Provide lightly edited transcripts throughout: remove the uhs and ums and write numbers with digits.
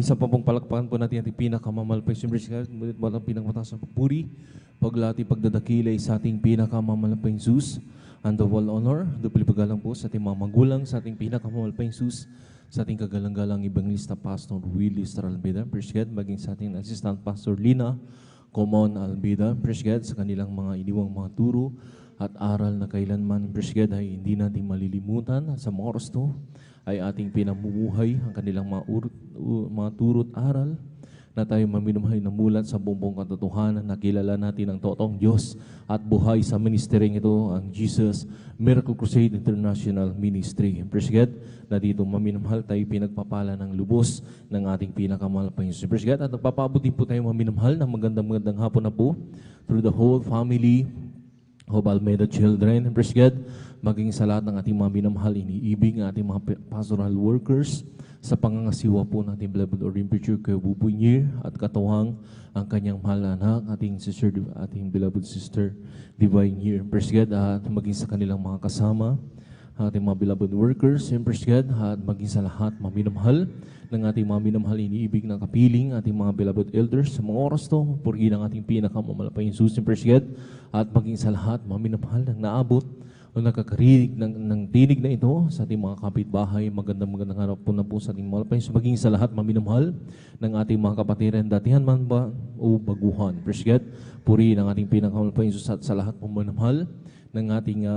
Isa pa pong palakpakan po natin ating pinakamamahal pa yung ngunit walang pinakmataas na papuri, paglati, pagdadakilay sa ating pinakamamahal pa yung Zeus, and the all honor, dupli pagalang po sa ating mga magulang, sa ating pinakamamahal pa yung Zeus, sa ating kagalang-galang Evangelista Pastor Willie Star Albida, praise God, maging sa ating Assistant Pastor Lina Comon Albida, praise God, sa kanilang mga iniwang mga turo at aral na kailanman, praise God, ay hindi natin malilimutan at sa mga oras to ay ating pinamumuhay ang kanilang mga turot aral na tayo maminumhay na mulat sa buong katotohanan na kilala natin ang totoong Diyos at buhay sa ministering ito, ang Jesus Miracle Crusade International Ministry. Praise God, na dito maminumhal tayo pinagpapala ng lubos ng ating pinakamahal pa Jesus. Praise God, at nagpapabuti po tayo maminumhal ng magandang hapon na po through the whole family of Almeida Children. Praise God, maging sa lahat ng ating mga minamahal, iniibig ng ating mga pastoral workers, sa pangangasiwa po ng ating beloved Ordained Preacher kay Buboy Nier at katuwang ang kanyang mahal na anak, ating beloved sister Divine Nier. Praise God, at maging sa kanilang mga kasama, ating mga beloved workers, praise God, at maging sa lahat mga minamahal ng ating mga minamahal, iniibig ng kapiling, ating mga beloved elders, sa mga oras to, purgi ng ating pinakamamalapayin Jesus, praise God, at maging sa lahat mga minamahal ng naabot o nakakarinig ng tinig na ito sa ating mga kapitbahay, magandang harap po na po sa ating mga lapay, maging sa lahat maminamahal ng ating mga kapatiran, datihan man ba o baguhan. Praise God, puri ng ating pinakamalapay at sa lahat po manamahal ng ating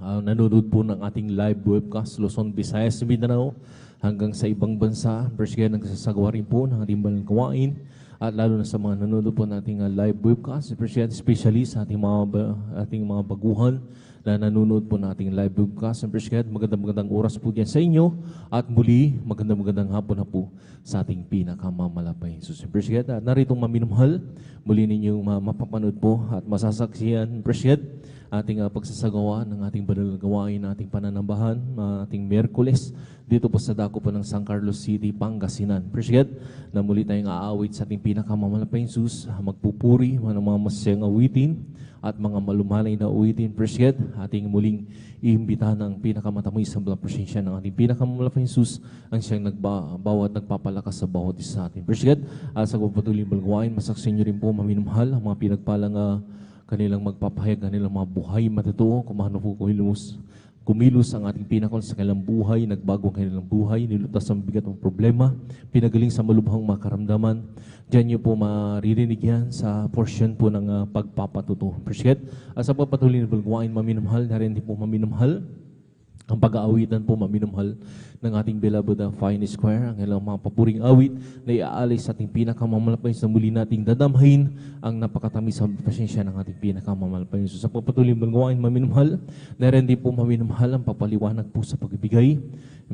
nanonood po ng ating live webcast, Luzon, Visayas, Mindanao, hanggang sa ibang bansa. Praise God, nagsasagawa rin po ng ating banal gawain, at lalo na sa mga nanonood po nating live webcast, especially sa ating mga baguhan na nanonood po nating live webcast. Magandang oras po dyan sa inyo, at muli, magandang hapon na po sa ating pinakamamalapay Jesus. At narito maminumhal, muli ninyong mapapanood po at masasaksiyan, ating pagsasagawa ng ating banal na gawain, ating pananambahan, ating Miyerkules, dito po sa dako po ng San Carlos City, Pangasinan. Praise God, na muli tayong aawit sa ating pinakamamalapay Jesus, magpupuri, mga masayang awitin, at mga malumanay na awitin. Praise God, ating muling iimbitahan ng pinakamatamoy sa presensya ng ating pinakamamalapay Jesus, ang siyang bawat nagpapalakas sa bawat isa sa atin. Praise God, sa pagpatuloy balgawain, masaksin nyo rin po maminumhal ang mga pinagpalang kanilang magpapahayag, kanilang mga buhay matutuo, kung ano po kumilos ang ating pinakon sa kanilang buhay, nagbago ang kanilang buhay, nilutas ang bigat ng problema, pinagaling sa malubhang makaramdaman. Diyan nyo po maririnig yan sa portion po ng pagpapatuto. Appreciate. At sa pagpatuloy na balgawain, maminamahal, na rin po maminamahal, ang pag-aawitan po maminamahal ng ating beloved Fine Square, ang ilang mga papuring awit na iaalay sa ating pinakamamalapay sa muli nating dadamhain ang napakatamis sa pasensya ng ating pinakamamalapay. So, sa pagpatuloy ng gawain maminamahal, na rin din po maminamahal ang papaliwanag po sa pagbibigay.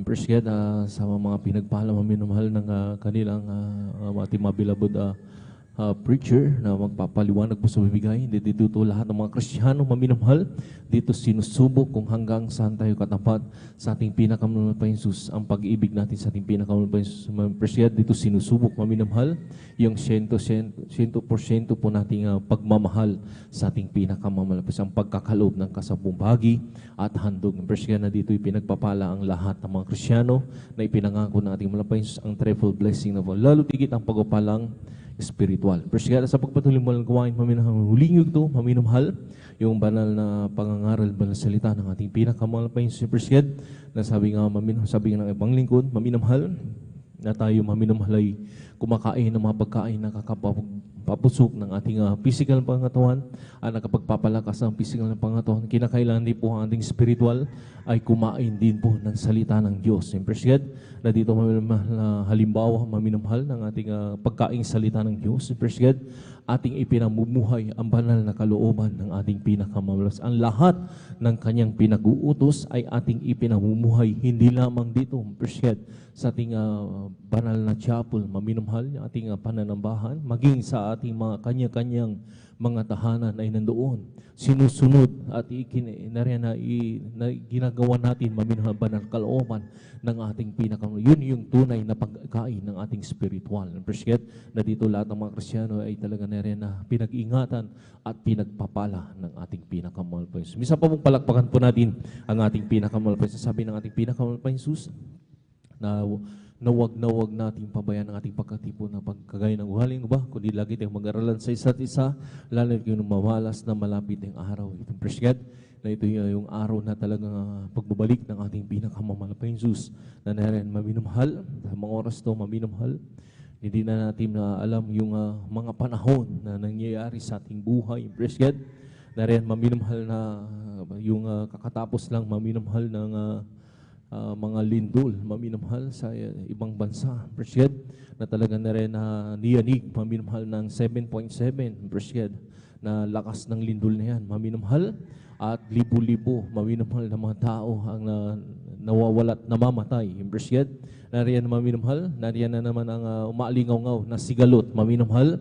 Praise God, sa mga pinagpala maminamahal ng kanilang ating mga beloved preacher na magpapaliwanag po sa bibigay. Dito lahat ng mga Kristiyano maminamahal, dito sinusubok kung hanggang saan tayo katapat sa ating pinakamalapay Jesus, ang pag-ibig natin sa ating pinakamalapay Jesus. Dito sinusubok maminamahal yung 100% po nating pagmamahal sa ating pinakamalapay, ang pagkakaloob ng kasabumbagi at handog. Na dito ipinagpapala ang lahat ng mga Kristiyano na ipinangako ng ating malapay Jesus, ang triple blessing na po. Lalo tigit ang pagpapalang spiritual. Praise sa pagpatuloy mo ng gawain, huling yugto, maminamahal, yung banal na pangangaral, banal salita ng ating pinakamahal pa yung praise God, na sabi ng ibang lingkod, maminamahal, na tayo maminamahal ay kumakain ng mga pagkain na kakapapusok ng ating physical na pangatawan, at nakapagpapalakas ng physical na pangatawan. Kinakailangan din po ang ating spiritual ay kumain din po ng salita ng Diyos. Praise God, na dito halimbawa maminamahal ng ating pagkain salita ng Diyos. Praise God, ating ipinamumuhay ang banal na kalooban ng ating pinakamamalas. Ang lahat ng kanyang pinag-uutos ay ating ipinamumuhay, hindi lamang dito, praise God, sa ating banal na chapel, maminamahal, ating pananambahan, maging sa ating mga kanya-kanyang mga tahanan ay nandoon. Sinusunod at ginagawa natin maminamahal banal kalooban ng ating pinakamamalas. Yun yung tunay na pagkain ng ating spiritual. Praise God, na dito lahat ng mga Kristiyano ay talaga na pinag-ingatan at pinagpapala ng ating pinakamahal pa Jesus. Misa pa pong palakpakan po natin ang ating pinakamahal pa Jesus. Sabi ng ating pinakamahal pa Jesus, na na wag nating pabayaan ang ating pagkatipon na pagkagaya ng uhaling ba, kundi lagi tayong mag-aralan sa isa't isa, lalo na yung mawalas na malapit ang araw. Itong praise God, na ito yung araw na talagang pagbabalik ng ating pinakamamalapay Jesus na narin maminamahal, sa mga oras to maminamahal. Hindi na natin na alam yung mga panahon na nangyayari sa ating buhay. Praise God, narin maminamahal na yung kakatapos lang maminamahal ng mga lindol, maminamahal sa ibang bansa. Praise God, na talaga na rin niyanig, maminamahal ng 7.7. Praise God, na lakas ng lindol na yan, maminamahal. At libo-libo, maminamahal na mga tao ang nawawala at namamatay. Praise God, nariyan na maminamahal, nariyan na naman ang umaalingaw-ngaw na sigalot, maminamahal,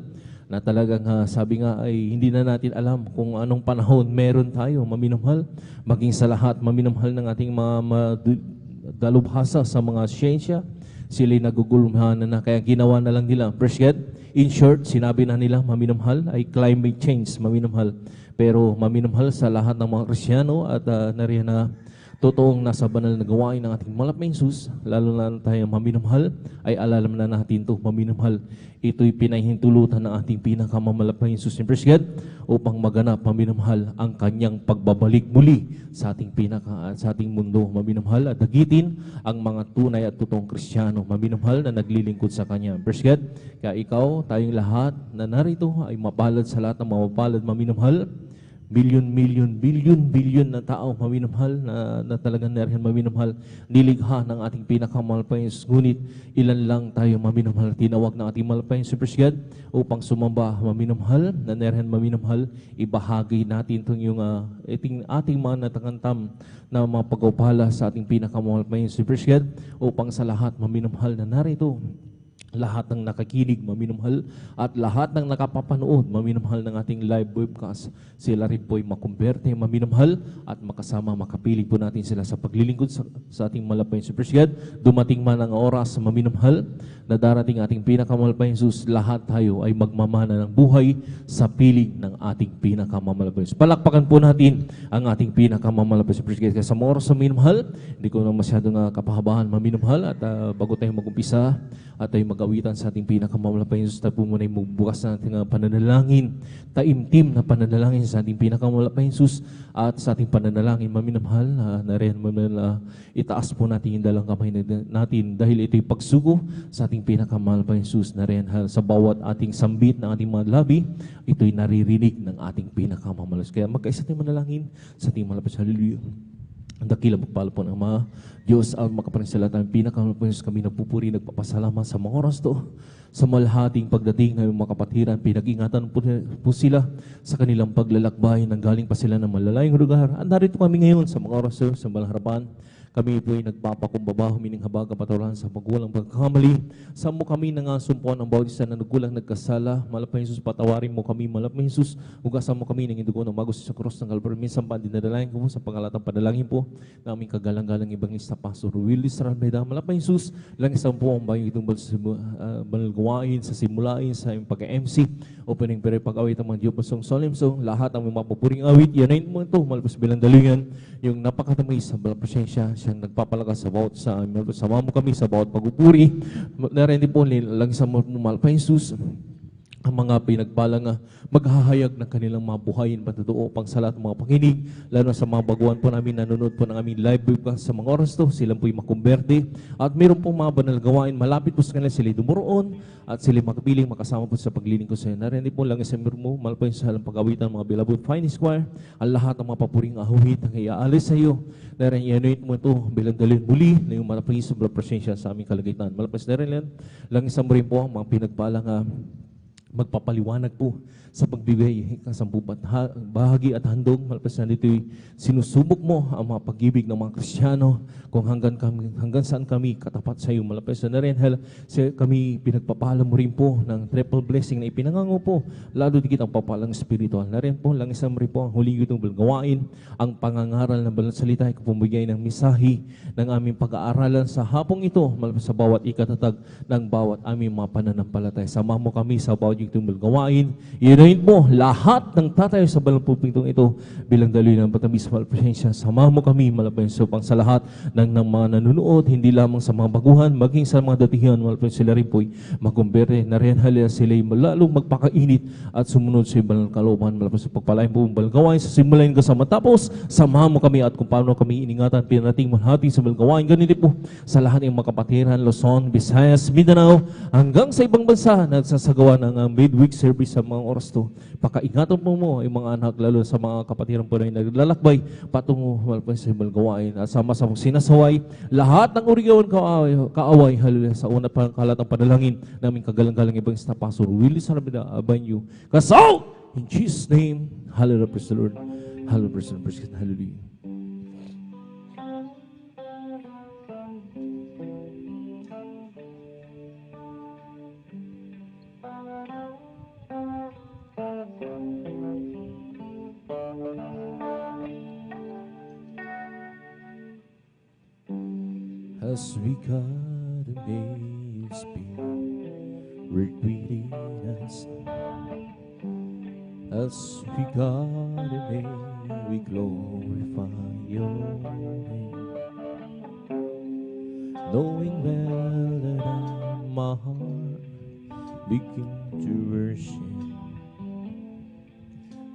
na talagang sabi nga ay hindi na natin alam kung anong panahon meron tayo, maminamahal, maging sa lahat, maminamahal ng ating mga dalubhasa sa mga siyensya, sila'y nagugulmahan na kaya ginawa na lang nila. Praise God, in short, sinabi na nila, maminamahal, ay climate change, maminamahal. Pero maminamahal sa lahat ng mga Kristyano at nariyan na totoong nasa banal na gawain ng ating malapay Jesus, lalo na tayo maminamahal, ay alalam na natin ito, maminamahal. Ito'y pinahintulutan ng ating pinakamamalapay Jesus in praise God upang maganap, maminamahal, ang kanyang pagbabalik muli sa ating mundo, maminamahal, at dagitin ang mga tunay at totoong Kristyano, maminamahal, na naglilingkod sa kanya. Praise God, kaya ikaw, tayong lahat na narito ay mapalad sa lahat ng mapapalad, maminamahal. Bilyon na tao maminamahal na talagang nariyan maminamahal, niligha ng ating pinakamalapay Jesus. Ngunit ilan lang tayo maminamahal, tinawag ng ating malapay Jesus God upang sumamba, maminamahal, na nariyan maminamahal, ibahagi natin itong yung ating mga natakantam na mga pagpapala sa ating pinakamalapay Jesus God upang sa lahat maminamahal na narito, lahat ng nakikinig, maminamahal, at lahat ng nakapapanood, maminamahal, ng ating live webcast, sila rin po'y makumberte, maminamahal, at makasama, makapiling po natin sila sa paglilingkod sa ating malapay Jesus God. Dumating man ang oras, maminamahal, na darating ating pinakamalapay Jesus, lahat tayo ay magmamana ng buhay sa piling ng ating pinakamamalapay Jesus. Palakpakan po natin ang ating pinakamamalapay Jesus God. Kaya sa mga oras, maminamahal, hindi ko na masyadong kapahabahan, maminamahal, at bago tayo mag-umpisa, at tayo mag-awitan sa ating pinakamamalapay Jesus, tayo po muna yung magbukas na ating pananalangin, taimtim na pananalangin sa ating pinakamamalapay Jesus, at sa ating pananalangin, maminamahal, na rin, itaas po natin yung dalang kamay natin, dahil ito'y pagsugo sa ating pinakamamalapay Jesus, na rin, sa bawat ating sambit ng ating mga labi, ito'y naririnig ng ating pinakamamalapay. Kaya magkaisa tayong manalangin sa ating malapay. Hallelujah. Ang dakila pagpala po ng mga Diyos ang makapansalatan. Pinakamalapay Jesus, kami nagpupuri, nagpapasalamat sa mga oras to, sa malhating pagdating ng mga kapatiran. Pinag-ingatan po sila sa kanilang paglalakbay, nanggaling pa sila ng malalayong lugar. Andarito kami ngayon sa mga oras to, sa malang harapan. Kami po ay nagpapakumbaba, humining habag, kapaturan sa magwalang pagkakamali. Sa mo kami nangasumpuan ang bawat isa na nagulang nagkasala. Malapay Jesus, patawarin mo kami. Malapay Jesus, hugasan mo kami ng indugo ng magos sa cross ng Calvary. Minsan pa, dinadalayan ko po sa pangalatang panalangin po na aming kagalang-galang Evangelista Pastor Willis Ralmeda. Malapay Jesus, langisan po ang bayong itong banal gawain, sa simulain, sa aming pag-MC, opening prayer, pag-awit ang mga Diyos solemn song, lahat ang mga mapupuring awit, yanayin mo ito, malapos bilang dalingan, yung napakatamay sa balang presensya, siyang nagpapalakas sa bawat sa amin. Sama mo kami sa bawat pagpupuri. Narinig po, lang sa malapay Jesus, ang mga pinagpalang maghahayag ng kanilang mga buhayin patotoo pang sa lahat ng mga pakinig, lalo sa mga baguhan po namin, nanonood po ng aming live webcast sa mga oras to, sila po'y makumberte, at mayroon pong mga banal gawain, malapit po sa kanila, sila dumoroon, at sila makapiling, makasama po sa paglilingkod sa iyo. Narinig po lang sa mo, malapay sa halang pag-awitan, mga beloved fine choir, ang lahat ng mga papuring ahuhit ang iaalis sa iyo. Narinig mo ito, bilang dalhin muli, na yung malapay sa presensya sa aming kalagaytan. Malapay sa narinig lang isang mo rin po ang mga pinagpalang magpapaliwanag po sa pagbigay kasampupat bahagi at handog. Malpas na dito'y sinusubok mo ang mga pag-ibig ng mga Kristiyano kung hanggang saan kami katapat sa iyo. Malpas na rin, kami pinagpapala mo rin po ng triple blessing na ipinangango po, lalo dikit ang papalang spiritual. Na rin po, lang isang rin po ang huling itong gawain, ang pangangaral ng banal salita, kapumigay ng misahi ng aming pag-aaralan sa hapong ito, malpas sa bawat ikatatag ng bawat aming mga pananampalataya. Sama mo kami sa bawat itong gawain. Iunahin mo lahat ng tatayo sa banal pulpitong ito bilang daloy ng patamis sa presensya. Samahan mo kami malapit upang sa lahat ng mga nanonood, hindi lamang sa mga baguhan, maging sa mga datihan, malapit sila rin po'y makumberte na rin halila sila'y lalong magpakainit at sumunod sa banal kalooban malapit sa pagpalain po banal gawain sa simulain ka sa matapos. Samahan mo kami at kung paano kami iningatan pinarating manhati sa banal gawain. Ganito po sa lahat ng mga kapatiran, Luzon, Visayas, Mindanao, hanggang sa ibang bansa nagsasagawa ng midweek service sa mga oras to. Pakaingatan mo yung mga anak, lalo sa mga kapatiran po na naglalakbay patungo sa ibang gawain at sama sa sinasaway lahat ng urigawan kaaway hallelujah sa una pa kalatang panalangin namin kagalang-galang ibang na Pastor Willie Sarabida Abanyo. Kasaw! In Jesus' name, hallelujah, praise the Lord. Hallelujah, praise the Lord, praise God, hallelujah. As we got amazed, Spirit within us. As we got amazed, we glorify Your name. Knowing well that my heart begin to worship,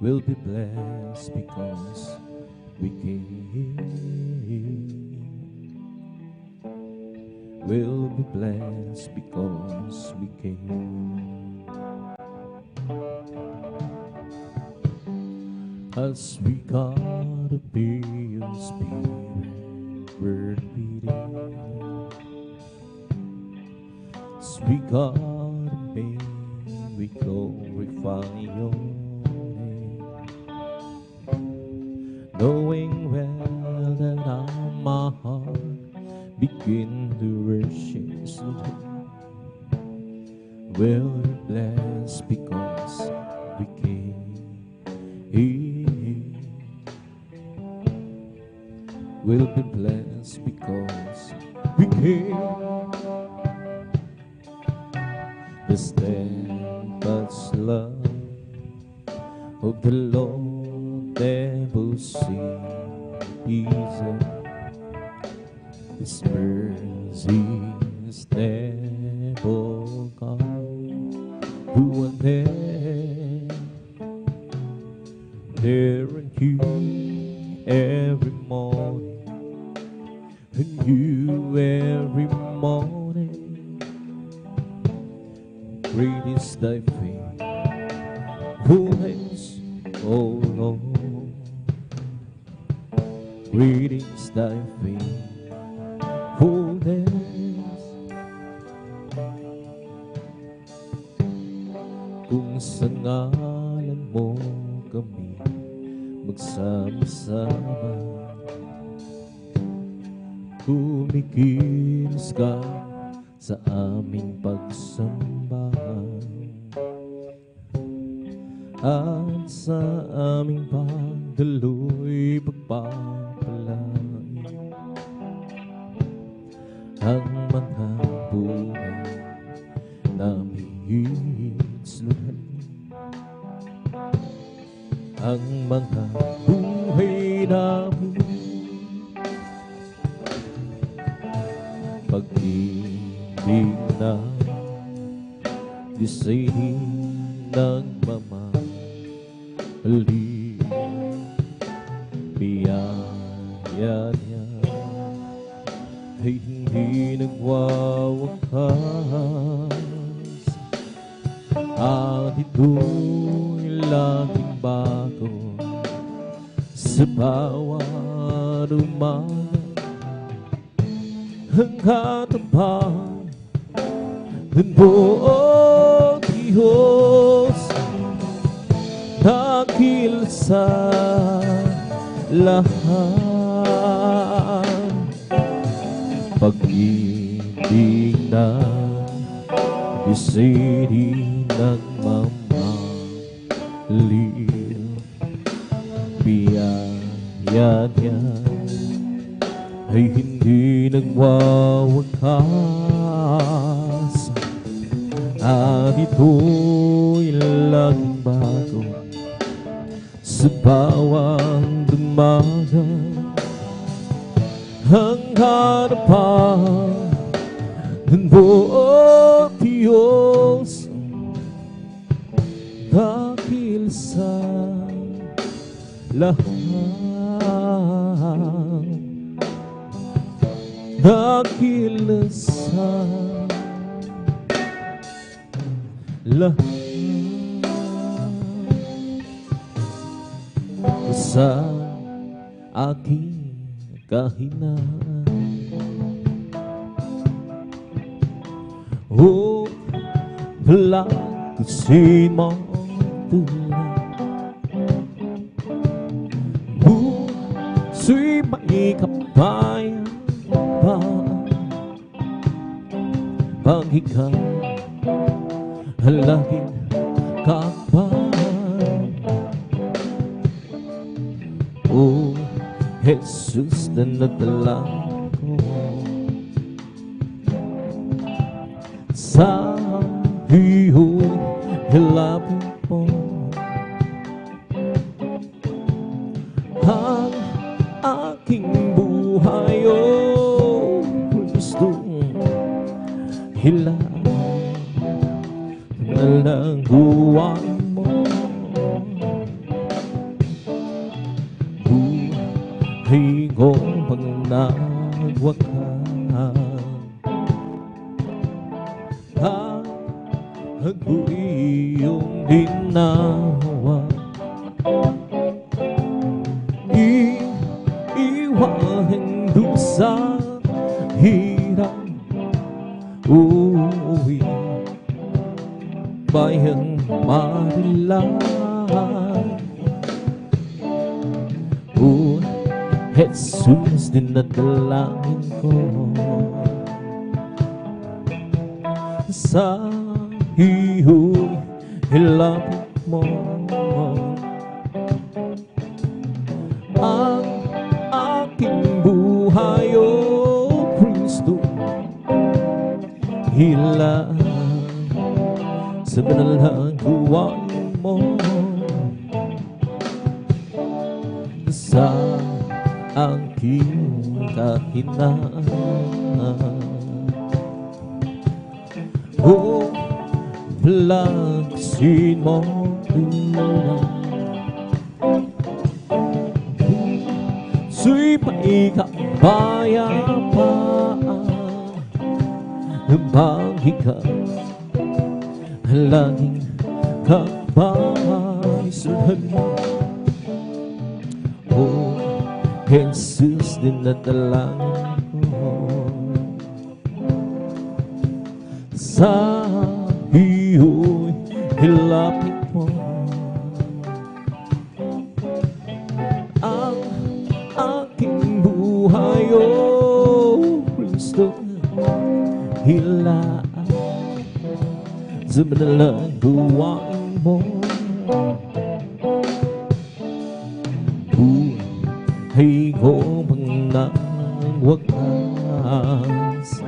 will be blessed because we came. Will be blessed because we came. As we got a pale Spirit word beating, as we got a pain, we glorify Your name. Knowing well that my heart begin to worship, will be blessed because we came. Will be blessed because we came. The steadfast love of the Lord never ceases. His mercies never come to an end. There and you every morning, and you every morning. Great is Thy faithfulness, O Lord. Great is Thy faithfulness. Kung sa ngalan mo kami magsama-sama, kumikilos ka sa aming pagsamba at sa aming pagdaloy pagpapalain ang mga buhay namin sluhan, ang mga buhay namin pag-ibig na disayhin ng mamahali, biyaya niya ay hindi nagwawakas at ito'y laging bago sa bawat umaga. Ang katapat ng buong Diyos dakil sa lahat. Pag-ibig na isini ng mamahalin, biyaya niya ay hindi nagwawakas at ito'y laging bago sa bawang dumaga. Ang harapan ng buong Diyos dakil sa lahat, dakil sa lahat. Sa aking kahinaan, oh, palagkasin mo tulad puso'y may kapayan pa pag ikaw halagin kapal. Oh, Jesus, dinadala ko sa iyong hilapin mo ang aking buhay. Oh, Kristo, hilapin na lang buhay mo. Buhay ko pag nagwakas, ako'y iyong ginawa. Iiwanan doon sa hirap, uwi bayang marilang. Oh, Jesus, dinadalangin ko sa iyong hilapit mo ang aking buhay. Oh, Kristo, hilang sa banal gawain mo sa aking kahinaan. Oh, palagkasin mo tulad puso'y may kapayapaan pag ikaw laging kapaisuhan mo. Oh, Jesus, dinadalangin ko sa iyo'y hilapit mo ang aking buhay. Oh, Kristo, hilaan sa madalang gawain mo. Buhay ko pag nagwakas,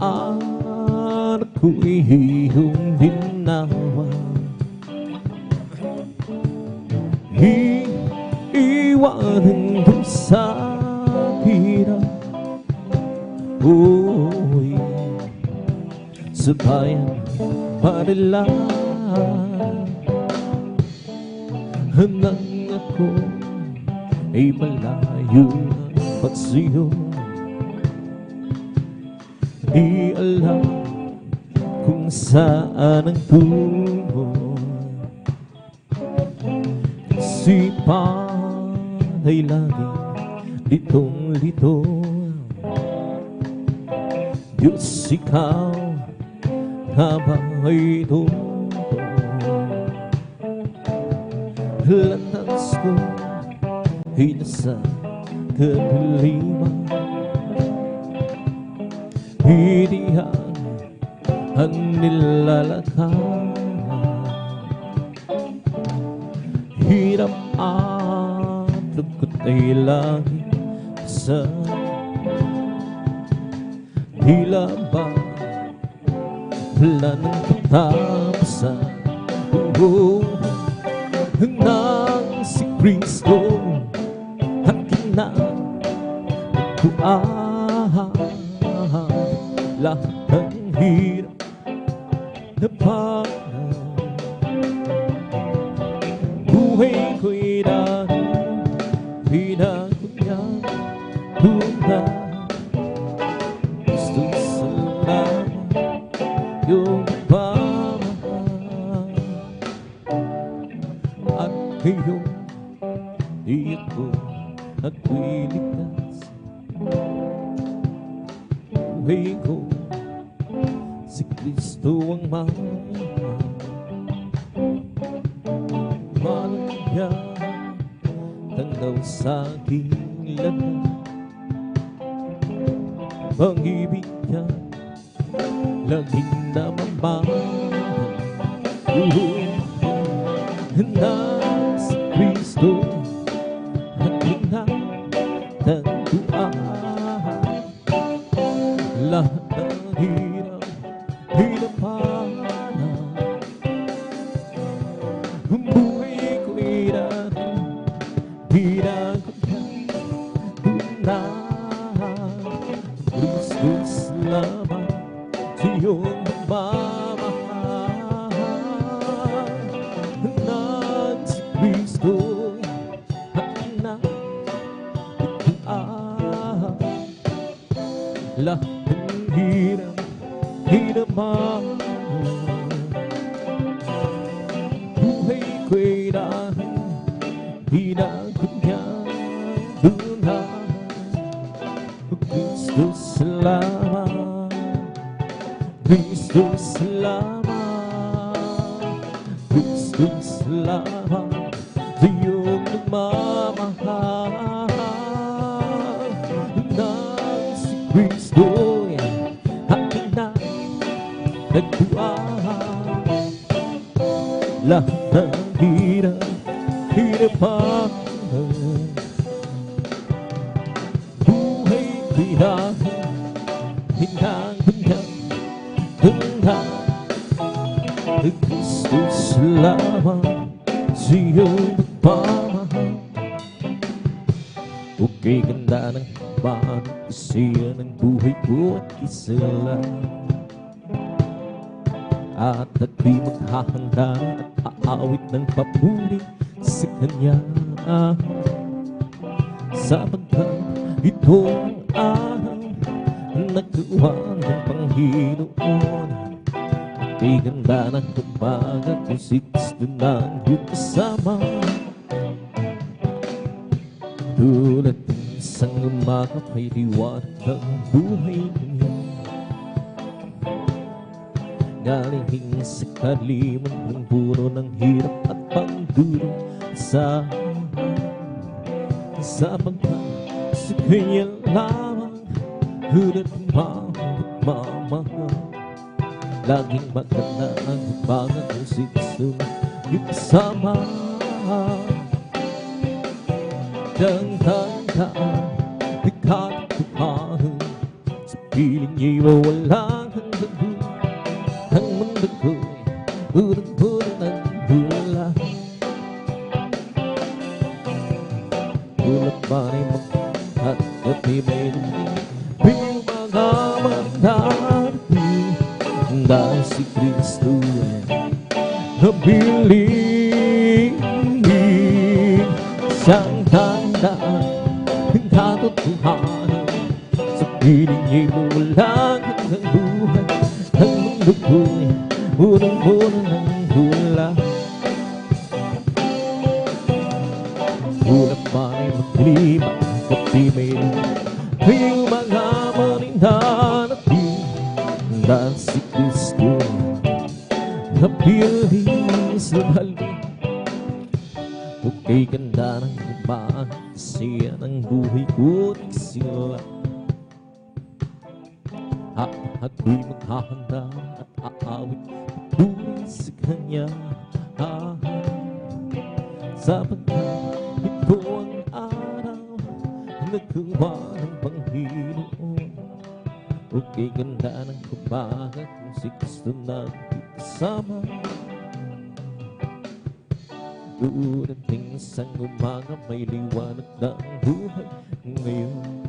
ako'y iyong ginawa. Iiwanan ko sa hirap, uwi sa bayan marilang. Nang ako ay malayo at sa'yo, di alam kung saan ang tungo. Isipan ay laging litong-lito. Diyos, ikaw nga ba'y totoo? Landas ko ay nasa kadiliman, hinihan ang nilalakad. Hirap at lungkot ay lagi sa tila ba wala nang katapusan. Nang si Kristo akin na nagkuhan, lahat ng hirap na parang buhay ko'y dahil binago niya tunay. Gusto salamat yung pamahal at ngayon di ako nagwiligtas. Buhay ko si Kristo ang mahal. Mahal niya tanaw sa aking lahat. Pag-ibig niya laging namamahal. Na si Kristo aking natagpuan. Lahat ng hirap hinapanan. Buhay ko'y dati binago niya tunay. Kristo salamat sa iyong pagmamahal. Nang si Kristo aking natagpuan. Lahat ng hirap hinapanan. Buhay ko'y dahil binago niya tunay. Kristo salamat, Kristo salamat, Kristo salamat sa iyong nagmamahal. Nang si Kristo aking natagpuan. Lahat ng hirap hinapanan. Buhay ko'y dahil binago niya tunay. Kristo salamat sa iyong pagmamahal. Okay, ganda ng bago siya ng buhay ko at isa lang. At ako'y maghahanda at aawit ng papuri sa Kanya. Sapagkat itong araw nagawa ng Panginoon. Ako'y ganda ng umaga kung si Kristo na iyong kasama. Tulad ng isang umaga may liwanag ng buhay niya. Galing sa kaliman ng puno ng hirap at pagduro sa sapagkat sa Kanya lamang hulad ng mamahal. Laging maganda ang umaga kung si Kristo yung kasama. Tandaan, ikatupahan sa piling niya'y mawalang hanggang. Ang mundo ko'y purang-puro ng hula. Ulap ba na'y magkat at ibigin mga mandarating. Dahil si Kristo nabiling siyang tandaan ng katotohanan. Sa piling niya'y mawalang hanggang buhay. Ang mundo ko'y punong-puno ng hula. Ulap ba na'y maglima at di may yung mga maninanating. Dahil si Kristo napiling sa halin. Okay, ganda ng umaga siya ng buhay ko at sila. Ako'y maghahanda at aawit puri sa Kanya. Sapagkat ito ang araw nagawa ng Panginoon. Okay, ganda ng Bakit kung si Kristo natin kasama? Durating isang umaga, may liwanag na ang buhay ngayon.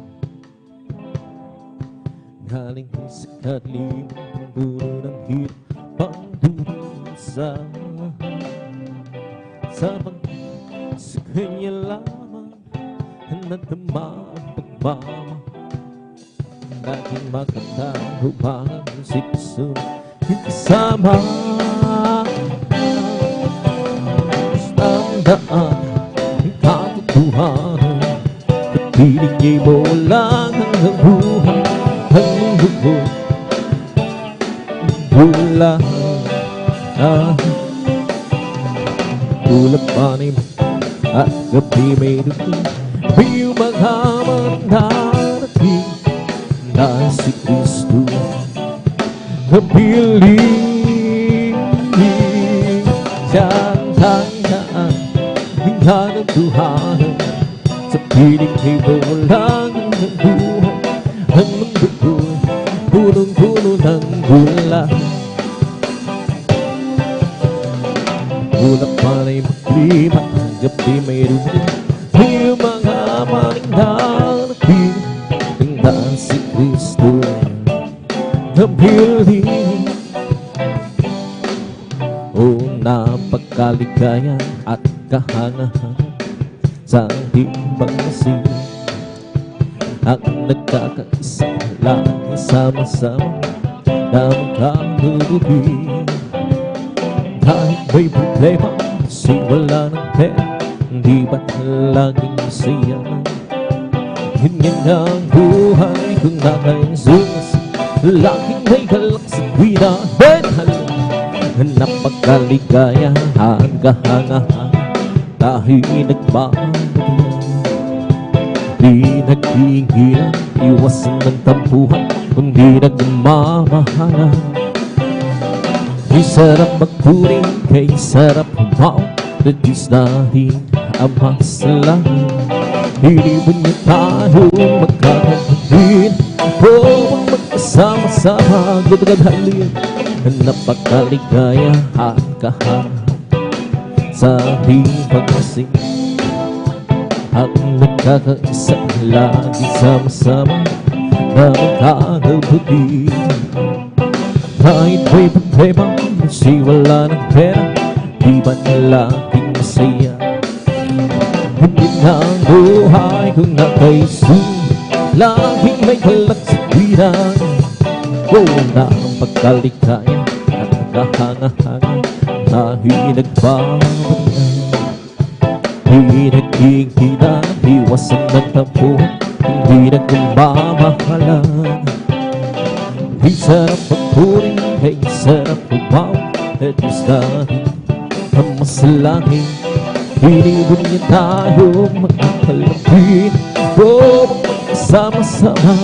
Galing sa kadlim, ang dulo ng hirap, pangdurusa. Sabang sa kanya lamang, nadama ang pagmama. Laging makatago, bakit kung si Kristo natin kasama? Tandaan ang katotohanan, kapiling niya'y mawala ng buhay. Ang mundo ko wala tulad panim at gabi may duting, may umagaman darating na si Kristo kapiling siyang tandaan ang katotohanan, sa piling ay mawala ng buhay. Ang mundo ko punong-puno ng gula, ulap panay maglima, ang gabi may rutin, may mga maling darating na si Kristo kapiling. O napagkaligaya at kahangahan sa ating pagmasing, ang nagkakaisa lagi sama-sama na magkakabugin. Kahit may problema kasi wala ng pera, hindi ba't laging masaya? Ganyan ang buhay kung nakaisus, laging may galak sa tuwina. Napagkaligaya ang kahangahan dahil nagmamagyan. Di naghihingilan, iwasan ng tampuhan, kundi nagmamahalan. Di sarap magpuring, kay sarap humaw, na Diyos natin Ama sa langit. Hiniban niya tayo magkakapatid, o magkasama-sama, gudagad-halin. Napakaligaya at kahangahan sa ating pagkasing, at nagkakaisa lagi sama-sama na magkakabuti. Kahit may problema kasi wala ng pera, di ba't laging masaya? Hindi na ang buhay kung nakaisus, laging may galak sa tuwiran. O napakaligaya at kahangahan dahil nagmamagyan. Di naghihingilan, iwasan ng tampuhan, hindi nagmamahalan. Di sarap magpuring, kay sarap humaw, na Diyos natin Ama sa langit. Hiniban niya tayo magkakalapit, o magkasama-sama.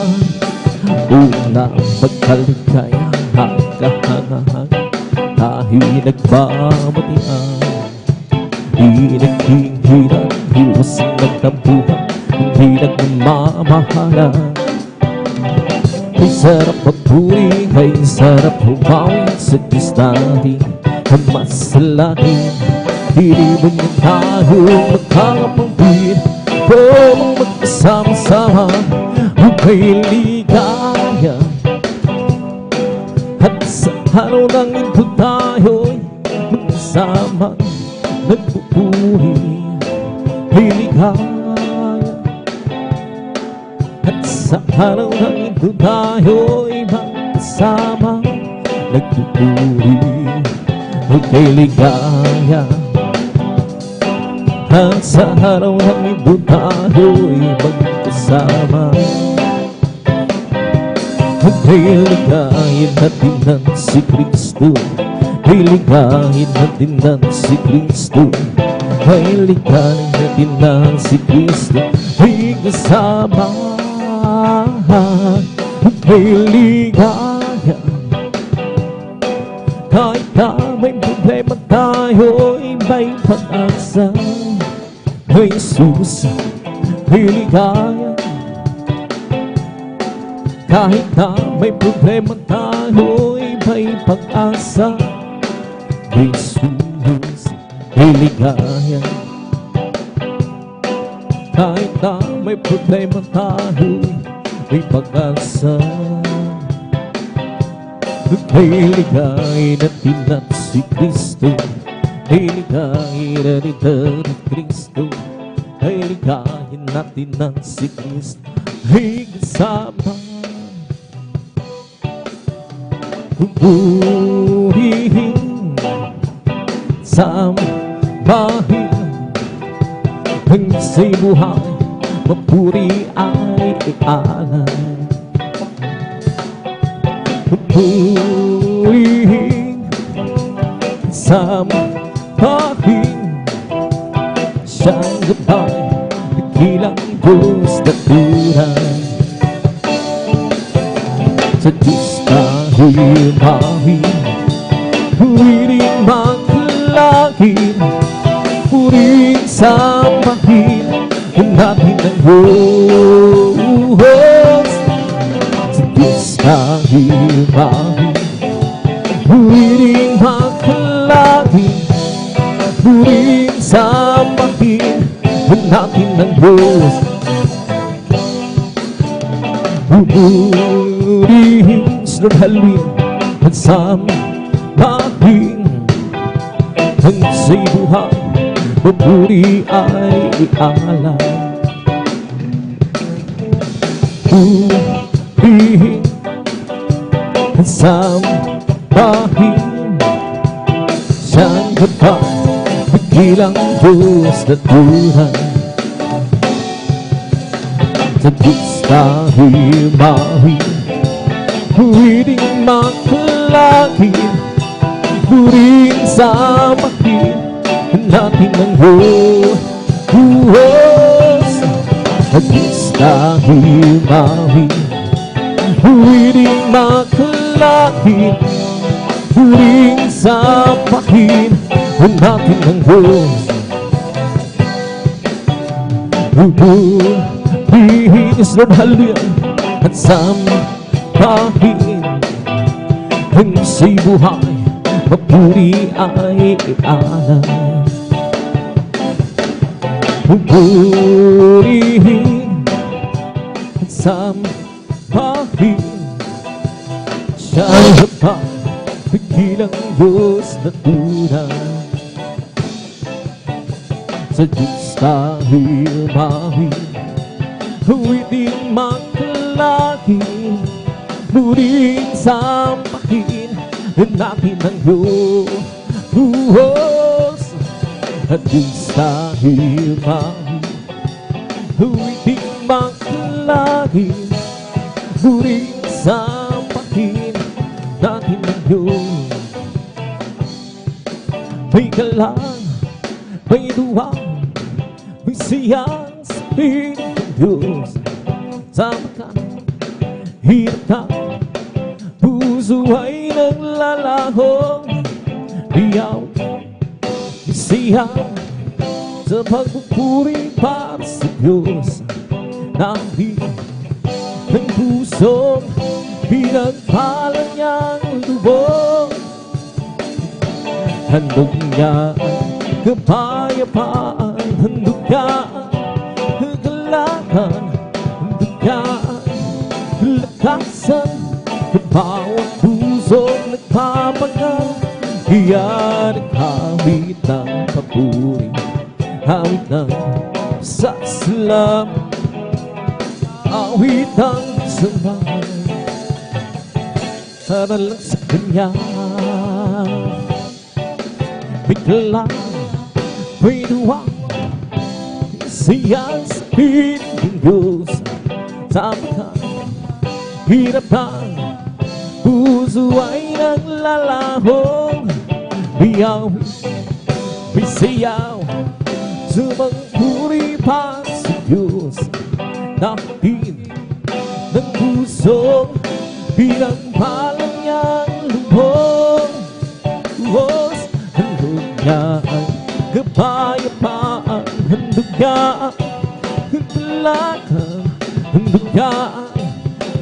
Una pagkaligaya ang kahangahan dahil nagmamatian. Di naghihingilan, iwasan ng tampuhan, hindi nagmamahalan. Kay sarap magpuri, kay sarap humawi sa Diyos natin Ama sa langit. Hiniban niya tayo magkakapagpit, o magkasama-sama ang may ligaya. At sa araw ng ito tayo'y magkasama nagpupuri, may ligaya. At sa araw ng ito tayo'y magkasama nagpupuri, may ligaya. At sa araw ng ito tayo'y magkasama, ligayin natin ng si Kristo, ligayin natin ng si Kristo, ligayin natin ng si Kristo, may kasama, may ligaya. Kahit na may problema tayo'y may pag-asa, may Jesus, may ligaya. Kahit na may problema tayo, tayo'y may pag-asa. Jesus, may ligaya. Kahit na may problema tayo'y may pag-asa. May ligaya natin at si Kristo. May ligaya natin at Kristo. May ligaya natin at si Kristo. Ay kasama. Pupurihin, sambahin, ang sa'y buhay, mapuri ay ialay. Pupurihin, sambahin, siyang gabay, nagilang Diyos na tunay. Sa Diyos kahimahin, puriring magkalangin, puriring sambahin, natin ang Diyos. Sa Diyos kahimahin, puriring magkalangin, puriring sambahin, natin ang Diyos. Purihin, Lord, halwin at sambahin, ang sa'y buhay, papuri ay ialay. Purihin at sambahin, siyang gabay, nagilang Diyos na tunay. Sa Diyos kahimahin, puriring magkalangin, puriring sambahin, natin ang Diyos. Sa Diyos kahimahin, puriring magkalangin, puriring sambahin, natin ang Diyos. Purihin, Lord, hallelujah, at sambahin, ang sa'y buhay, mapuri ay ialay. Purihin at sambahin, siyang gabay, nagilang Diyos na tunay. Sa Diyos kahimahin, huwiting magkalangin, puriring sambahin, natin ang Diyos. At Diyos kahimahin, huwiting magkalangin, puriring sambahin, natin ang Diyos. May galang, may duwang, may siyang Espiritu ng Diyos. Sama ka, hirap ka, puso ay naglalahong, iyaw, isiyaw, sa pagpupuri para sa Diyos. Nahit ng puso, pinagpalang niyang lubog. Handog niya kapayapaan, handog niya kagalakan, handog niya lakasan, sa bawat pusong nagpapagal. Iyan ang hawit ng papuri, hawit ng sasalamat, hawit ng sambahan, para lang sa Kanya. May galang, may duwang, siyang Espiritu ng Diyos. Sama ka, hirap ng puso ay naglalahong, biyawin, bisiyaw, sumangpuri pa sa Diyos. Natin ng puso, pinagpalang niyang lubog. Handog niya ang kapayapaan, handog niya ang kagalakan, handog niya ang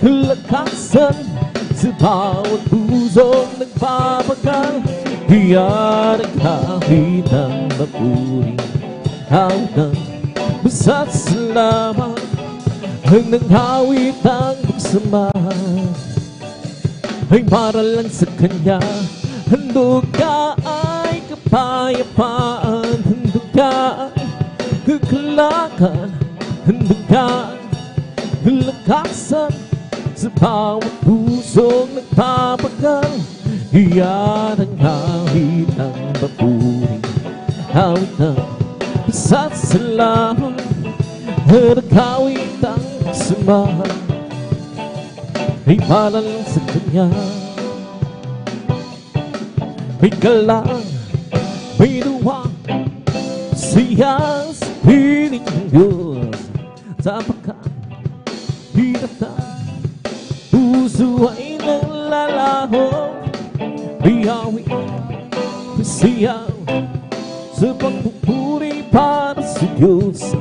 kalakasan, sa bawat pusong nagpapagal, iyan ang kahit ng mapuring hawdan. Basta't salamat ang nanghawit ang magsama, ay para lang sa kanya. Handog ka ay kapayapaan, handog ka kagalakan, handog ka lakasan sa bawat pusong nagpapagal, iyan ang hawit ng mapuring hawit ng basta't salamat ang naghawit ang sama, ay para lang sa kanya. May galang, may luwang, siya sa piling ng Diyos. Sa pagkahirap na puso ay naglalahong, may awit, may siyaw sa pagpupuri para sa Diyos.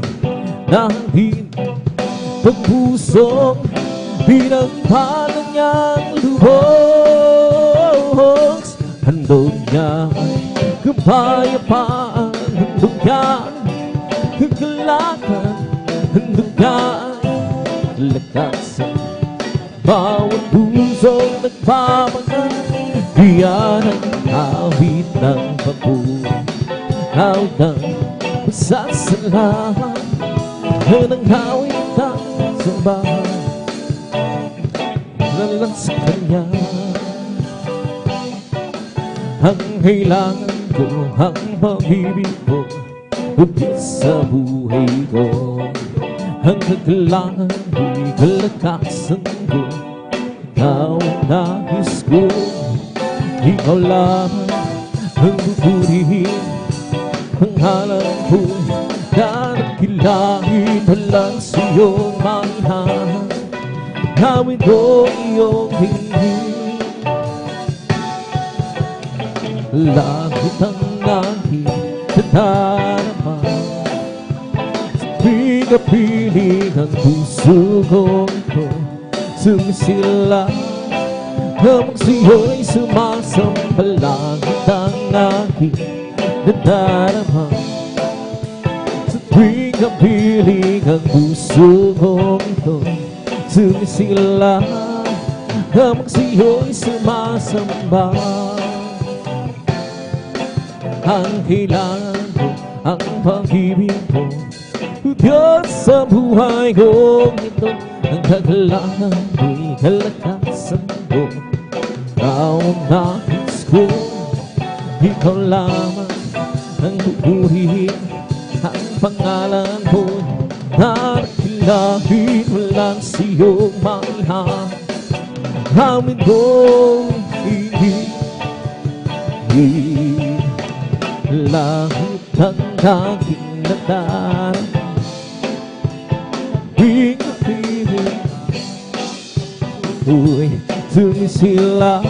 Nangin pagpusong pinagpalang niyang lubos. Handog niya kapayapaan, handog niya kagalakan, handog niya lakasan bawat pusong nagpapagal, iyan ang awit ng mapuring hawit ng basta't salamat ang nanghawit ang sambahan, lang sa kanya. Ang kailangan ko, ang pag-ibig ko, hugis sa buhay ko. Ang kailangan ko'y kalakasan ko, ikaw ang nais ko. Ikaw lamang ang pupurihin, ang halang ko na nakilahin lang sa iyong manghahan. Gawin ko iyong hingin, langit ang aking nadarama. Sa pinapiling ang puso ko ito, sumisila habang sa'yo'y sumasamba. Langit ang aking nadarama. Sa pinapiling ang puso ko ito, sumisila habang sa'yo'y sumasamba. Ang kailangan ko, ang pag-ibig ko, Diyos sa buhay ko ito. Ang kailangan ko'y kalakasan ko, ikaw ang nais ko. Ikaw lamang ang pupurihin, ang pangalan ko na nakilahin mo lang sa iyong maihan. Amin kong hihingin, langit ang aking nadarama. Pinapiling ako'y sumisila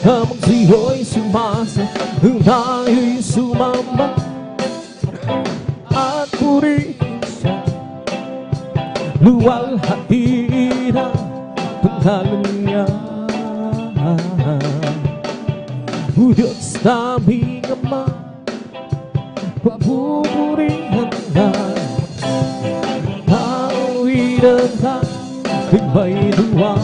habang sa'yo'y sumasa, ang tayo'y sumama at purihin siya. Luwalhatiin ang pangalan niya. O Diyos naming Ama, papupurihan ka, tawiran ka, kay may luwang.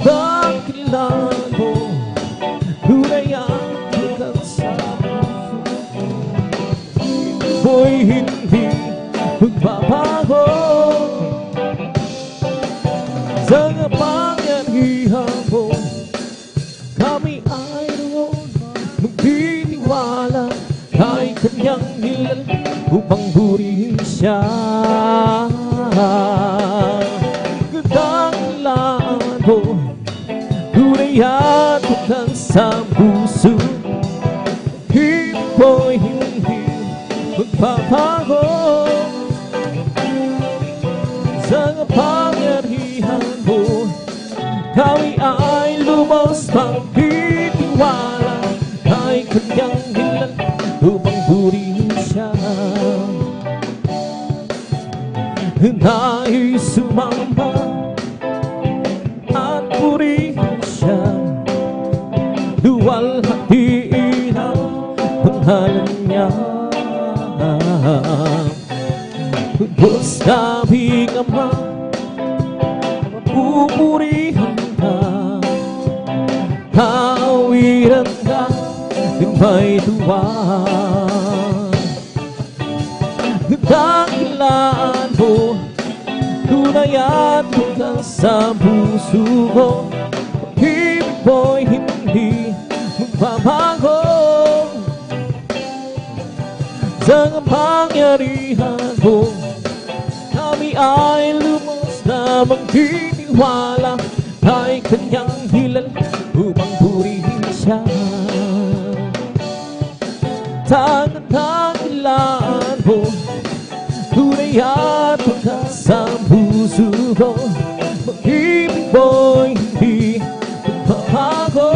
Dakilan mo, tunay ang pagkasama, mo'y hindi magbabago. Sa kapangyarihan mo, kami ay roon magtitiwala, kay kanyang nilal upang purihin siya. Kadakilaan mo, tunay at hanggang sa puso, mo'y hindi magbabago. Sa kapangyarihan mo, kami ay lubos magtitiwala, kay kanyang nilal upang purihin siya. Na'y sumamba may tuwa. Dakilaan mo, tunay at bukas sa puso ko. Pag-ibig mo'y hindi magbabago. Sa kapangyarihan mo, kami ay lumos na magtitiwala. Ay kanyang hilal upang purihin siya. Dakilaan mo, tunay at bukas sa puso ko. Pag-ibig mo'y hindi magbabago.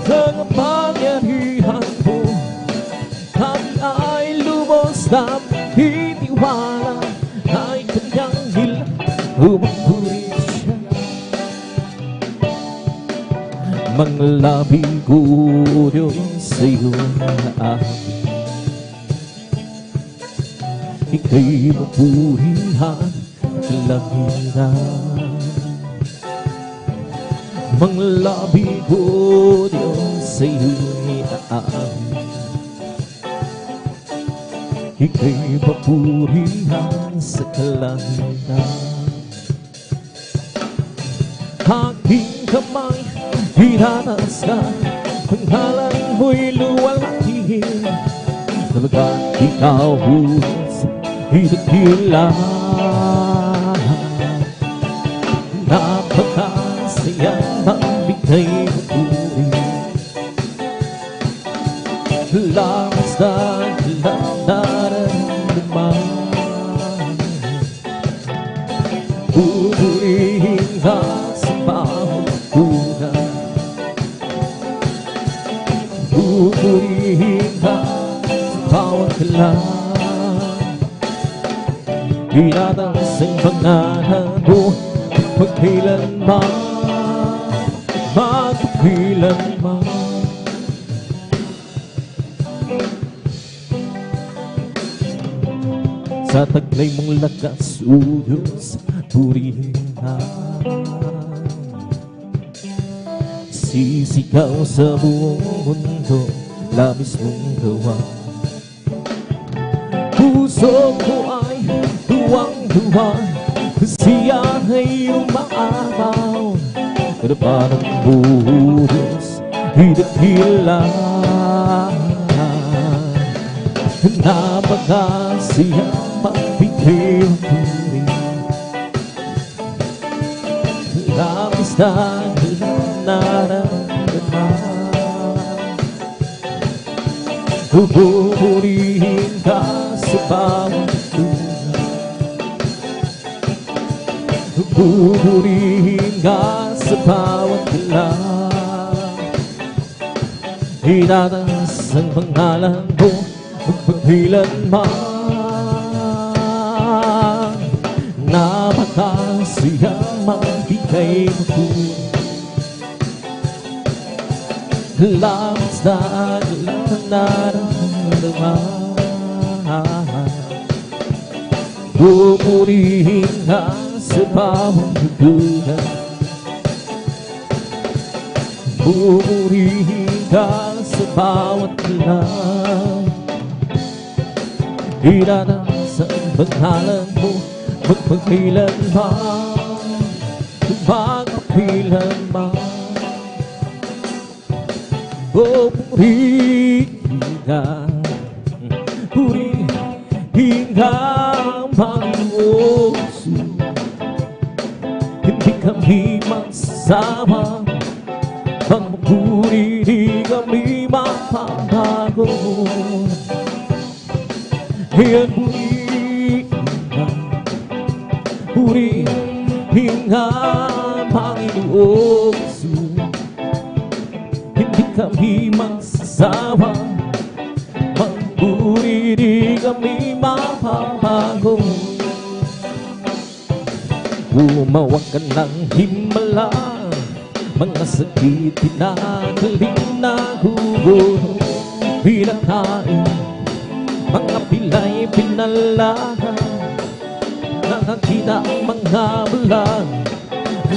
Sa kapangyarihan mo, kami ay lubos na titiwala. Ay kanyang hilal upang purihin siya. Mga labi ko, Diyos, sa'yo na amin. Ika'y mapurihan kalangitan. Mga labi ko, Diyos, sa'yo inaamin. Ika'y mapurihan sa kalangitan. Aking kamay, hinatas ka, pangalan mo'y luwalhatiin. Talagang ikaw hulos, itakila. Napakasayang magbigay mapuri. Lakas na lang nararamdaman. Pupurihin ka sa bawat tunay. Pupurihin ka sa bawat kalan. Inataas ang pangalan mo magkailanman, magkailanman. Sa taglay mong lakas, O Diyos, purihin ka. Sisigaw sa buong mundo, labis mong gawa. Puso ko ay tuwang-tuwa, siya ay umaabaw. Pero parang buhos, hidakila. Napakasiya magbigay ang puri. Labis na nararamdaman. Pupurihin ka sa bawat tunay. Pupurihin ka sa bawat kalan. Inataas ang pangalan mo magpagkailanman. Napakasiyang magbigay mapuri. Labis na nararamdaman. Pupurihin ka sa bawat dududa. Pupurihin ka sa bawat kalan. Inataas ang pangalan mo magpagkailanman, magpagkailanman. O purihin ka, purihin ka, Panginoon. Hindi kami magsasawa, pag mapuri di kami mapapago. Yan purihin ka, Panginoon. Hindi kami magsasawa, magpuri di kami mapapago. Umawak ka ng himala, mga sakit pinagaling na gugulo. Pinakain, mga pilay pinalahan, nakakita ang mga balang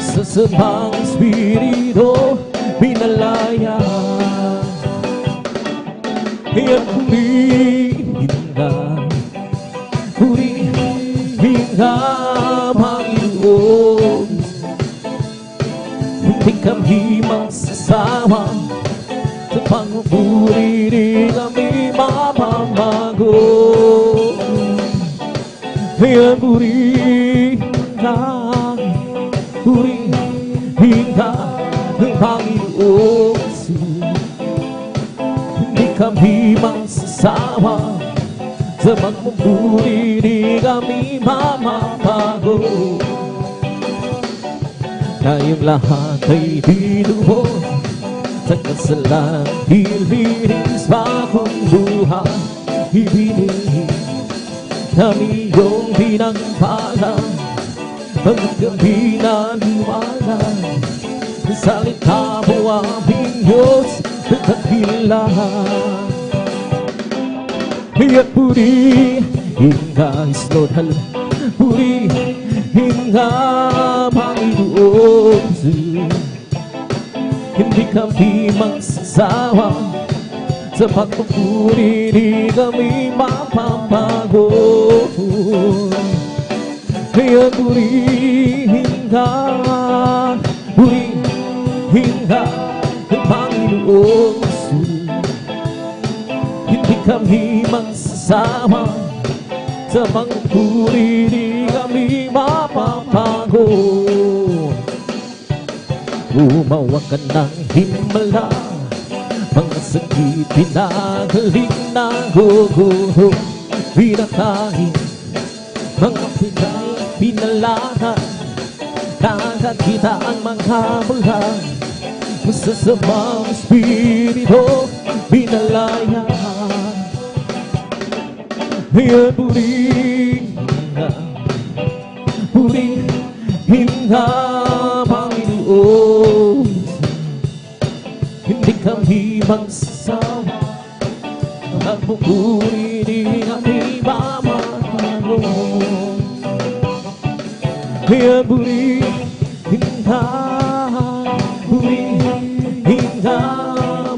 sa samang espiritu. pinalaya at purihin ka, purihin ka, Panginoon. Hindi kami magsasawa sa pagpupuri, di kami mapamago. Kaya purihin ka, purihin ka, Panginoon. Hindi kami magsasawa sa pagpupuri, di kami mapamago. Tayong lahat ay tinubos sa kasalan, hilinis bagong buhay. Ibinigin kami yung pinagpalang paggabi na liwanag. Salita mo aming Diyos at dakilahan. Kaya purihin ka, Lord, purihin ka, Panginoon. Hindi kami magsasawa sa pagpupuri, di kami mapapago. Kaya purihin ka, Panginoon. Hindi kami magsasawa sa pagpupuri, di kami mapapago. Gumawa ka ng himala, mga sakit pinagaling na guguho. Pinakain mga pinalahan, nakakita ang mga buhay. Masasamang espiritu pinalaya. Kaya purihin ka, Panginoon. Hindi kami magsasawa at pupuri, di kami mamago. Kaya purihin ka,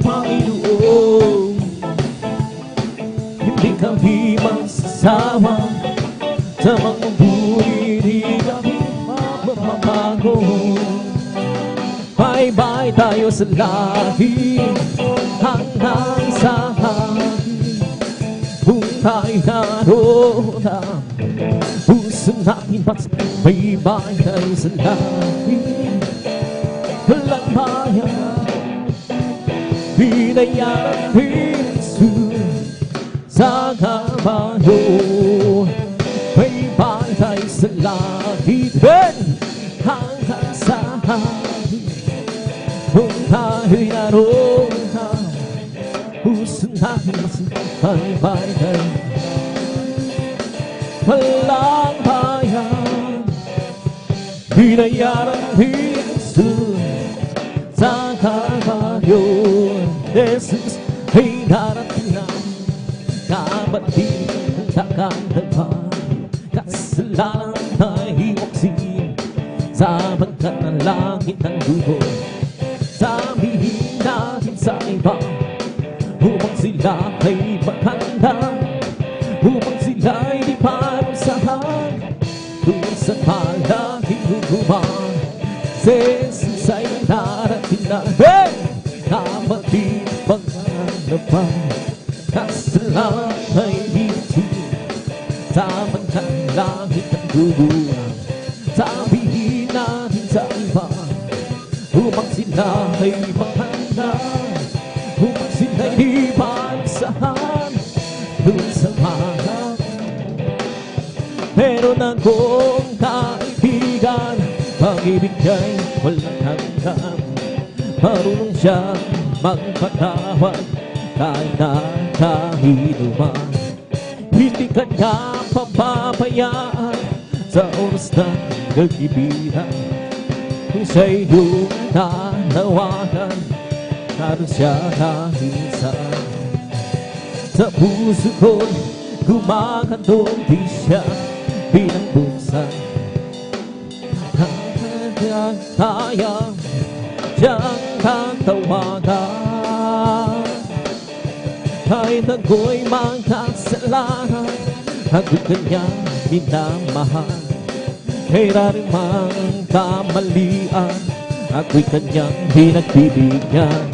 Panginoon. Hindi kami magsasawa sa mga pupuri, di kami mamago. Bye-bye tayo sa langit, hanggang sa hangin. Kung tayo naroon, puso natin bye-bye tayo sa langit. Walang bayan, binayaran Jesus sa Kalbaryo. Bye-bye tayo sa langit, hanggang sa hangin. Kung tayo'y naroon, puso natin bye-bye tayo. Walang bayan, binayaran Jesus sa Kalbaryo. Jesus ay darating na, kapatid ang kakandalhan. Kasalanan ay iwaksin, sapagkat ang langit ng dugo. Sabihin natin sa iba, upang sila ay maghanda, upang sila ay di parusahan. Doon sa malaking hukuman, Jesus ay darating na. Kapatid pag-anapan, kasalanan ay iwaksin, sapagkat ang langit ng dugo. Sabihin natin sa iba, upang sila ay maghanda, upang sila ay di parusahan. Doon sa mga meron akong kaibigan, pag-ibig niya'y walang hanggan. Marunong siya magpatawad kahit na kahinuman. Hindi ka niya papabayaan sa oras ng kagibiran. Kung sa iyong nanawagan, naroon siya nahinsan. Sa puso ko'y gumakantong di siya binangbusan. Kaya Siyang tatawagan. Kahit ako'y magkasalanan, ako'y kanyang minamahal. Kaya rin mang kamalian, ako'y kanyang pinagbibigyan.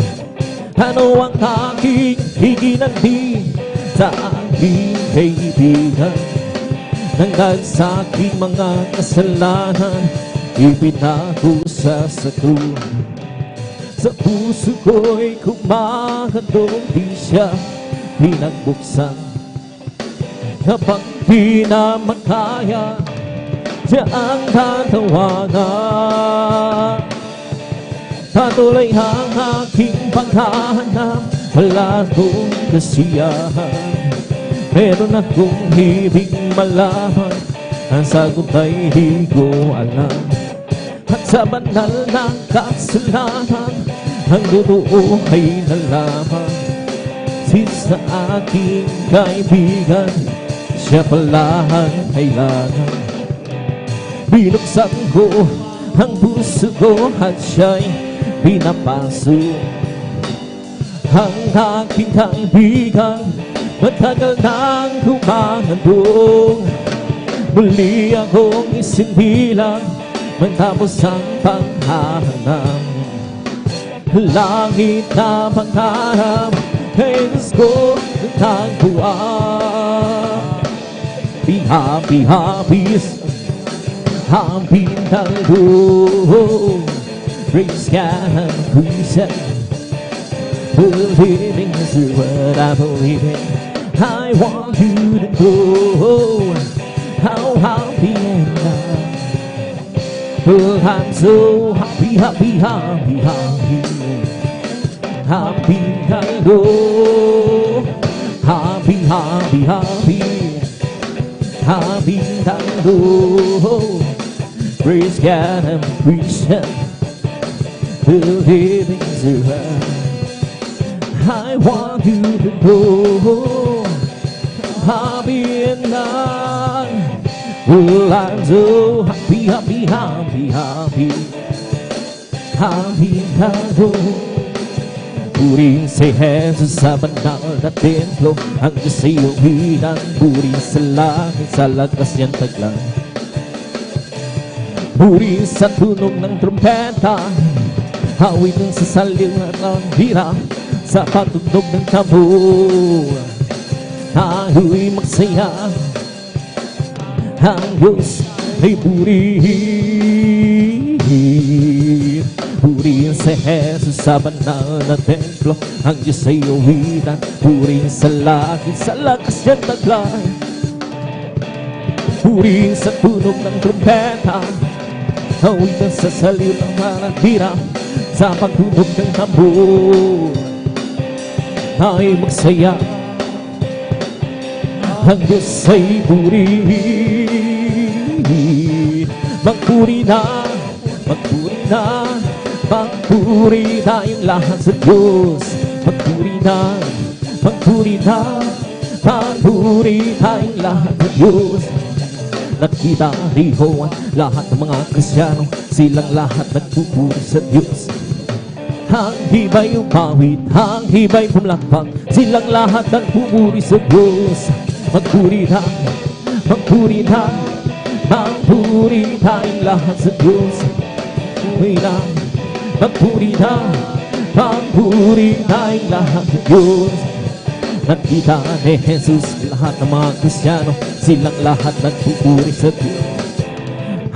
Ano ang aking higinandi sa aking kaibigan? Nang sa aking mga kasalanan, ipinakusa sa krus. Sa puso ko'y kumakandong di siya pinagbuksan. Kapag di na makaya, siya ang tatawagan. Patuloy ang aking paghahanap, wala akong kasiyahan. Meron akong hibig malaman, ang sagot ay di ko alam. At sa banal na kasalanan, ang totoo ay nalaman. Si sa aking kaibigan, siya pala ang kailangan. Binuksan ko ang puso ko at siya'y pinapasok. Ang aking kaibigan, matagal nang humahandong. Muli akong isindilang matapos ang paghahanap. Langit na pangarap, kay Diyos ko nagtagpuan. Be happy, happy, happy tayo. Praise God and praise Him. Believing is what I believe in. I want you to know how happy am I. Oh, I'm so happy, happy, happy, happy. Happy tayo. Happy, happy, happy. Happy tayo. Praise God and praise Him. Believing is right. I want you to know happy and I. Oh, I'm so happy, happy, happy, happy. Happy tayo. Purihin si Jesus sa banal na templo, ang Diyos ay uwinan. Purihin sa langit, sa lakas niyang taglang. Purihin sa tunog ng trumpeta, hawitin sa saliw ng hira, sa pagtugtog ng tambor. Tayo'y magsaya, ang Diyos ay purihin. Purihin si Jesus sa banal na templo, ang Diyos ay uwinan. Purihin sa langit, sa lakas niyang taglay. Purihin sa tunog ng trumpeta, hawitin sa saliw ng mga tira, sa pagtunog ng tambor. Tayo'y magsaya, ang Diyos ay purihin. Magpuri na, magpuri na, magpuri na yung lahat sa Diyos. Magpuri na, magpuri na, magpuri na yung lahat sa Diyos. Nakita riho ang lahat ng mga Kristiyano, silang lahat nagpupuri sa Diyos. Ang hibay umawit, ang hibay pumlakpak, silang lahat nagpupuri sa Diyos. Magpuri na, magpuri na, magpuri tayong lahat sa Diyos. Magpuri na, magpuri na, magpuri tayong lahat sa Diyos. Nakita ni Jesus lahat ng mga Kristiyano, silang lahat nagpupuri sa Diyos.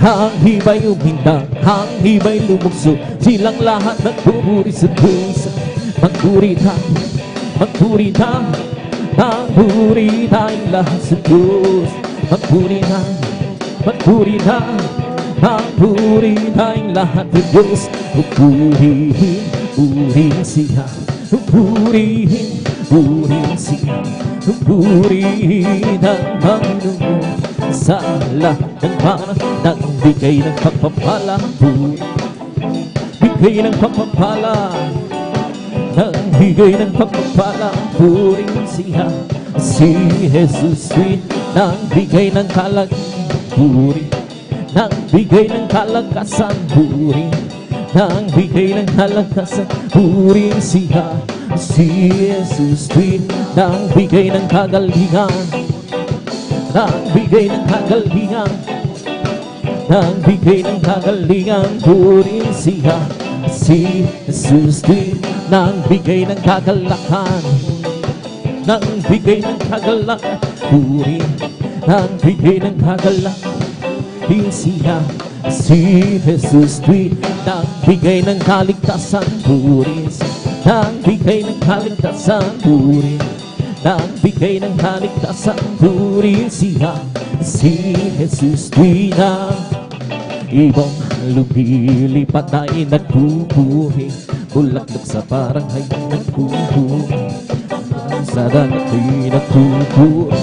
Ang hibay uminda, ang hibay lumukso, silang lahat nagpupuri sa Diyos. Magpuri tayo, magpuri tayo, magpuri tayong lahat sa Diyos. Magpuri tayo, magpuri tayo, magpuri tayong lahat sa Diyos. Purihin, purihin siya, purihin, purihin siya, purihin ang Panginoon. Sa lahat ng para nagbigay ng pagpapala, bigay ng pagpapala, nagbigay ng pagpapala. Purihin siya, si Jesus nagbigay ng kalag, puri, nagbigay ng kalakasan. Puri, Nang bigay ng kalakasan, purihin siya. Si Jesus din, nang bigay ng kagalingan, nang bigay ng kagalingan, nang bigay ng kagalingan, purihin siya. Si Jesus din, nang bigay ng kagalakan, nang bigay ng kagalakan, purihin, nang bigay ng kagalakan, siya. Si Jesus din, nang bigay ng kaligtasan, purihin siya. Nang bigay ng kaligtasan, purihin, nang bigay ng kaligtasan, purihin siya. Si Jesus din, nang ibang lumilipat ay nagpupuhi, bulaklak sa barangay nagpupuhi, sa dagat ay nagpupuhi.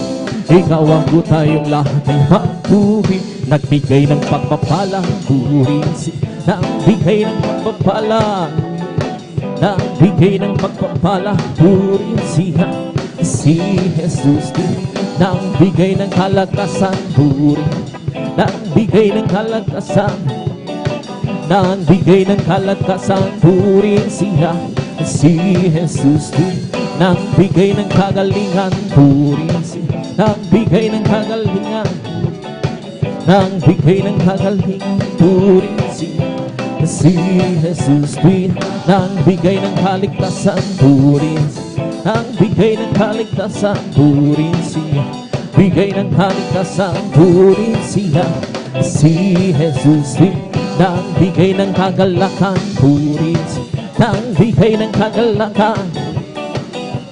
Ikaw ako, tayong lahat ay magpuhi, nagbigay ng pagpapala, purihin siya. Nang bigay ng pagpapala, nang bigay ng pagpapala, purihin siya. Si Jesus din, nang bigay ng kalakasan, purihin, nang bigay ng kalakasan, nang bigay ng kalakasan, purihin siya. Si Jesus din, nang bigay ng kagalingan, purihin siya. Nang bigay ng kagalingan, nang bigay ng kagalingan, purihin siya. Si Jesus din, nang bigay ng kaligtasan, purihin siya. Nang bigay ng kaligtasan, purihin siya. Bigay ng kaligtasan, purihin siya. Si Jesus din, nang bigay ng kagalakan, purihin siya. Nang bigay ng kagalakan,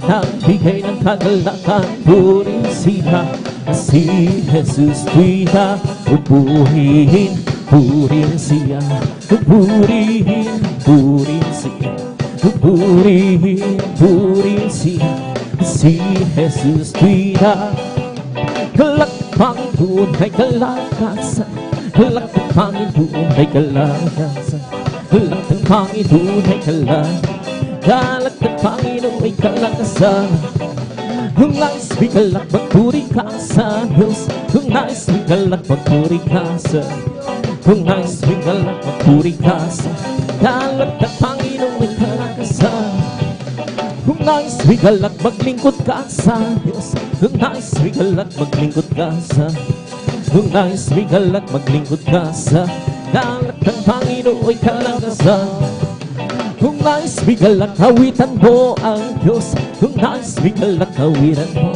nang bigay ng kagalakan, purihin siya. Si Jesus din, purihin, purihin siya. Purihin, purihin siya. Purihin, purihin siya. Si Jesus din, galak Panginoon ay kalakasan, galak ng Panginoon ay kalakasan, galak ng Panginoon ay kalakasan, galak ng Panginoon ay kalakasan. Kung nais bigalak magpuri ka sa Diyos, kung nais bigalak magpuri ka sa, kung nais bigalak magpuri ka sa, galak ng Panginoon ay kalakasan. Kung nais bigalak maglingkod ka sa Diyos, kung nais bigalak maglingkod ka sa, kung nais bigalak maglingkod ka sa, galak ng Panginoon ay kalakasan. Kung nais bigalak hawitan mo ang Diyos, kung nais bigalak hawitan mo,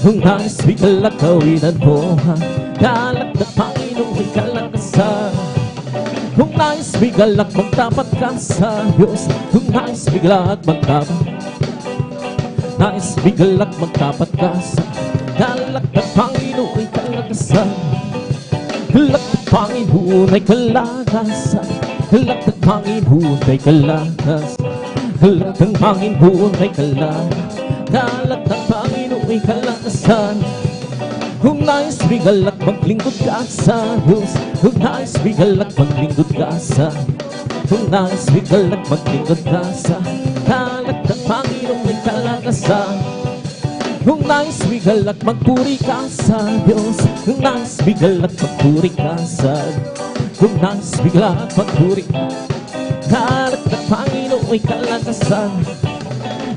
kung nais bigalak hawitan mo, galak ng Panginoon ay kalakasan. Kung nais bigalak magtapat ka sa Diyos, kung nais bigalak magtapat, nais bigalak magtapat ka sa, galak ng Panginoon ay kalakasan. Galak ng Panginoon ay kalakasan, galak ng Panginoon ay kalakasan, galak ng Panginoon ay kalakasan, galak ng Panginoon ay kalakasan. Kung nais bigalak maglingkod ka sa Diyos, kung nais bigalak maglingkod ka sa, kung nais bigalak maglingkod ka sa, galak ng Panginoon ay kalakasan. Kung nais bigalak magpuri ka sa Diyos, kung nais bigalak magpuri ka sa, kung nais bigalak magpuri, galak ng Panginoon ay kalakasan.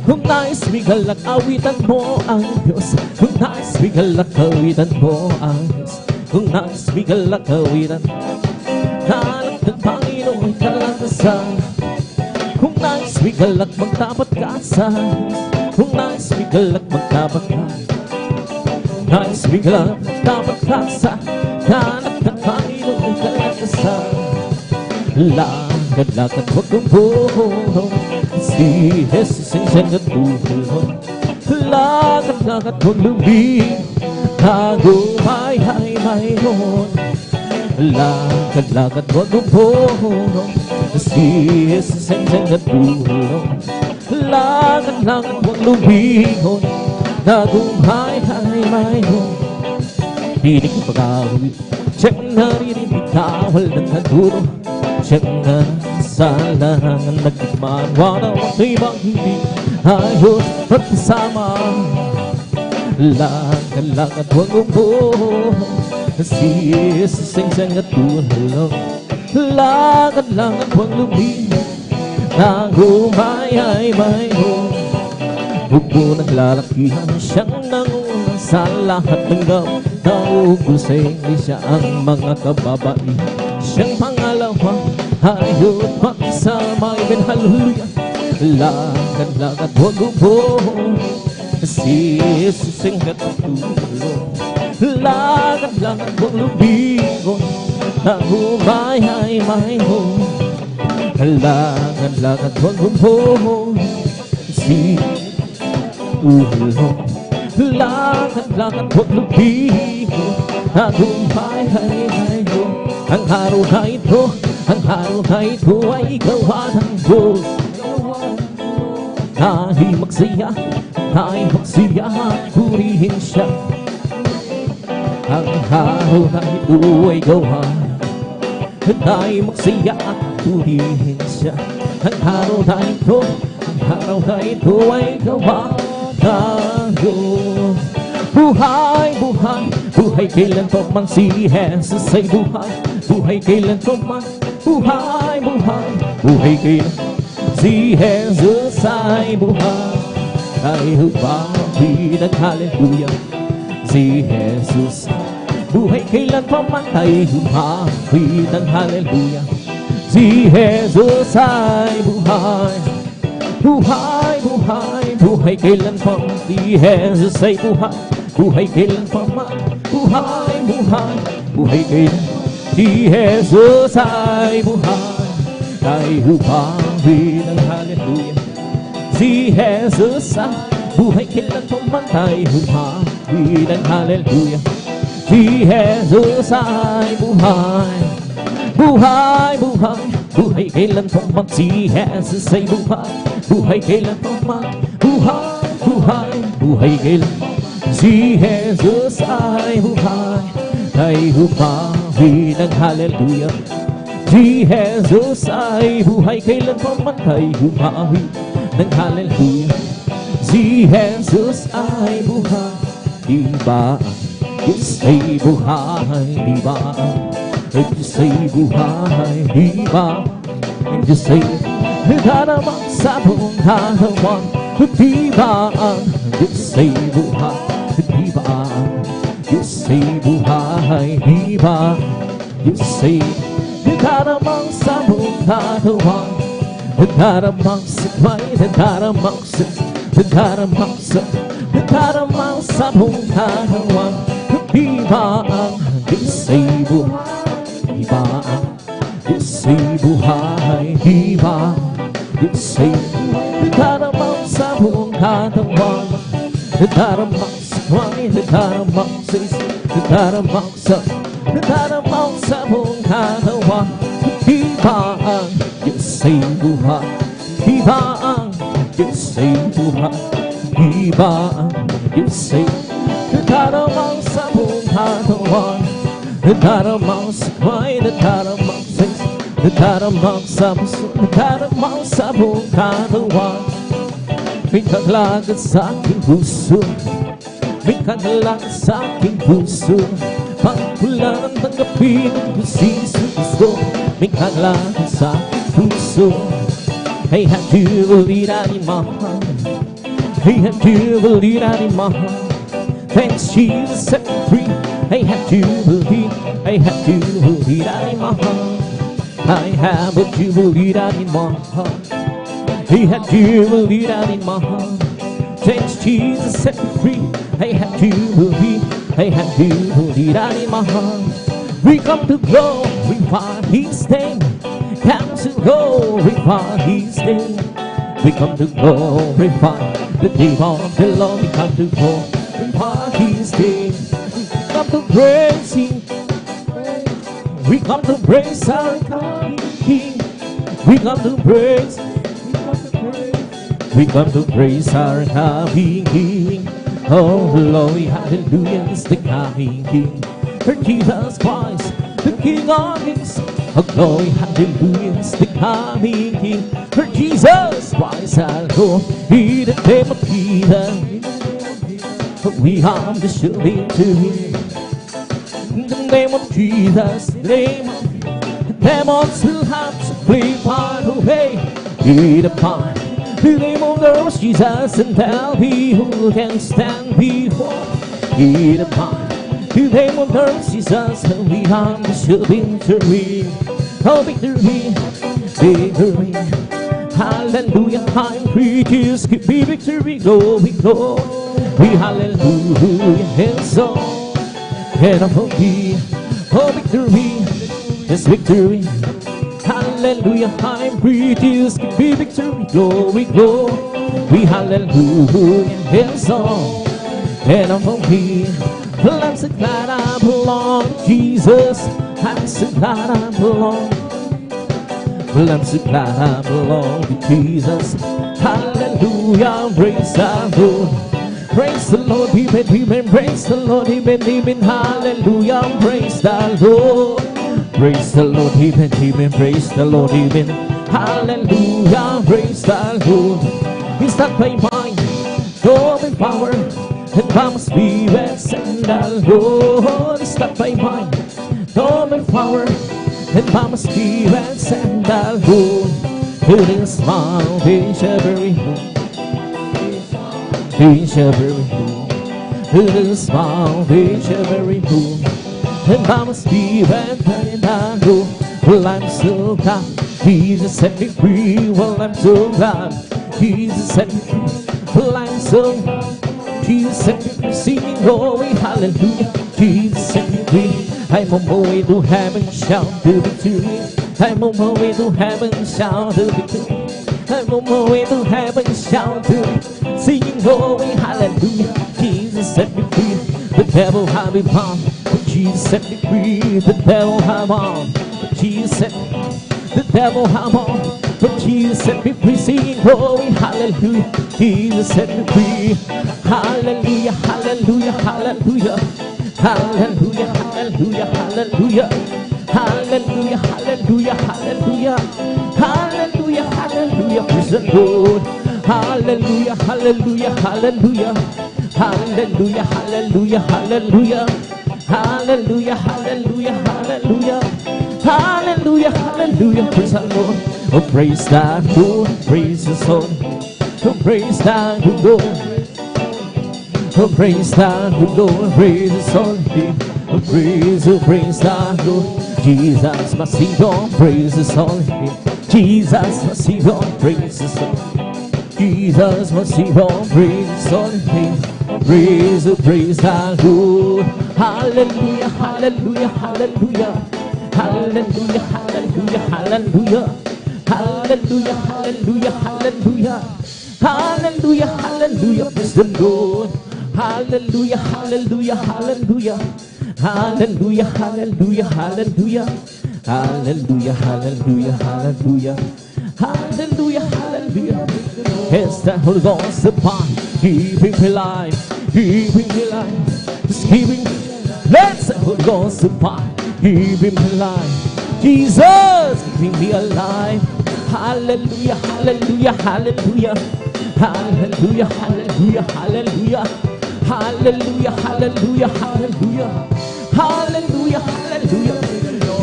Kung nais bigalak awitan mo ang Diyos, kung nais bigalak awitan mo ang Diyos, kung nais bigalak awitan, galak ng Panginoon ay kalakasan. Kung nais bigalak magtapat ka sa Diyos, kung nais bigalak magtapat ka, nais bigalak magtapat ka sa, galak ng Panginoon ay kalakasan. Lakad-lakad huwag kang buhong, si Jesus ay siyang natulong. Lakad-lakad huwag lumig, tagumpay ay mayroon. Lakad-lakad huwag kang buhong, si Jesus ay siyang natulong. Lakad-lakad huwag lumingon, tagumpay ay mayroon. Hindi ka pag-awit, siyang naririnig kawal ng kaduro, siyang nasa larangan nagtikman, wala ang ibang hindi ayos magkasama. Lakad-lakad huwag umbo, si Jesus ay siyang natulong. Lakad-lakad huwag lumihis na humayay may ho. Bubo naglalakihan siyang nanguna sa lahat ng gaw. Naugusay ni siya ang mga kababae. Siyang pangalawa, hayot makisama. Amen, hallelujah. Lakad-lakad huwag upo, si Jesus ang katutulong. Lakad-lakad huwag lubigo na humayay may ho. Lakad-lakad huwag upo, si ulong. Lakad-lakad huwag lubigo na humayay may ho. Ang araw na ito, ang araw na ito ay gawa ng Diyos. Tayo magsaya, purihin siya. Ang araw na ito ay gawa. Tayo magsaya, purihin siya. Ang araw na ito ay gawa ng Diyos. Buhay, buhay, buhay kailan pa man si Jesus ay buhay. Buhay kailan pa man, buhay, buhay, buhay kailan si Jesus ay buhay. Tayo pamit ng hallelujah. Si Jesus buhay kailan pa man, tayo pamit ng hallelujah. Si Jesus ay buhay. Buhay, buhay, buhay kailan pa man, si Jesus ay buhay. Buhay kailan pa man, buhay, buhay, buhay kailan si Jesus ay buhay. Tayo pamit ng hallelujah. Si Jesus ay buhay kailan pa man, tayo pamit ng hallelujah. Si Jesus ay buhay. Buhay, buhay, buhay kailan pa man, si Jesus ay buhay. Buhay kailan pa man, buhay, buhay, buhay kailan si Jesus ay buhay. Tayo pamit ng hallelujah. Si Jesus ay buhay kailan pa man, tayo pamit ng hallelujah. Si Jesus ay buhay. Diba Diyos ay buhay, diba Diyos ay buhay, diba Diyos ay nadarama sa buong katawan. Diba Diyos ay buhay, diba Diyos ay buhay, diba Diyos ay nadaramang sa buong katawan. Nadaramang sa may, nadaramang sa buong katawan. Diba Diyos ay buhay, diba Diyos ay buhay, diba Diyos ay nadaramang sa buong katawan. Nadaramang sa may, nadaramang sa buong katawan. Diba Diyos ay buhay, diba Diyos ay buhay, diba Diyos ay nadaramang sa buong katawan. Nadaramang sa may, nadaramang sa puso, nadaramang sa buong katawan. May kaglagad sa aking puso, may kaglagad sa aking puso. Pagpula ng tanggapin ko si Kristo, may kaglagad sa aking puso. I have to believe that in my heart. I have to believe that in my heart. Thanks Jesus set me free. I have to believe that in my heart. I have to believe that in my heart. I have to believe that in my heart. Thanks Jesus set me free. I have to believe that in my heart. We come to glorify His name. Come to glorify His name. We come to glorify the name of the Lord. We come to glorify His name. We come to praise Him. We come to praise our King. We come to praise. We come to praise our King. Oh, glory, hallelujah, is the coming King. For Jesus Christ, the King of Kings. Oh, glory, hallelujah, is the coming King. For Jesus Christ, our Lord, in the name of Jesus. For we are the children to Him. In the name of Jesus, the demons will have to flee far away. In the power, the name of the Lord Jesus, and tell me who can stand before. In the power, the name of the Lord Jesus, and we have the victory. Oh, victory, victory. Hallelujah, I'm free, just give me victory, glory, glory, hallelujah, and so, and I'm free, oh, victory, yes, victory, hallelujah, I'm free, just give me victory, glory, glory, hallelujah, and so, and I'm free. Well, I'm so glad I belong to Jesus, I'm so glad I belong. Well, I'm so glad I belong to Jesus. Hallelujah, praise the Lord. Praise the Lord, amen, praise the Lord, amen, hallelujah, praise the Lord. Praise the Lord, amen, praise the Lord, amen, hallelujah, praise the Lord. It's not by mind, nor by power, and by my spirit, send the Lord. It's not by mind, nor by power, and by my spirit, send the Lord. It is my victory, victory. It is my victory, and by my spirit, send the Lord. Well, I'm so glad Jesus set me free. Well, I'm so glad Jesus set me free. Well, I'm so glad Jesus set me free. Singing glory, hallelujah. Jesus set me free. I'm on my way to heaven, shout the victory. I'm on my way to heaven, shout the victory. I'm on my way to heaven, shout the victory. Singing glory, hallelujah. Jesus set me free. The devil had me bound, but Jesus set me free. The devil had on, but Jesus set me free. The devil had on, but Jesus set me free. Singing glory, hallelujah. Jesus set me free. Hallelujah, hallelujah, hallelujah. Hallelujah, hallelujah, hallelujah. Hallelujah, hallelujah, hallelujah. Hallelujah, hallelujah, praise the Lord. Hallelujah, hallelujah, hallelujah. Hallelujah, hallelujah, hallelujah. Hallelujah, hallelujah, hallelujah. Hallelujah, hallelujah, praise the Lord. Oh, praise the Lord, praise the Lord. Oh, praise the Lord. Oh, praise the Lord, praise His holy name. Oh, praise the Lord. Jesus, my Savior, praise His holy name. Jesus, my Savior, praise His holy name. Jesus, my Savior, praise His holy name. Praise the Lord. Hallelujah, hallelujah, hallelujah. Hallelujah, hallelujah, hallelujah. Hallelujah, hallelujah, hallelujah. Hallelujah, hallelujah, praise the Lord. Hallelujah, hallelujah, hallelujah. Hallelujah, hallelujah, hallelujah. Hallelujah, hallelujah, hallelujah. Hallelujah, hallelujah. It's the Holy Ghost upon, keeping me alive, keeping me alive. Just keeping me alive. Let's the Holy Ghost upon, keeping me alive. Jesus, keeping me alive. Hallelujah, hallelujah, hallelujah. Hallelujah, hallelujah, hallelujah. Hallelujah, hallelujah, hallelujah. Hallelujah, hallelujah.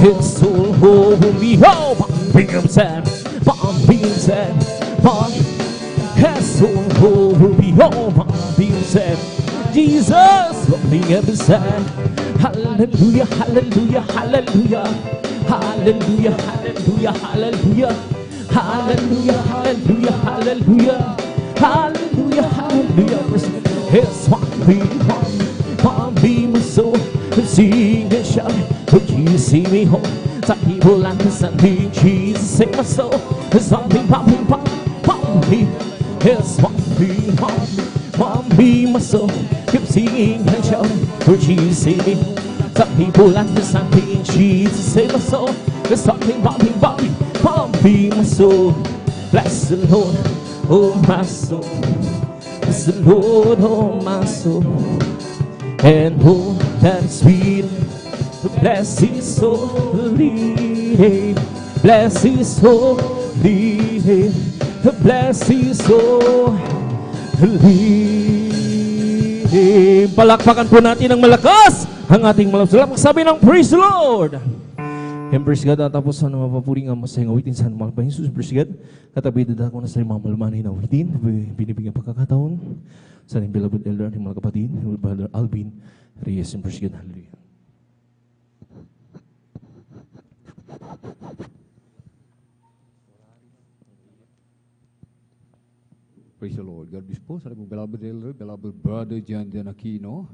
It's all over me. Oh, bumping himself, bumping himself, bumping. It's all over me. Oh, bumping himself. Jesus, bumping himself. Hallelujah, hallelujah, hallelujah. Hallelujah, hallelujah, hallelujah. Hallelujah, hallelujah, hallelujah. Hallelujah, hallelujah. It's one be my soul, sing and shout. Would you see me home? Some people like to send me Jesus, sing my soul. It's something popping, popping. It's one be my soul. Keep singing and shouting. Would you see me home? Some people like to send me Jesus, sing my soul. It's something popping, be my soul. Bless the Lord, oh my soul. Bless the Lord, oh my soul. And oh, that is sweet. Bless His holy name. Bless His holy name. Bless His holy name. Palakpakan po natin ng malakas ang ating malamsalam. Magsabi ng praise the Lord. And praise God, tapos sa mapapuri nga masayang awitin sa mga Jesus, praise God. Katabi dada ko na sa mga malamanin na awitin, binibigyan pagkakataon sa ating beloved elder, ating mga kapatid, Brother Alvin Reyes, and praise God, hallelujah. Praise the Lord. God bless po sa ating beloved elder, beloved brother John Dan Aquino.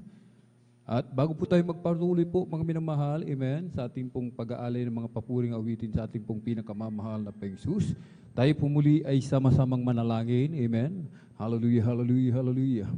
At bago po tayo magpatuloy po, mga minamahal, amen, sa ating pong pag-aalay ng mga papuring awitin sa ating pong pinakamamahal na Panginoon, tayo po muli ay sama-samang manalangin, amen. Hallelujah, hallelujah, hallelujah.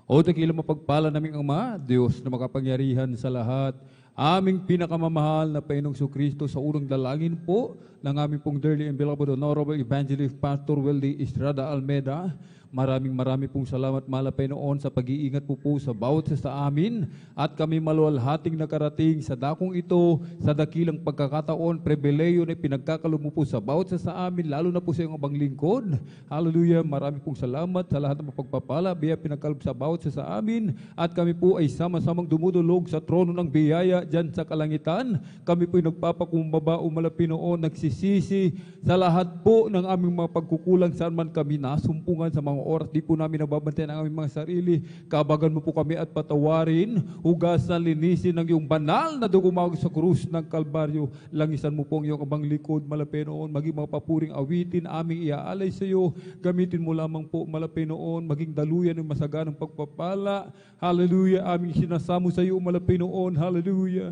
O dakilang mapagpala naming Ama, Diyos na makapangyarihan sa lahat, aming pinakamamahal na Panginoong Kristo, sa unang dalangin po ng aming pong dearly and beloved Honorable Evangelist Pastor Weldy Estrada Almeida. Maraming pong salamat, mahal na Panginoon, sa pag-iingat po sa bawat sa amin at kami maluwalhating nakarating sa dakong ito, sa dakilang pagkakataon, pribileyo na pinagkakaloob mo po sa bawat sa amin, lalo na po sa iyong abang lingkod. Hallelujah, maraming pong salamat sa lahat ng pagpapala, biyaya pinagkaloob sa bawat sa amin at kami po ay sama-samang dumudulog sa trono ng biyaya dyan sa kalangitan. Kami po ay nagpapakumbaba, umalapinoon, nagsisisi sa lahat po ng aming mga pagkukulang saan man kami nasumpungan sa mga oras, di po namin nababantayan ang aming mga sarili. Kabagan mo po kami at patawarin, hugasan, linisin ng iyong banal na dugumag sa krus ng Kalbaryo. Langisan mo po ang iyong abang likod, malapinoon, maging mga papuring awitin aming iaalay sa iyo. Gamitin mo lamang po, malapinoon, maging daluyan ng masaganang pagpapala. Hallelujah, aming sinasamo sa iyo, malapinoon. Hallelujah.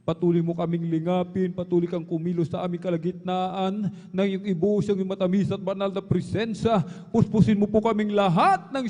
Patuloy mo kaming lingapin, patuloy kang kumilos sa aming kalagitnaan ng iyong ibuhos ang iyong matamis at banal na presensya. Puspusin mo po kaming lahat ng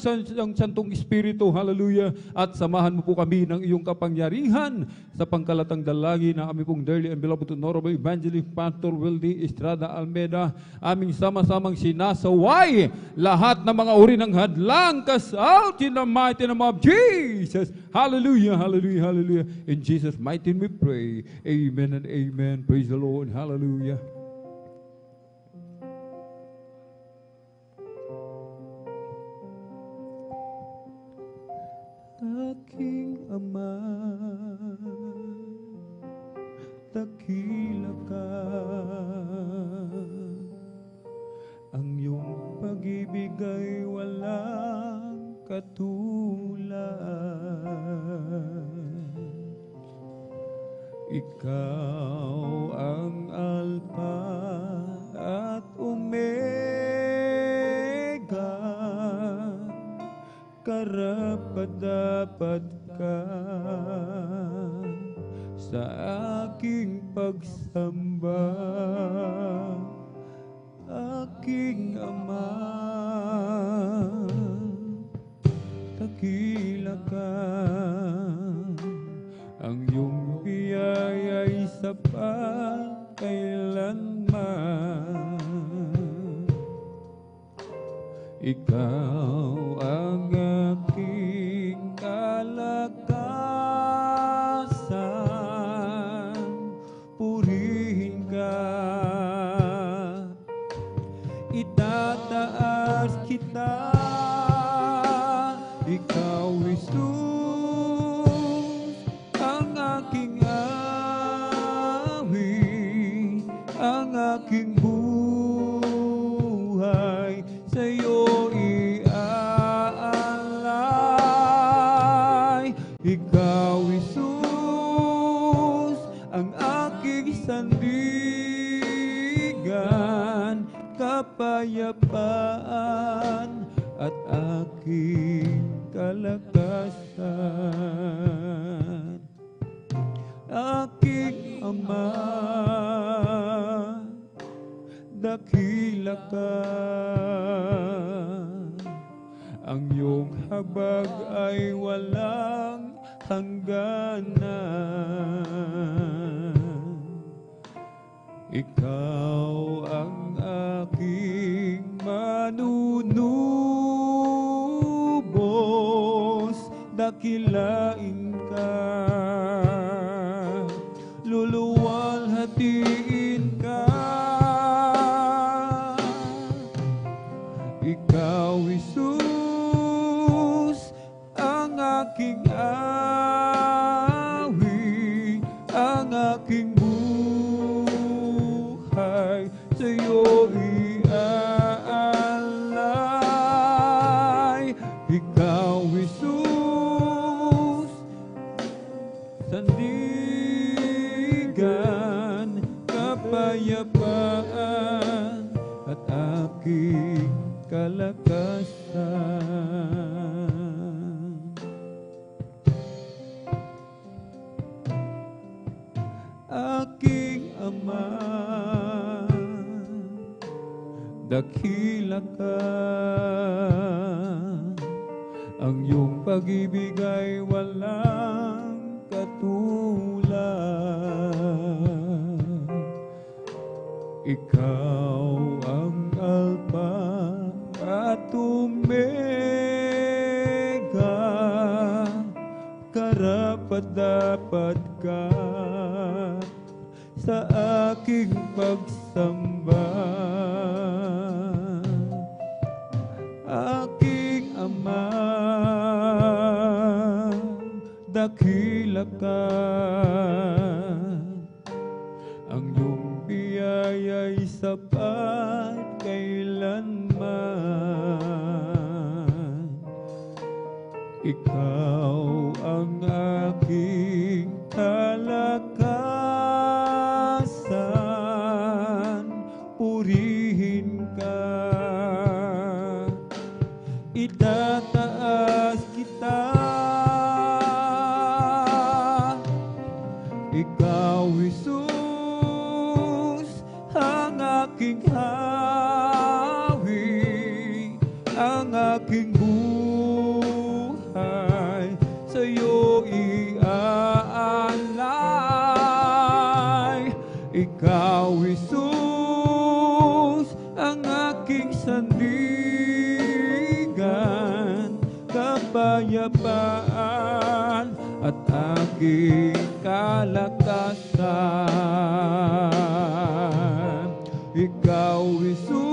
Santong Espiritu, hallelujah, at samahan mo po kami ng iyong kapangyarihan sa pangkalatang dalangin ng aming pong dearly and beloved Honorable Evangelist Pastor Weldy Estrada Almeida. Aming sama-samang sinasaway lahat ng mga uri ng hadlang, cast out in the mighty name of Jesus. Hallelujah, hallelujah, hallelujah. In Jesus' mighty name we pray. Amen and amen. Praise the Lord. Hallelujah. Aking Ama, dakila ka, ang iyong pag-ibig ay walang katulad. Ikaw ang Alpha at Omega, karapat-dapat ka sa aking pagsamba, aking Ama, dakila ka, ang iyong biyaya'y sapat kailanman. Ikaw ang aking kalakasan, purihin ka, itataas kita, ikaw Jesus. Aking buhay sa'yo iaalay. Ikaw, Jesus, ang aking sandigan, kapayapaan at aking kalakasan. Aking Ama, dakila ka, ang iyong habag ay walang hangganan. Ikaw ang aking manunubos, dakilain ka, luluwalhatiin ka. Ikaw, Jesus, ang aking awit, ang aking buhay. aking kalakasan. Aking Ama, dakila ka, ang iyong pag-ibig ay walang katulad. Ikaw ang Alpha at Omega, karapat-dapat ka sa aking pagsamba. Aking Ama, dakila ka, ang iyong biyaya'y sapat kailanman. Ikaw ang aking kalakasan, purihin ka, itataas kita. Ikaw, Jesus, ang aking hawi, ang aking buhay, sa'yo iaalay. Ikaw, Jesus, ang aking sandigan, kapayapaan at aking kalakasan. Ikaw, Jesus,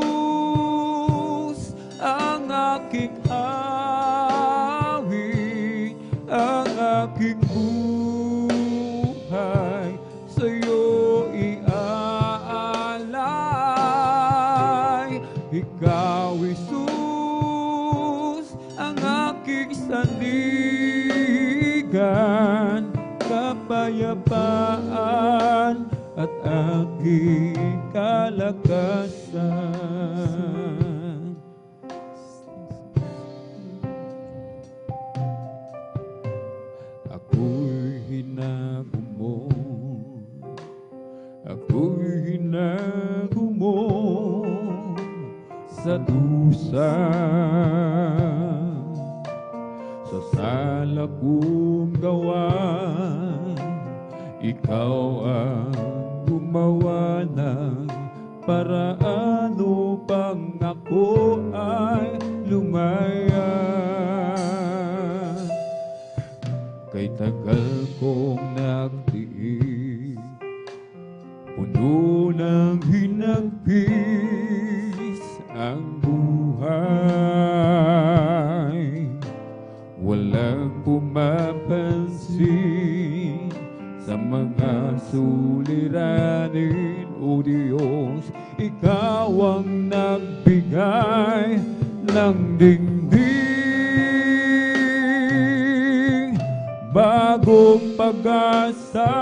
ang aking hawi, ang aking buhay, sa'yo iaalay. Ikaw, Jesus, ang aking sandigan, kapayapaan at aking kalakasan. Ako'y hinago mo, ako'y hinago mo sa dusa, sa sala kong gawa. Ikaw ang gumawa ng paraan upang ako ay lumaya. Kay tagal kong nagtiis, puno ng hinagpis ang buhay. Walang pumapansin sa mga suliranin, O Diyos. Ikaw ang nagbigay ng dingding, bagong pag-asa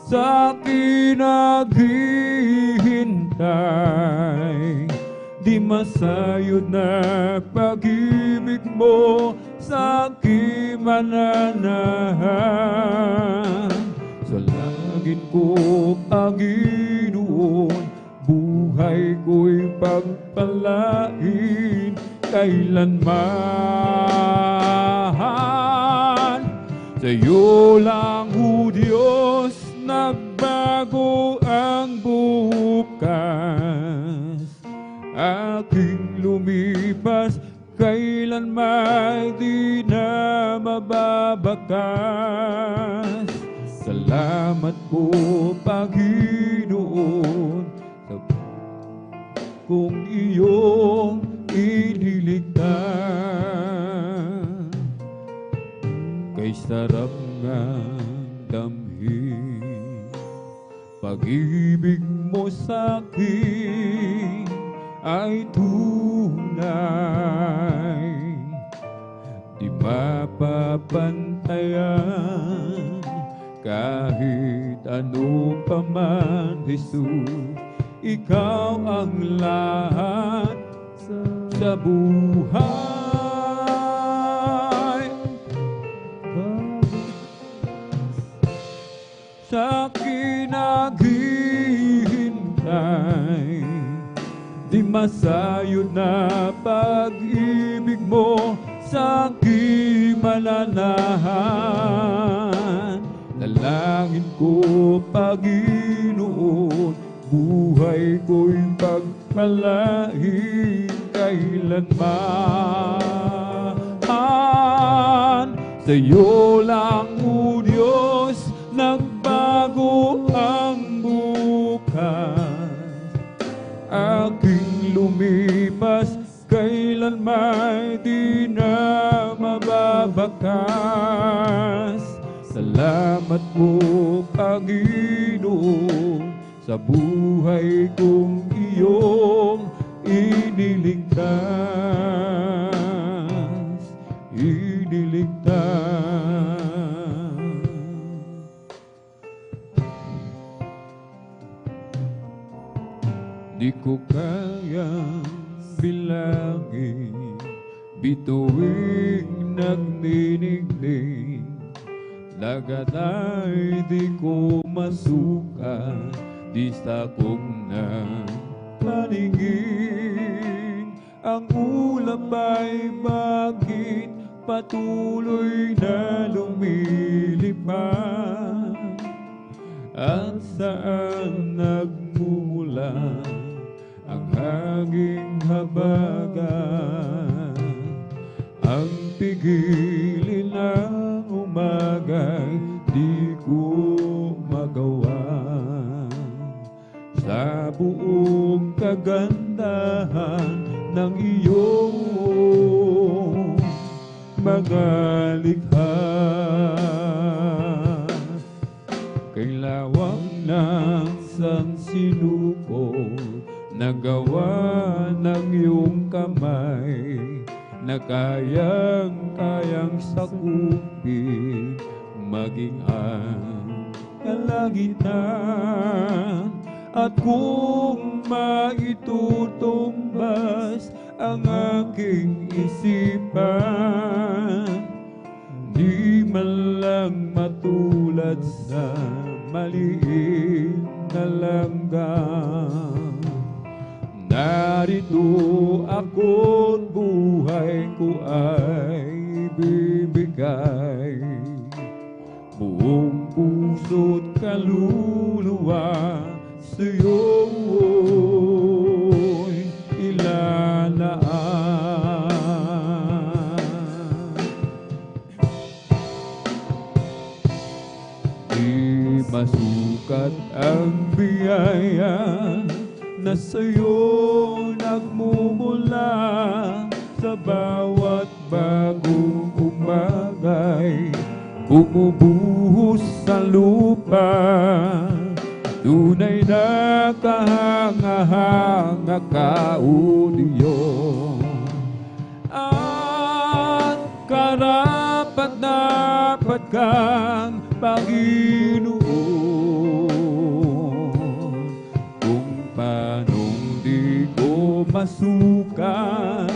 sa akin naghihintay. Di masayod na pag-ibig mo sa aking mananahan. Sa langit ko, Panginoon, buhay ko'y pagpalain kailanman. Sa'yo lang, O Diyos, nagbago ang bukas. Aking lumipas, kailanman di na mababakas. Salamat po, Panginoon, sa kung iyong iniligtas. Kay sarap nga damhin pag-ibig mo sa'kin ay tunay, di mapapantayan kahit ano pa man, Jesus. Ikaw ang lahat sa buhay. Sa akin naghihintay, di masayod na pag-ibig mo sa aking mananahan. Dalangin ko, Panginoon, buhay ko'y pagpalain kailanman. Sa'yo lang, O Diyos, nagbago ang bukas. Aking lumipas, kailanman di na mababakas. Salamat po, Panginoon, sa buhay kong iyong iniligtas. Di ko kayang bilangin, bituing nagniningning, lagat ay di ko masukat, di sakop ng paningin. Ang ulap ay bakit patuloy na lumilipad? At saan nagmumula ang hanging habagat? Ang pigilin ng umaga'y di ko magawa. Sa buong kagandahan ng iyong mga likha, kay lawak ng sansinuko, nagawa ng iyong kamay, na kayang sakupin maging ang kalangitan. At kung maitutumbas ang aking isipan, di man lang matulad sa maliit na langgam. Narito ako't buhay ko ay bibigay, buong puso't kaluluwa sa'yo'y ilalaan. Di masukat ang biyaya na sa'yo nagmumula, sa bawat bagong umagay bumubuhos sa lupa. Tunay na kahanga-hanga ka, O Diyos, at karapat-dapat kang Panginoon. Kung paanong di ko masukat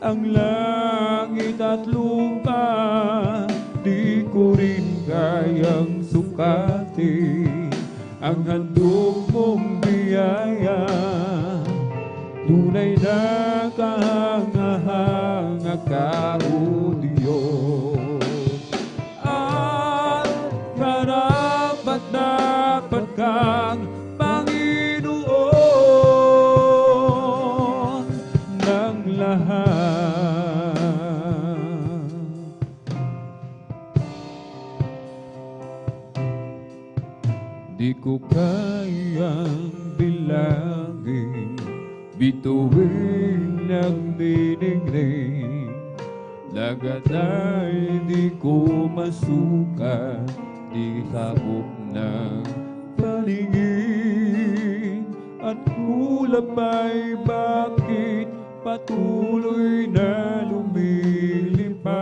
ang langit at lupa, di ko rin kayang sukatin ang handog mong biyaya. Tunay na kahanga-hanga ka, O Diyos, at karapat-dapat kang Panginoon ng lahat. Di ko kayang bilangin, bituin nagniningning, lagat ay di ko masukat, di sakop ng paningin. At ulap ay bakit patuloy na lumilipad?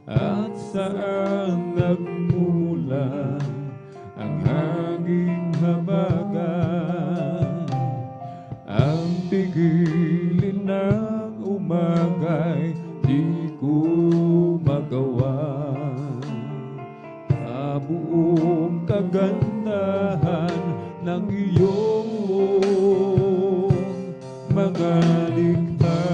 At saan nagmula ang hanging habagat? Ang pigilin ng umagay, di ko magawa. Sa buong kagandahan ng iyong mga likha,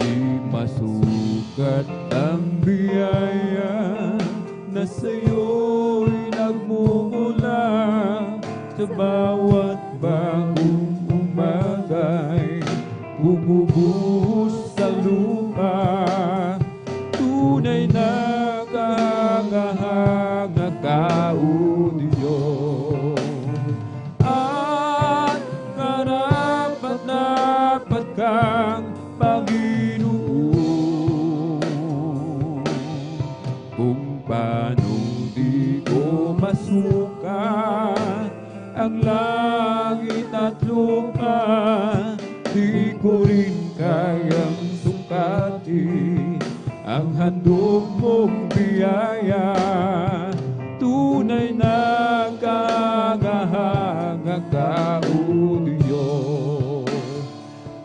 di masukat ang biyaya na sa'yo'y nagmumula. Sa bawat bagong umagay, bumubuhos sa lupa. Tunay na kagahanga ka, O Diyos, at karapat-dapat kang Panginoon. Kung paano di ko masukat ang langit at lupa, di ko rin kayang sukatin ang handog mong biyaya. Tunay na kagahanga ka, O Diyos,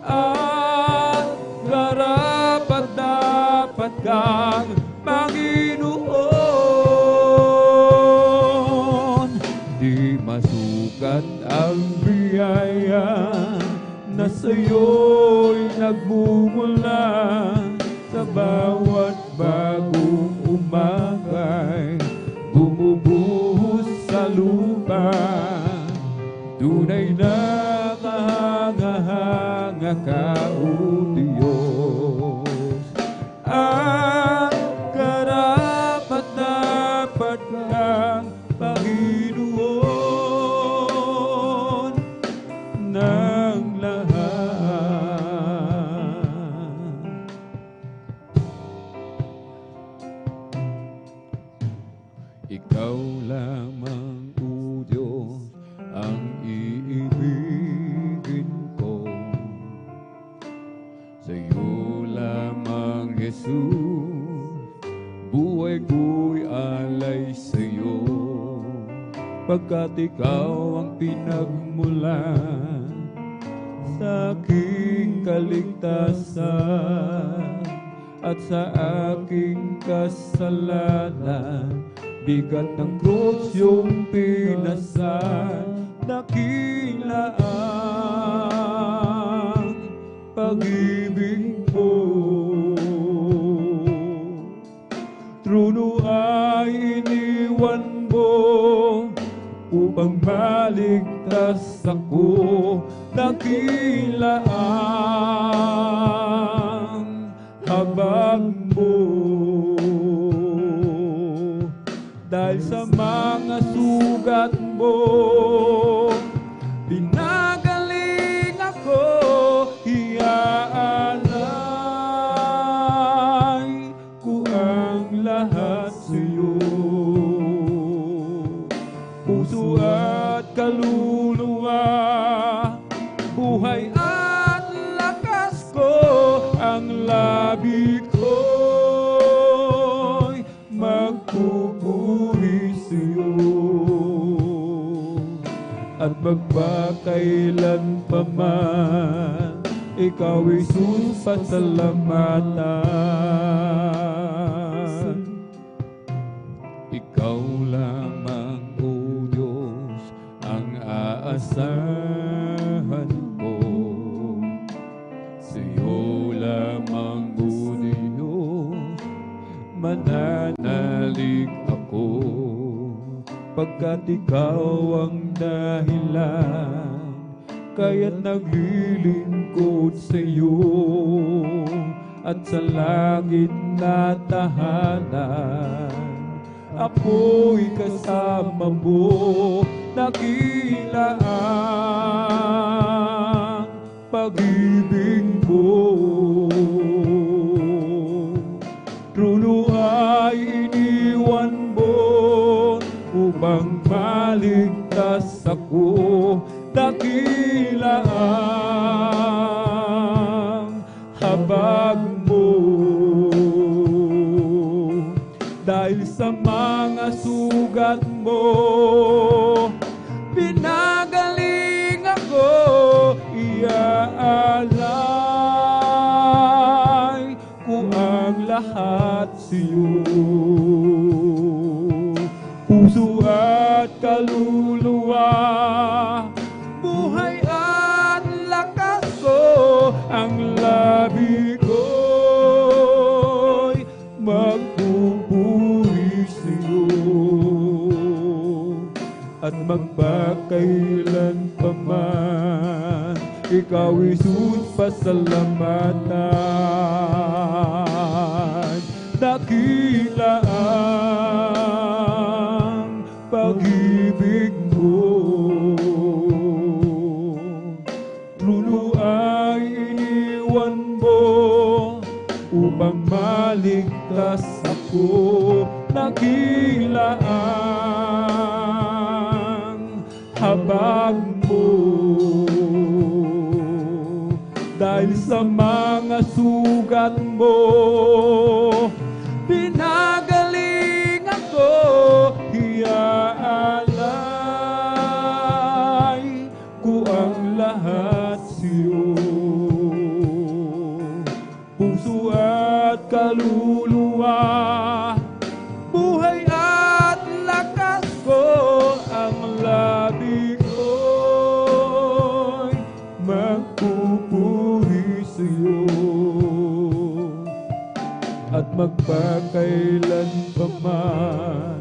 at karapat-dapat kang Panginoon. Di masukat ang biyaya na sa'yo'y nagmumula. Sa bawat bagong umagay, bumubuhos sa lupa. Tunay na kahanga ka, O Diyos, at karapat-dapat kang Panginoon ng lahat. Ikaw lamang, O Diyos, ang iibigin ko. Sa'yo lamang, Jesus, buhay ko'y alay sa'yo. Pagkat ikaw ang pinagmulan sa aking kaligtasan at sa aking kasalanan. Bigat ng krus yung pinasan, dakila ang pag-ibig mo. Trono ay iniwan mo upang maligtas ako. Dakila ang habag mo. Dahil sa mga sugat mo, pinagaling ako. Iaalay ko ang lahat sa'yo. Puso at kaluluwa, buhay at lakas ko, ang labi ko'y magpupuri sa'yo. At magpakailan pa man, ikaw Isus pasalamatan. Ikaw lamang, O Diyos, ang aasahan ko. Sa'yo lamang, O Diyos, mananalig ako. Pagkat ikaw ang dahilan, kaya't naglilingkod sa'yo. At sa langit na tahanan, ako'y kasama mo. Dakila ang pag-ibig mo. Trono ay iniwan mo upang maligtas ako. Dakila ang habag mo. dahil sa mga sugat mo. Pinagaling ako, iaalay ko ang lahat sa'yo. Puso at kaluluwa, buhay at lakas ko, ang labi ko'y magpupuri sa'yo. At magpakailan pa man, ikaw Jesus pasalamatan. Dakila ang pag-ibig mo, lulo ay iniwan mo upang maligtas ako. Dakila ang habag mo, dahil sa mga sugat mo. Pinagaling ako, iaalay ko ang lahat sa'yo. Puso at kaluluwa, buhay at lakas ko, ang labi ko'y magpupuri sa'yo. At magpakailan pa man,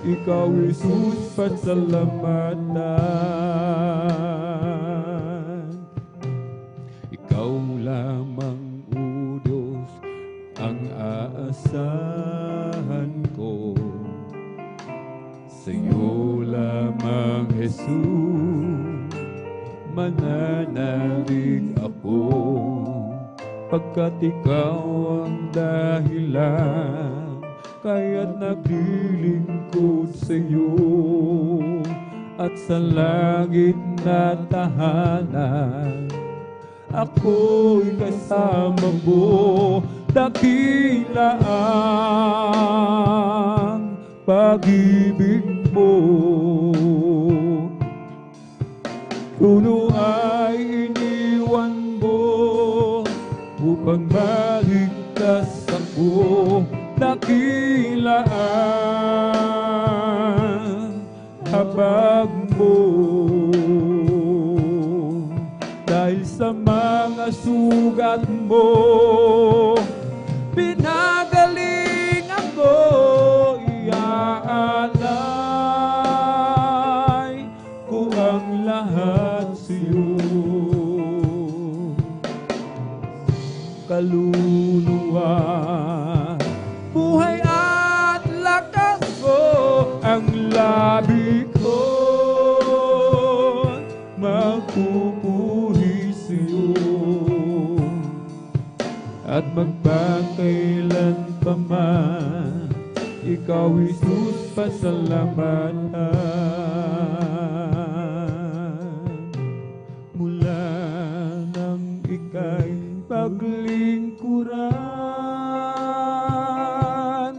ikaw Jesus pasalamatan. Ikaw lamang, O Diyos, ang aasahan ko. Sa'yo lamang, Jesus, mananalig ako. Pagkat ikaw ang dahilan, kaya't naglilingkod sa'yo. At sa langit na tahanan, ako'y kasama mo. Dakila ang pag-ibig mo, puno ay iniwan mo upang maligtas ako. Dakila ang habag mo, dahil sa mga sugat mo. Pinagaling ako, iaalay ko ang lahat sa'yo. Kaluluwa, buhay at lakas ko, ang labi ko magpupuri sa'yo. At magpakailan pa man, ikaw Jesus pasalamatan. Mula nang ika'y paglingkuran,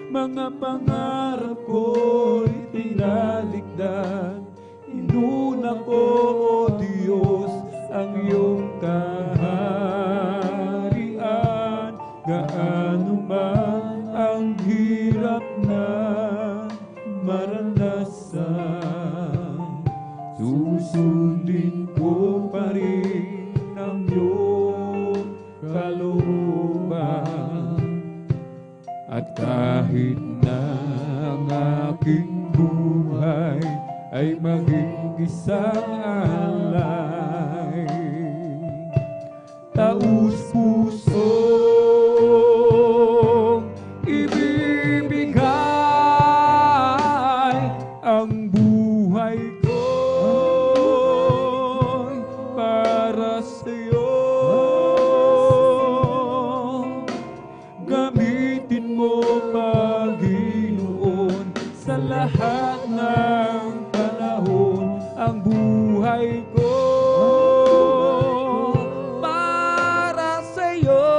mga pangarap ko'y tinalikdan. Inuna ko, O Diyos, ang iyong kaharian. Gaano man ang hirap na maranasan, susundin ko pa rin ang iyong kalooban. At kahit na ang aking buhay ay maging isang alay, taus-pusong ibibigay ang buhay ko para sa'yo. Gamitin mo, Panginoon, sa lahat ng panahon ang buhay ko para sa'yo.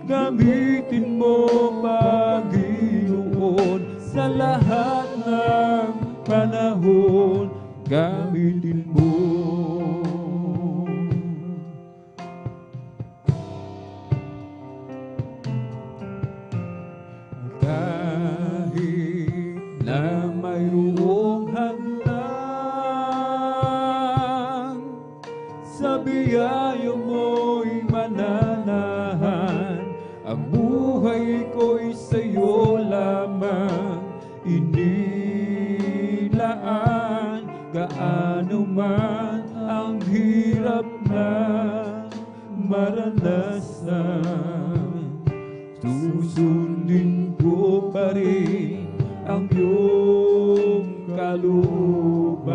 Gamitin lahat ng panahon, gamitin mo. Kahit na mayroong hadlang, sa biyaya mo'y mananahan. Ang buhay ko'y sa'yo lamang inilaan. Gaano man ang hirap na maranasan, susundin ko pa rin ang iyong kalooban.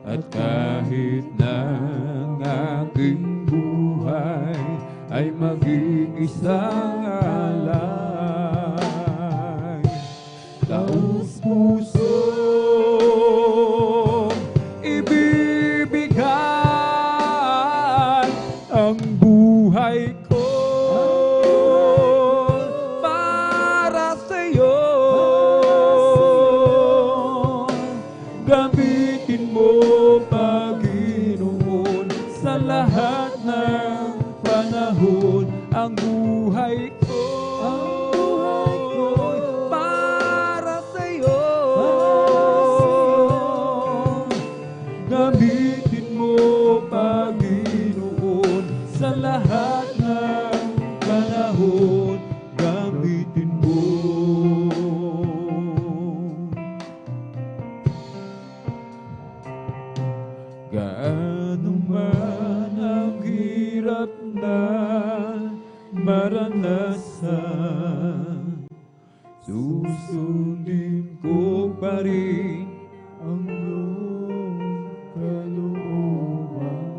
At kahit na ang aking buhay ay maging isang alay, taos pusong ibibigay ang buhay ko para sa'yo. Gamitin mo, Panginoon, sa lahat ng panahon. Ang buhay ko para sa'yo. Gamitin mo, Panginoon, sa lahat ng panahon. Gamitin mo. Gaano man ang hirap na maranasan, susundin ko pa rin ang iyong kalooban.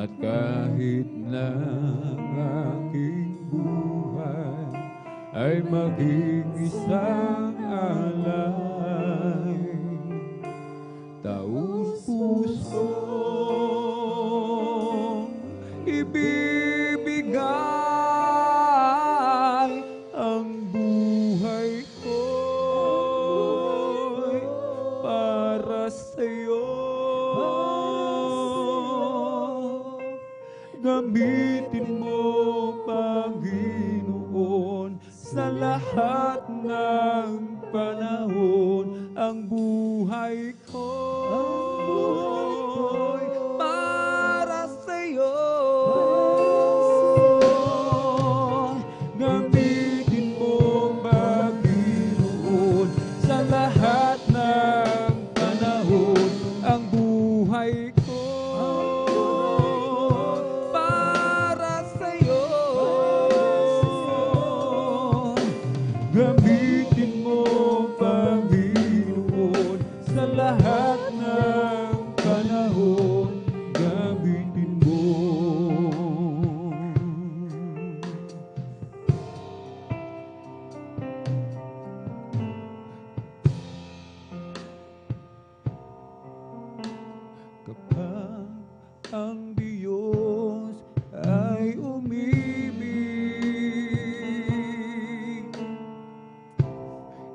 At kahit na ang aking buhay ay maging isang alay, taos pusong ibibigay ang buhay ko'y para sa'yo. Gamitin mo, Panginoon, sa lahat ng panahon. Ang buhay ko'y para sa'yo. Gamitin mo, Panginoon, sa lahat ng panahon. Ang buhay ko'y para sa'yo. Gamitin mo, Panginoon, sa lahat ng panahon. Gamitin mo. Kapag ang Diyos ay umibig,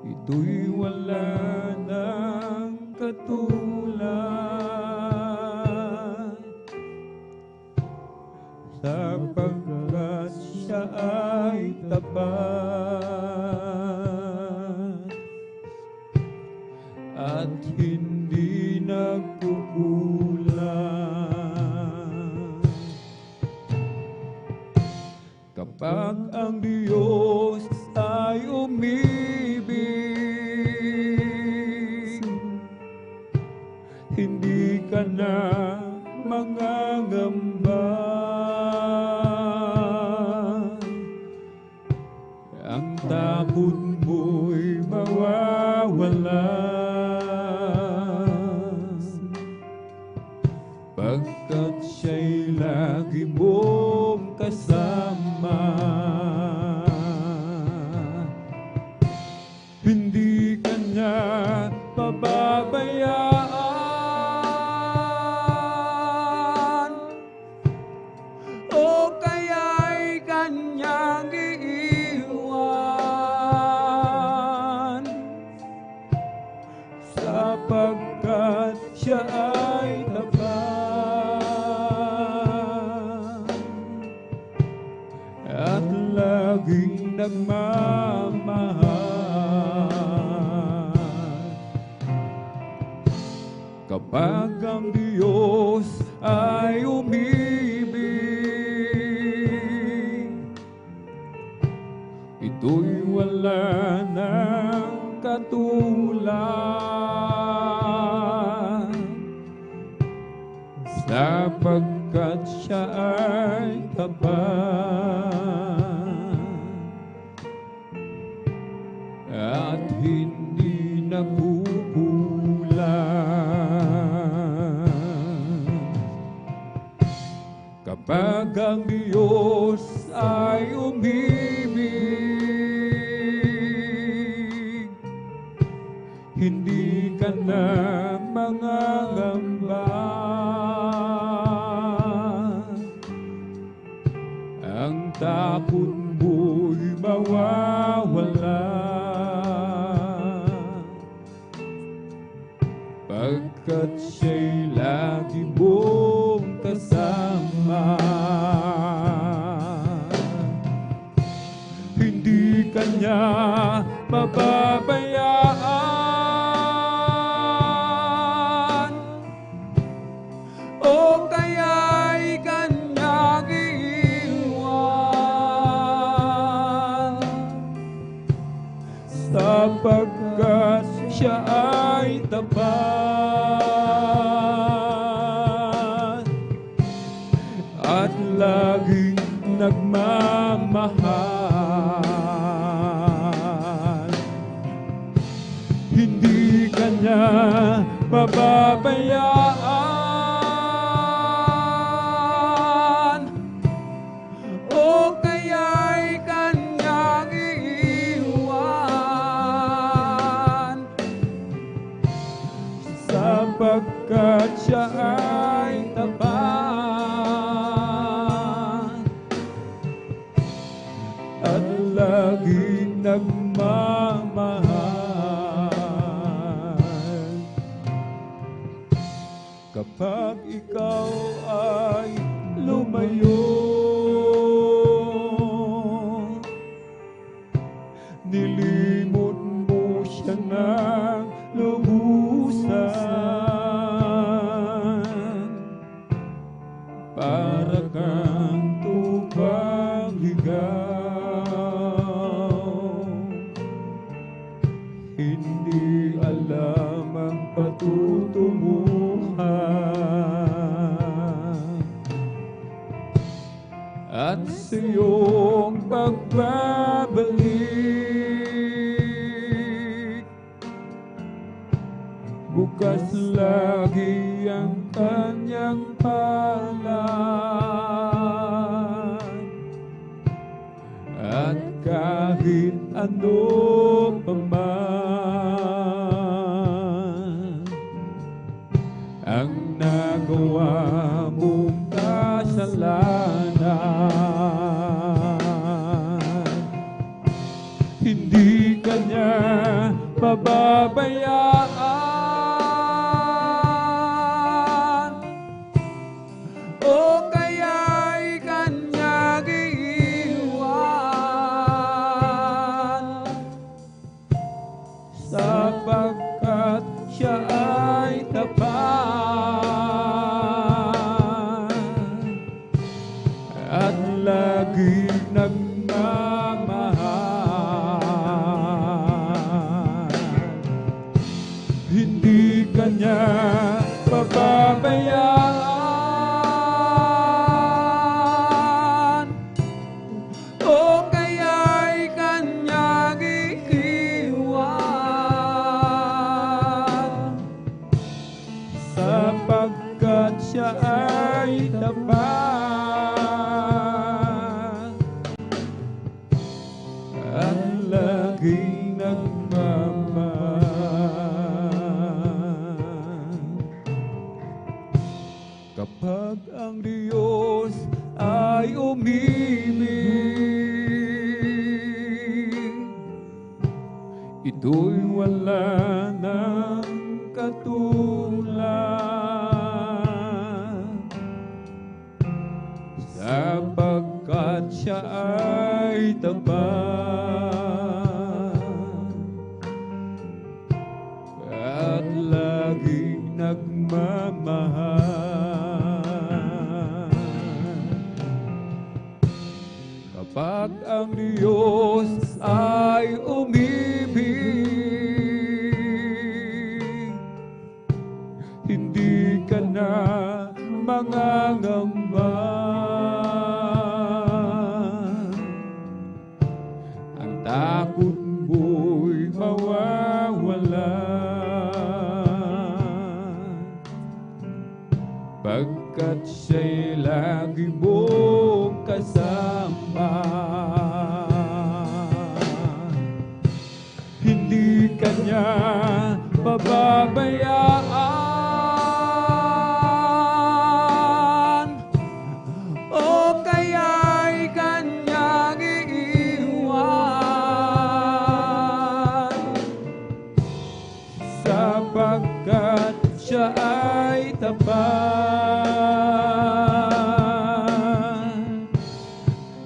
ito'y wala ng katulad, sapagkat siya ay tapat at hindi nagkukulang. Kapag ang Diyos ay umibig, hindi ka na mangangamba. Ang takot mo'y mawawala, pagkat siya'y lagi mong kasama. Hindi ka niya pababayaan, o kaya'y kanyang iiwan. laging nagmamahal. Kapag ang Diyos ay umibig, ito'y wala nang katulad, sapagkat siya ay tapat at hindi nagkukulang. Kapag ang Diyos ay umibig, hindi ka na mangangamba. Ang takot mo'y mawawala, pagkat siya'y lagi mong kasama. Hindi ka niya mababayaan, o kaya'y kanyang iiwan, sapagkat siya ay tapat at laging nagmamahal. Hindi ka niya mababayaan, o kaya'y kanyang iiwan, sapagkat siya ay tapat at laging nagmamahal. Kapag ikaw ay lumayo, nilimot mo siya ng lubusan, para kang tubang ligaw. Hindi alam ang patutunguhan at sa iyong pagbabalik, bukas lagi ang kanyang palad, at kahit ano pa man ang nagawa mong kasalanan, hindi ka niya pababayaan, o kaya'y kanyang iiwan, sapagkat siya ay tapat at laging nagmamahal. Hindi ka niya pababayaan, o kaya'y kanyang iiwan, sapagkat siya ay tapat at laging nagmamahal. Kapag ang Diyos ay umibig, ito'y wala nang katulad, sapagkat siya ay ay tapat at laging nagmamahal. Kapag ang Diyos ay umibig, hindi ka na mangangamba. Ang takot mo'y mawawala, pagkat siya'y lagi mong kasama. Hindi ka niya pababayaan, o kaya'y kanyang iiwan, sapagkat siya ay tapat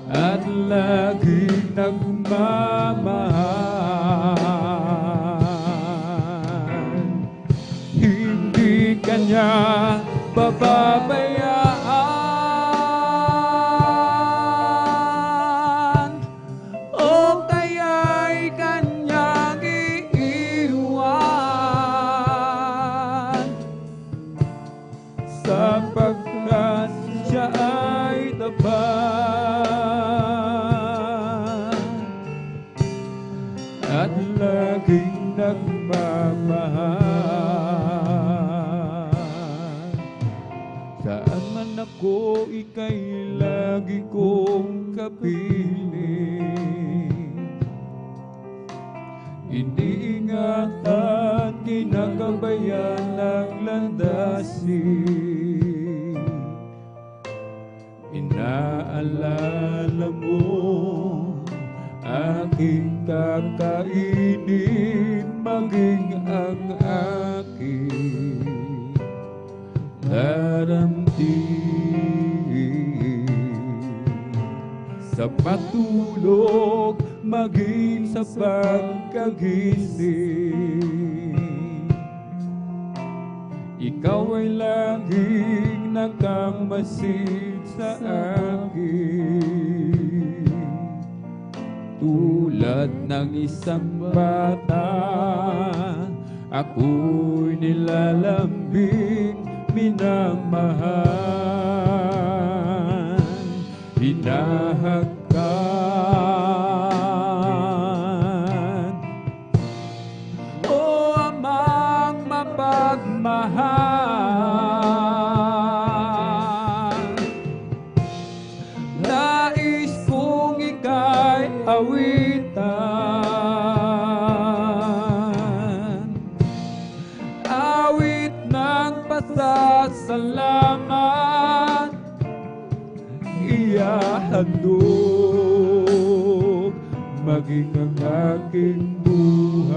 at laging nagmamahal. Hindi kanya pababayaan, o kaya'y kanyang iiwan, sapagkat siya ay tapat at laging nagmamahal. Saan man ako, ika'y lagi kong kapiling. Iniingatan, kinagabayan ng landasin. Inaalala mo aking kakainin, maging ang aking daramdin. Sa patulog, maging sa pagkagising, ikaw ay laging nakamasid sa akin. Tulad ng isang bata, ako'y nilalambing, minamahal, hinahagkan. O Amang mapagmahal, nais kong ika'y awitan, awit ng pasasalamat, iyahandog maging ang aking buhay.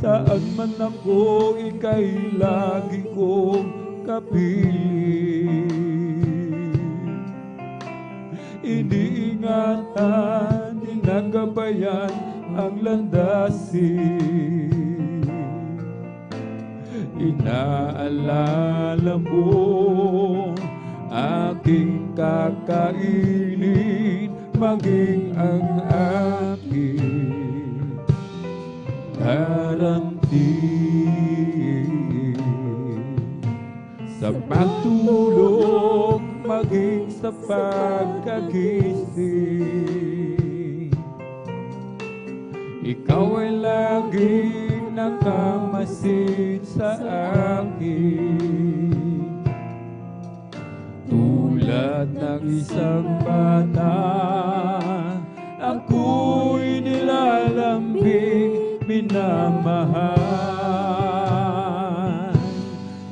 Saan man ako, ika'y lagi kong kapiling. Iniingatan, ginagabayan ang landasin. Inaalala mo aking kakainin, maging ang aking daramdin. Sa pagtulog, maging sa pagkagising, ikaw ay laging nakamasid sa akin. Tulad ng isang bata, ako'y nilalambing, minamahal,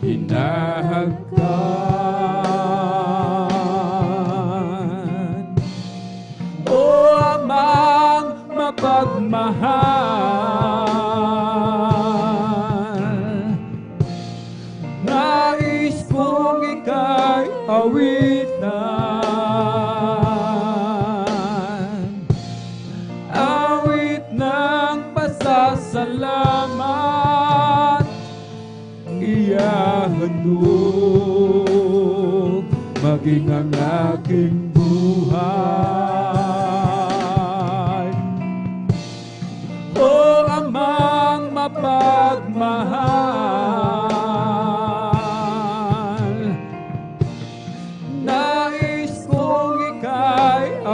hinahagkan. O Amang mapagmahal, nais kong ika'y awitan,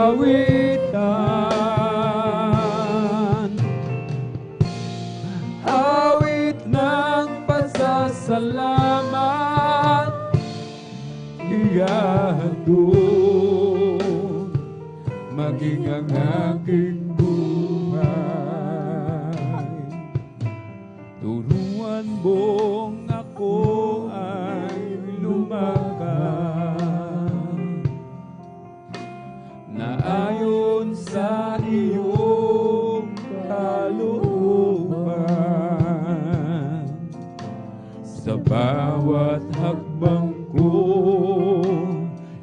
kawitan, awit ng pasasalamat, iyahandog maging ang aking buhay. Turuan mong ako ay lumakad na ayon sa iyong kalooban. Sa bawat hakbang ko,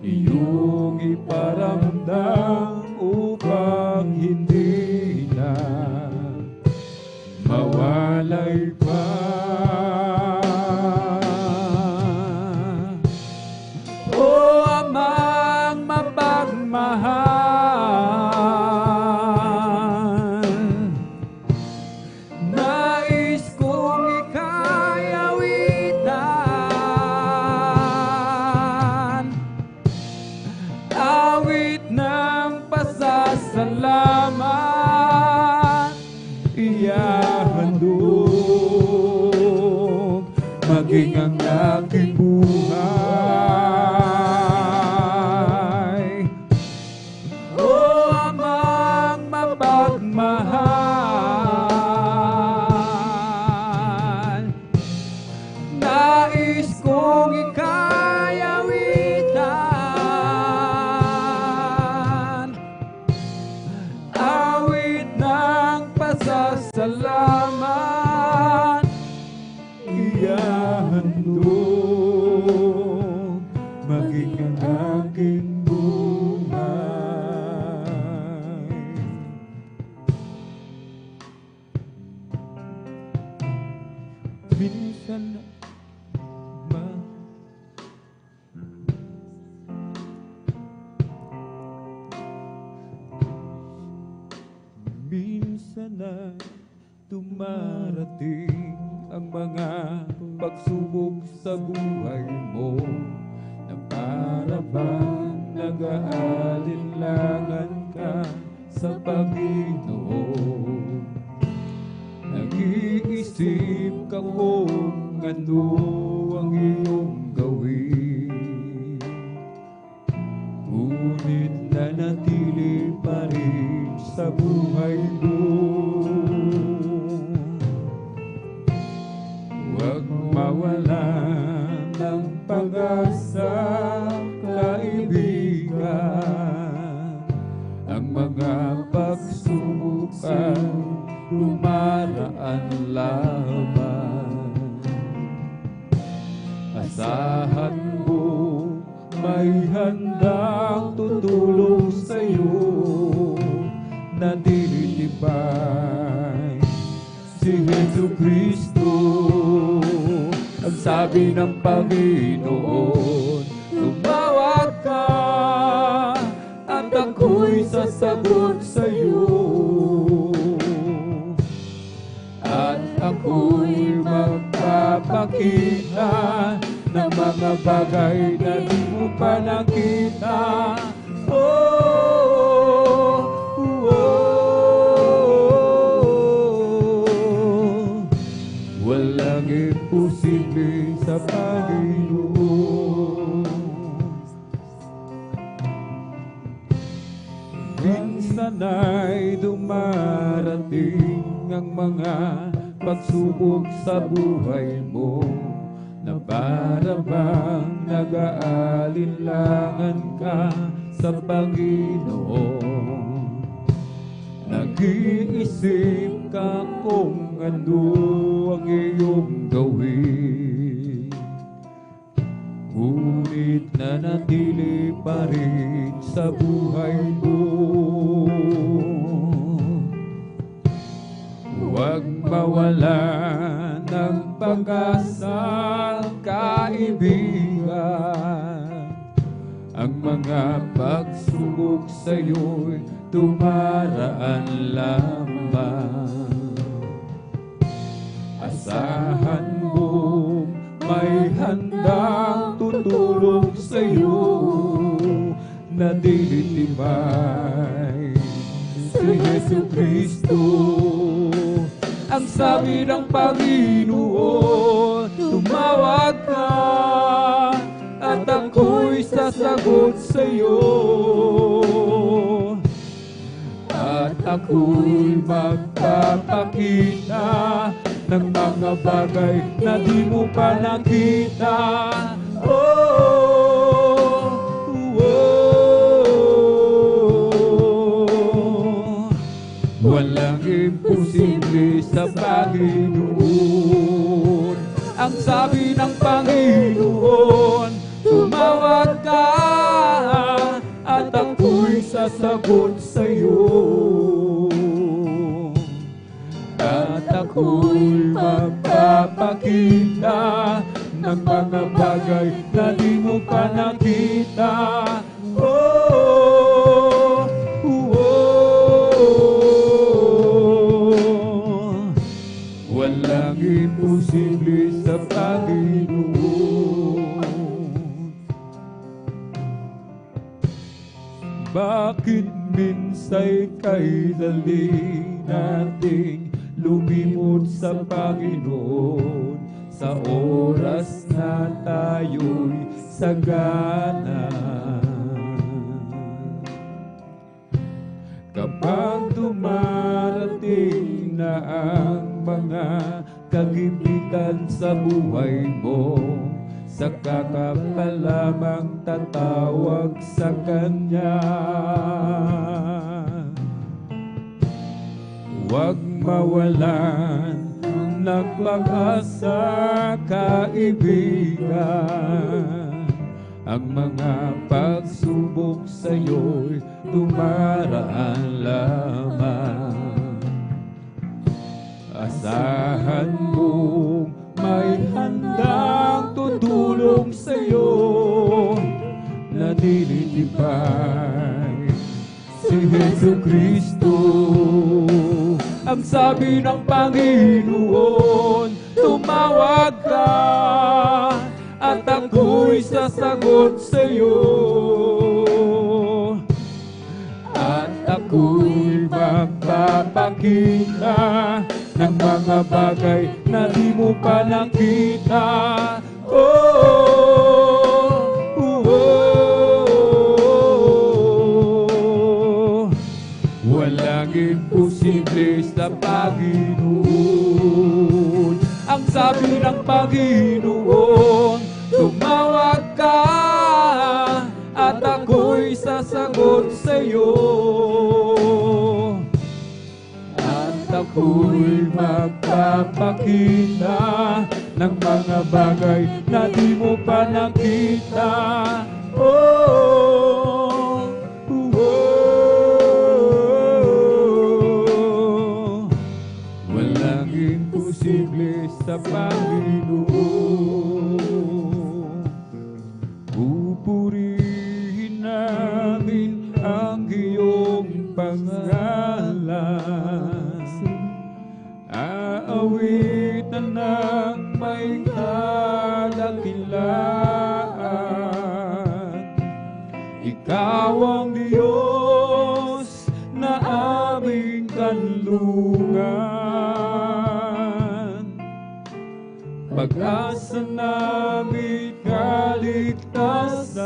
iyong iparamdam upang hindi na mawalay pa. O Amang mapagmahal, nais kong ika'y awitan, awit ng pasasalamat, iyahandog maging ang aking buhay. O Amang mapagmahal, nais kong ika'y awitan, awit ng pasasalamat, iyahandog maging ang aking buhay. Minsan minsan na dumarating ang mga pagsubok sa buhay mo, na para bang nag-aalinlangan ka sa Panginoon. Nag-iisip ka kung ano ang iyong gawin, ngunit nanatili pa rin sa buhay mo. Huwag mawala ng pag-asa, kaibigan. Ang mga pagsubok ay dumaraan lamang. Asahan mo may handang tutulong sa'yo na tinitibay. Si Jesucristo, ang sabi ng Panginoon, tumawag ka at ako'y sasagot sa'yo, at ako'y magpapakita ng mga bagay na di mo pa nakita. Walang imposible sa Panginoon. Minsan ay dumarating ang mga pagsubok sa buhay mo, na para bang nag-aalinlangan ka sa Panginoon. Nag-iisip ka kung ano ang iyong gawin, ngunit nanatili pa rin sa buhay mo. Huwag mawala ng pag-asa, kaibigan. Ang mga pagsubok sa'yo'y tumaraan lamang. Asahan mo may handang tutulong sa'yo na dilitibay. Si Jesucristo, ang sabi ng Panginoon, tumawag ka at ako'y sasagot sa'yo. At ako'y magpapakita ng mga bagay na di mo pa nakita. Walang imposible sa Panginoon. Ang sabi ng Panginoon, tumawag ka at ako'y sasagot sa'yo. At ako'y magpapakita ng mga bagay na di mo pa nakita. Walang imposible sa Panginoon. Bakit minsa'y kay dali nating lumimot sa Panginoon sa oras na tayo'y sagana? Kapag dumarating na ang mga kagipitan sa buhay mo, saka ka pa lamang tatawag sa Kanya. Huwag mawalan ng pag-asa, kaibigan. Ang mga pagsubok sa'yo'y dumaraan lamang. Asahan mong may handang tutulong sa'yo na dilitibay. Si Jesucristo, ang sabi ng Panginoon, tumawag ka at ako'y sasagot sa'yo. At ako'y magpapakita ng mga bagay na di mo pa nakita. Walang imposible sa Panginoon. Ang sabi ng Panginoon, tumawag ka at ako'y sasagot sa'yo. Ako'y magpapakita ng mga bagay na di mo pa nakita. Walang imposible sa Panginoon. Pupurihin namin ang iyong pangalan. Aawitan ng may kadakilaan. Ikaw ang Diyos na aming kanlungan. Pag-asa namin kaligtasan.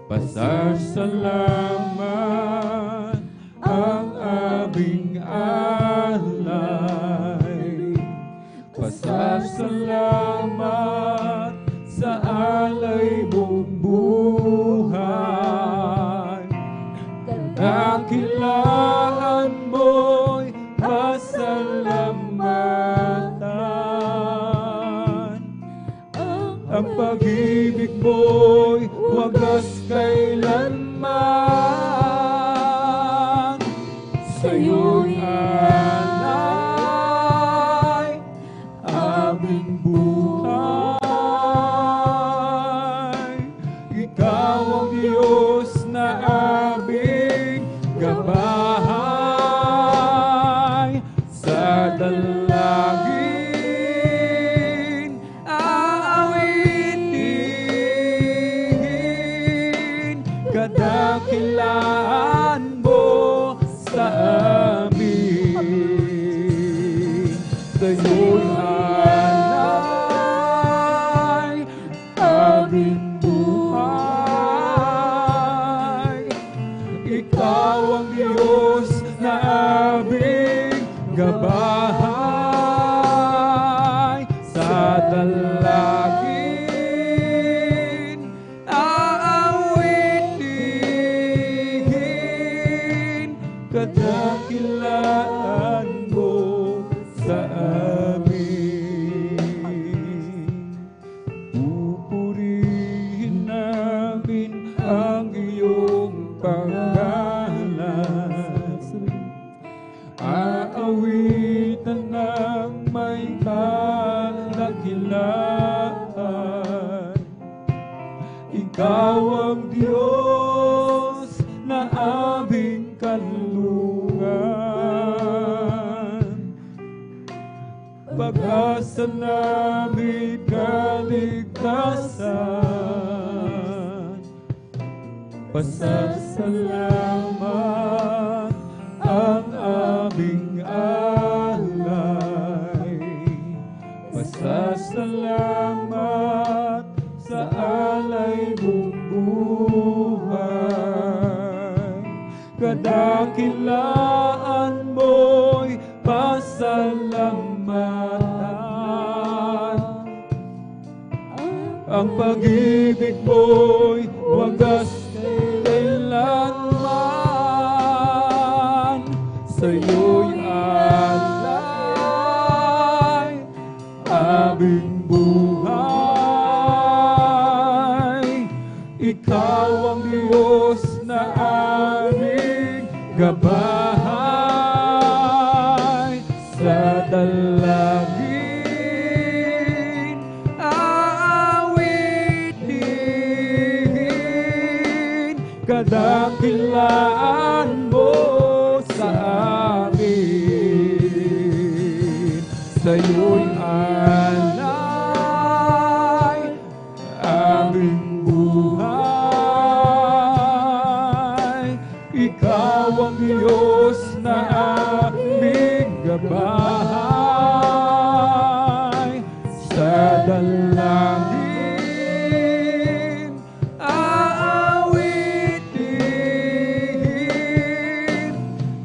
Pasasalamat ang aming alay. Pasasalamat sa alay mong buhay. Dakilaan mo'y pasalamatan. Ang pag-ibig mo'y wagas kailanman. Sa'yo'y alay aming buhay. Ikaw ang Diyos na aming gabay. Sa dalangin aawitin kadakilaan mo sa amin. Sa'yo'y alay aming buhay. Ikaw ang Diyos na aming gabay. Sa dalangin aawitin, kadakilaan mo sa amin. Pupurihin namin ang iyong pangalan. Aawitan ng may kadakilaan. Ikaw ang Diyos na aming kanlungan. Pag-asa namin kaligtasan. Pasasalamat ang aming alay. Pasasalamat sa alay mong buhay. Kadakilaan mo'y pasalamatan. Ang pag-ibig mo'y wagas kailanman. Sa'yo'y alay aming buhay. Ikaw ang Diyos na aming gabay. Sa dalangin aawitin, kadakilaan mo sa amin. Sa'yo'y alay aming buhay. Ikaw ang Diyos na aming gabay. Sa dalangin aawitin,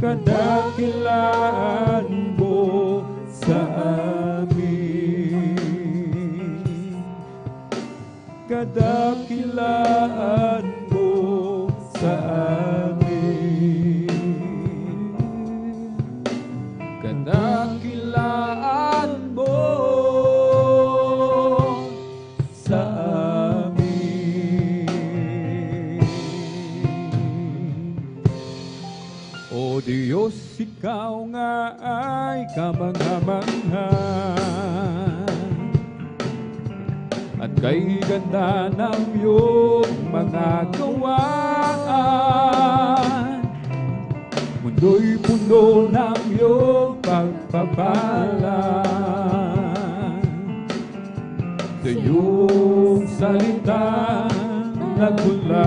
kadakilaan mo sa amin. Kadakilaan mo sa amin. Kadakilaan mo sa amin. O Diyos, ikaw nga ay kamangha-mangha, at kay ganda ng iyong mga gawaan. Mundo'y puno ng iyong pagpapala. Sa iyong salita nagbulan,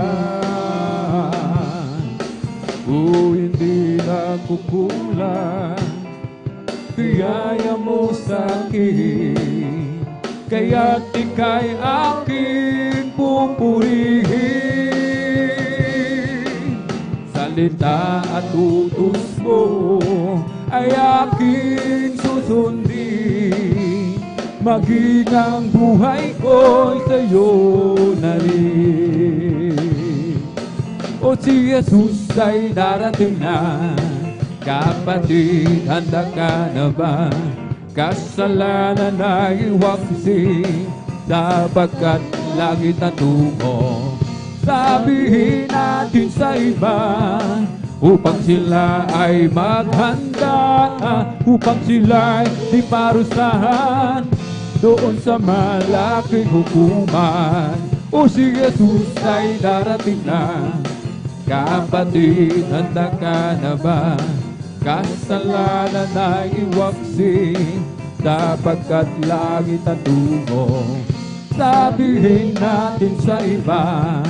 o hindi nakukulang. Biyaya mo sa akin, kaya't ika'y aking pupurihin. Salita at utos mo ay aking susundin. Maging ang buhay ko'y sa'yo na rin. O si Jesus ay darating na, kapatid, handa ka na ba? Kasalanan ay waksi, sapagkat langit na tungo. Sabihin natin sa iba, upang sila ay maghanda, upang sila ay di parusahan doon sa malaking hukuman. O si Jesus ay darating na, kapatid, handa ka na ba? Kasalanan ay iwaksi, sapagkat langit at tungo. Sabihin natin sa iba,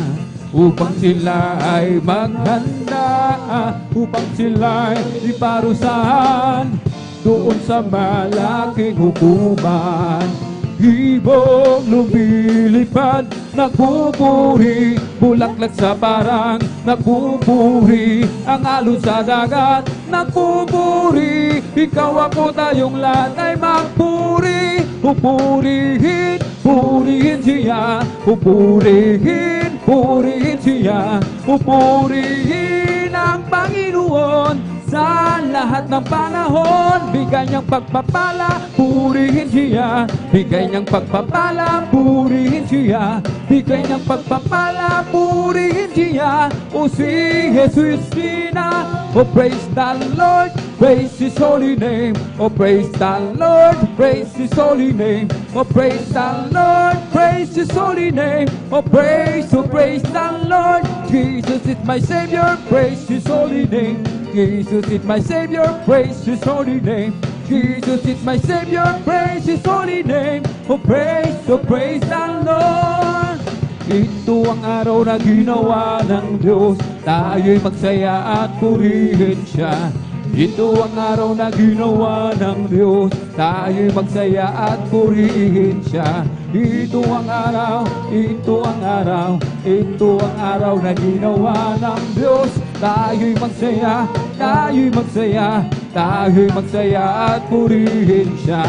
upang sila ay maghanda, upang sila ay iparusahan doon sa malaking hukuman. Ibong lumilipad, nagpupuri, bulaklak sa parang nagpupuri, ang alon sa dagat nagpupuri, ikaw ako tayong lahat ay magpuri. Pupurihin, purihin siya, pupurihin, purihin siya, pupurihin ang Panginoon sa lahat ng panahon. Bigay niyang pagpapala, purihin siya. Bigay niyang pagpapala, purihin siya. Bigay niyang pagpapala, purihin siya. O si Jesus na, oh praise the Lord, praise His holy name. Oh praise the Lord, praise His holy name. Oh praise the Lord, praise His holy name. Oh praise the Lord. Jesus is my Savior, praise His holy name. Jesus is my Savior, praise His holy name. Jesus is my Savior, praise His holy name. Oh praise the Lord. Ito ang araw na ginawa ng Diyos, tayo'y magsaya at purihin siya. Ito ang araw na ginawa ng Diyos, tayo'y magsaya at purihin siya. Ito ang araw, ito ang araw, ito ang araw na ginawa ng Diyos, tayo'y magsaya, tayo'y magsaya, tayo'y magsaya at purihin siya.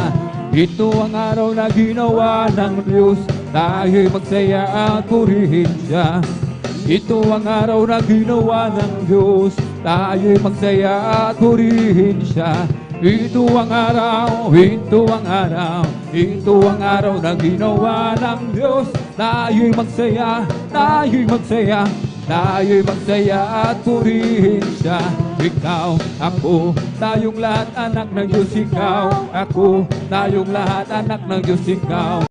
Ito ang araw na ginawa ng Diyos, tayo'y magsaya at purihin siya. Ito ang araw na ginawa ng Diyos, tayo'y magsaya at purihin siya. Ito ang araw, ito ang araw, ito ang araw na ginawa ng Diyos, tayo'y magsaya, tayo'y magsaya, tayo'y magsaya at purihin siya. Ikaw, ako, tayong lahat anak ng Diyos. Ikaw, ako, tayong lahat anak ng Diyos. Ikaw,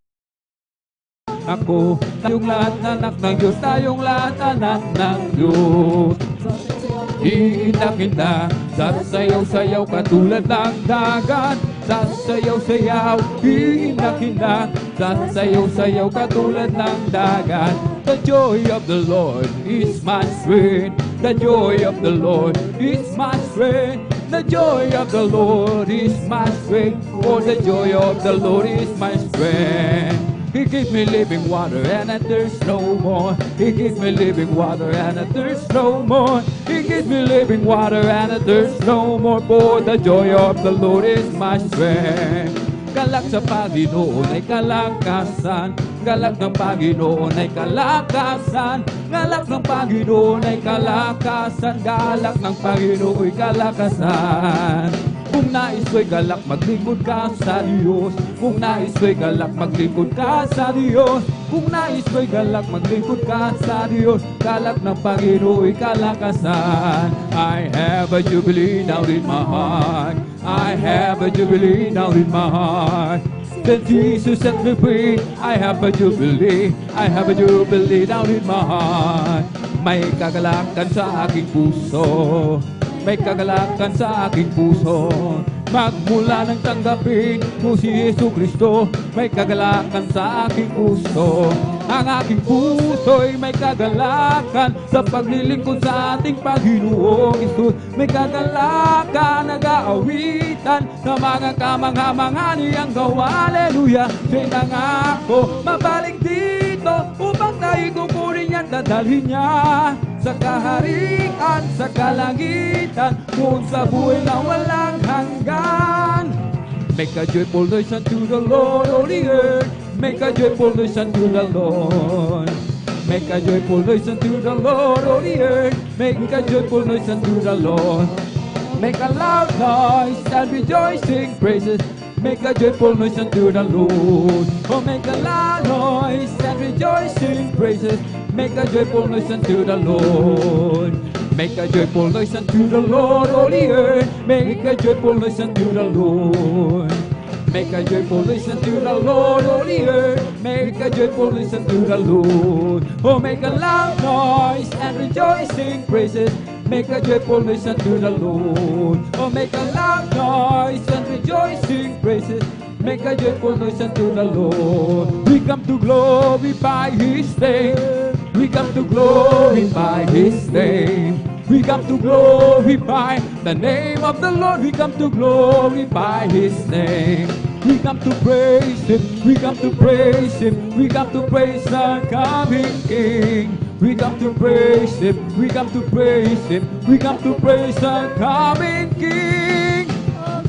ako, tayong lahat anak ng Diyos. Tayong lahat anak ng Diyos. Iindak-indak, sasayaw-sayaw katulad ng dagat. Sasayaw-sayaw, iindak-indak, sasayaw-sayaw katulad ng dagat. The joy of the Lord is my strength. The joy of the Lord is my strength. The joy of the Lord is my strength. For the joy of the Lord is my strength. He gives me living water and I thirst no more. He gives me living water and I thirst no more. He gives me living water and I thirst no more. For the joy of the Lord is my strength. Galak sa Panginoon ay kalakasan. Galak ng Panginoon ay kalakasan. Galak ng Panginoon ay kalakasan. Galak ng Panginoon ay kalakasan. Kung nais ko'y galak, maglingkod ka sa Diyos. Kung nais ko'y galak, maglingkod ka sa Diyos. Kung nais ko'y galak, maglingkod ka sa Diyos. Galak ng Panginoon, kalakasan. I have a jubilee down in my heart. I have a jubilee down in my heart. Then Jesus set me free. I have a jubilee. I have a jubilee down in my heart. May kagalakan sa aking puso. May kagalakan sa aking puso. Magmula nang tanggapin mo si Yesu Kristo, may kagalakan sa aking puso. Ang aking puso'y may kagalakan sa paglilingkod sa ating Panginoong Isus. May kagalakan, nag-aawitan sa mga kamangha-mangha niyang gawa. Hallelujah! Siya'y nangako, mabalik dito upang tayo kukunin niyan, dadalhin niya sa kaharian, sa kalangitan, kung sa buhay na walang hanggan. Make a joyful noise unto the Lord, all the earth. Make a joyful noise unto the Lord. Make a joyful noise unto the Lord, all the earth. Make a joyful noise unto the Lord. Make a loud noise and rejoicing praises. Make a joyful noise unto the Lord. Oh, make a loud noise and rejoicing praises. Make a joyful noise unto the Lord. Make a joyful noise unto the Lord, all the earth. Make a joyful noise unto the Lord. Make a joyful noise unto the Lord, all the earth. Make a joyful noise unto the Lord. Oh, make a loud noise and rejoicing praises. Make a joyful noise unto the Lord. Oh, make a loud noise and rejoicing praises. Make a joyful noise unto the Lord. We come to glorify His name. We We come to glorify His name. We come to glorify the name of the Lord. We come to glorify His name. We come to praise Him. We come to praise Him. We come to praise the coming King. We come to praise Him. We come to praise Him. We come to praise the coming King.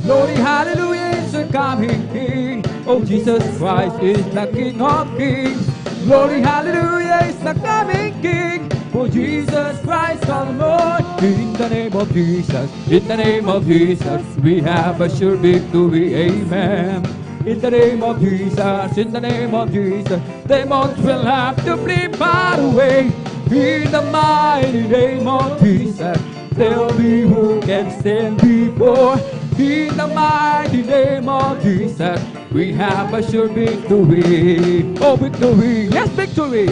Glory, hallelujah, is the coming King. Oh, Jesus Christ is the King of Kings. Glory, hallelujah, is the coming King. Oh, Jesus Christ our Lord. In the name of Jesus, in the name of Jesus, we have a sure victory. Amen. In the name of Jesus, in the name of Jesus, demons will have to flee far away. In the mighty name of Jesus, tell me who can stand before. In the mighty name of Jesus, we have a sure victory. Oh, victory, yes, victory.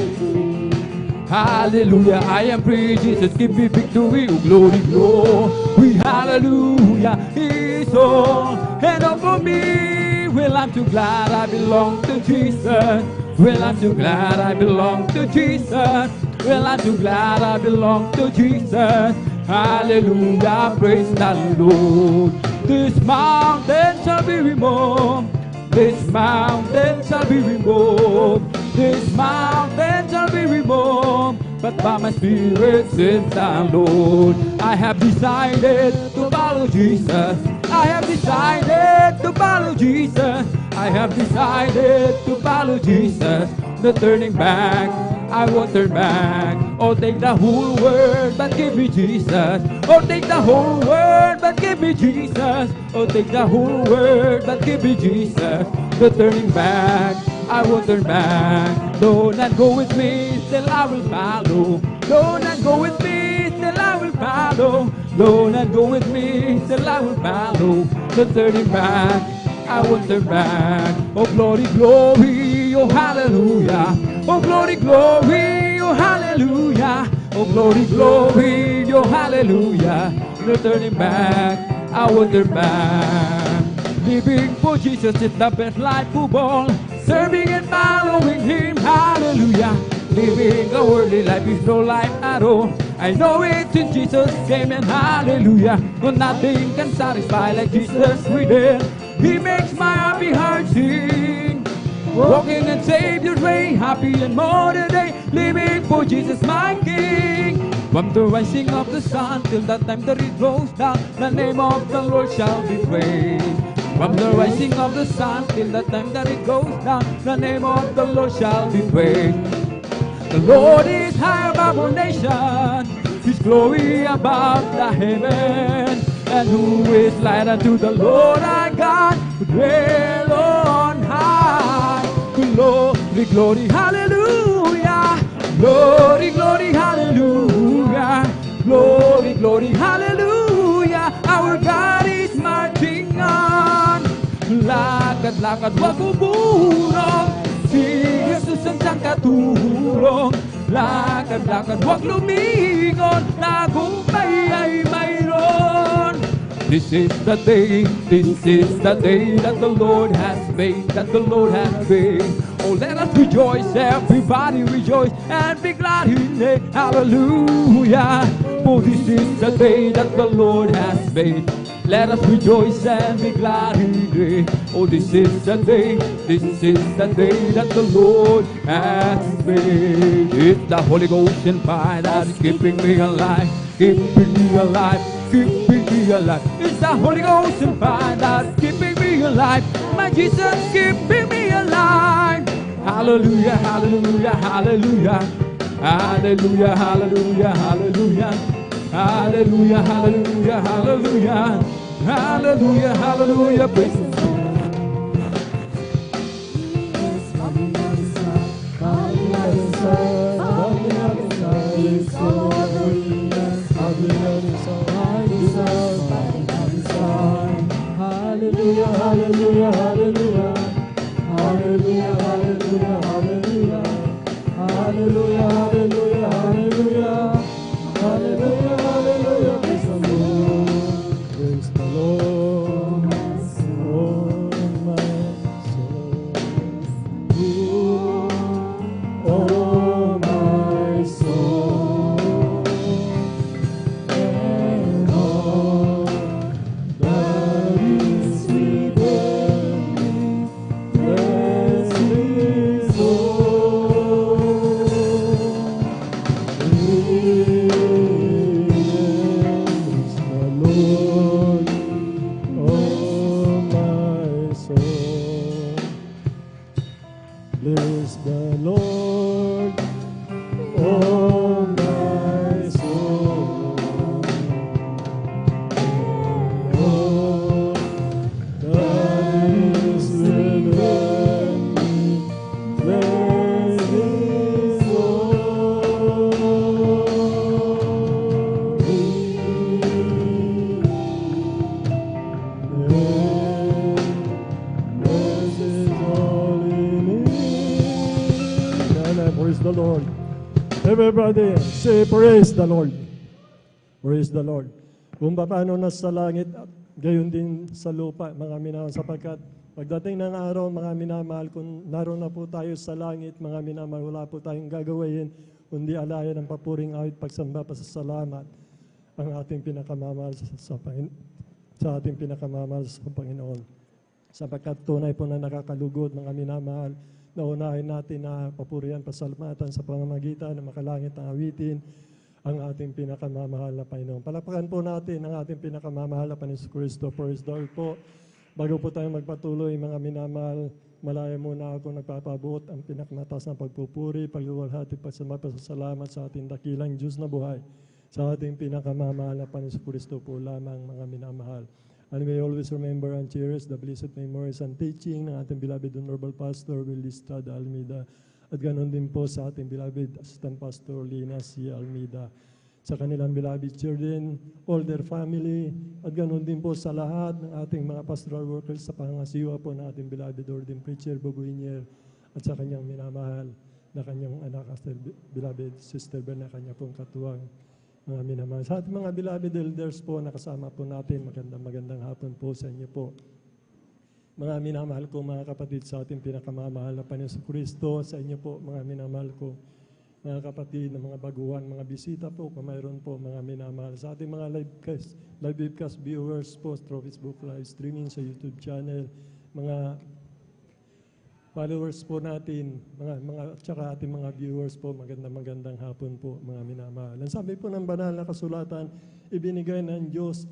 Hallelujah, I am free, Jesus, give me victory. Oh, glory, glory, hallelujah, He's all. And over me, well, I'm too glad I belong to Jesus. Well, I'm too glad I belong to Jesus. Well, I'm too glad I belong to Jesus. Hallelujah, praise the Lord. This mountain shall be removed. This mountain shall be removed. This mountain shall be removed. But by my spirit says the Lord. I have decided to follow Jesus. I have decided to follow Jesus. I have decided to follow Jesus. No turning back, I won't turn back. Oh, take the whole world, but give me Jesus. Oh, take the whole world, but give me Jesus. Oh, take the whole world, but give me Jesus. No turning back, I won't turn back. Do not go with me, still I will follow. Do not go with me, still I will follow. Do not go with me, still I will follow. No turning back, I won't turn back. Oh, glory, glory, oh, hallelujah. Oh, glory, glory, oh, hallelujah. Oh, glory, glory, oh, hallelujah. No turning back, I won't turn back. Living for Jesus is the best life of all. Serving and following Him, hallelujah. Living a worldly life is no life at all. I know it's in Jesus' name and hallelujah. But nothing can satisfy like Jesus we did. He makes my happy heart sing. Walking in Savior's way, happy and more today. Living for Jesus my King. From the rising of the sun till the time that it goes down, the name of the Lord shall be praised. From the rising of the sun till the time that it goes down, the name of the Lord shall be praised. The Lord is high above all nations, His glory above the heaven. And who is like unto the Lord our God, who dwell on high. Glory, glory, hallelujah. Glory, glory, hallelujah. Glory, glory, hallelujah. Our God is marching on. Lakad, lakad, wag umurong. Si Jesus ang siyang katulong. Lakad, lakad, wag lumingon. Tagumpay ay mayroon. This is the day that the Lord has made, that the Lord has made. Oh, let us rejoice, everybody rejoice, and be glad in it. Hallelujah. For this is the day that the Lord has made. Let us rejoice and be glad in it. Oh, this is the day that the Lord has made. It's the Holy Ghost and fire that is keeping me alive, keeping me alive, keeping me alive. It's the Holy Ghost and fire that is keeping me alive. My Jesus keeping me alive. Hallelujah, hallelujah, hallelujah. Hallelujah, hallelujah, hallelujah. Hallelujah, hallelujah, hallelujah. Hallelujah, hallelujah. Praise the Lord. Hallelujah, hallelujah, hallelujah. Hallelujah, hallelujah, hallelujah. Hallelujah, hallelujah, hallelujah. Hallelujah, hallelujah. Praise the Lord. Praise the Lord. Oh, my soul. Oh, my soul. everybody. Say praise the Lord. Praise the Lord. Kung paano nasa langit, at gayon din sa lupa, mga minamahal, sapagkat pagdating ng araw, mga minamahal, kung naroon na po tayo sa langit, mga minamahal, wala po tayong gagawin, kundi alayan ng papuring awit, pagsamba, pasasalamat, ang ating pinakamamahal sa ating pinakamamahal sa Panginoon. Sapagkat tunay po na nakakalugod, mga minamahal, na unahin natin na papurihan, pasalamatan sa pamamagitan ng makalangit na awitin ang ating pinakamamahal na Panginoon. Palakpakan po natin ang ating pinakamamahal na Panginoon Kristo. Praise the Lord po. Bago po tayo magpatuloy, mga minamahal, malaya muna ako nagpapabuot ang pinakamataas na pagpupuri, pagluwalhati, pasasalamat sa ating dakilang Diyos na buhay, sa ating pinakamamahal na Panginoon Kristo po lamang, mga minamahal. And we always remember and cherish the blessed memories and teaching ng ating beloved Honorable Pastor Willie Estrada Almeida, at ganoon din po sa ating beloved Assistant Pastor Lina C. Almeida, sa kanilang beloved children, all their family, at ganoon din po sa lahat ng ating mga pastoral workers sa pangasiwa po ng ating beloved ordained preacher Bobuinier, at sa kanyang minamahal na kanyang anak, beloved Sister Berna, kanya pong katuwang, mga minamahal. Sa ating mga beloved elders po, nakasama po natin, magandang hapon po sa inyo po. Mga minamahal ko, mga kapatid, sa ating pinakamamahal na Panginoon Kristo, sa inyo po, mga minamahal ko, mga kapatid, na mga baguhan, mga bisita po, kung mayroon po, mga minamahal. Sa ating mga live webcast viewers po, through Facebook live streaming sa YouTube channel, mga followers po natin, tsaka ating mga viewers po, magandang hapon po, mga minamahal. Ang sabi po ng banal na kasulatan, ibinigay ng Diyos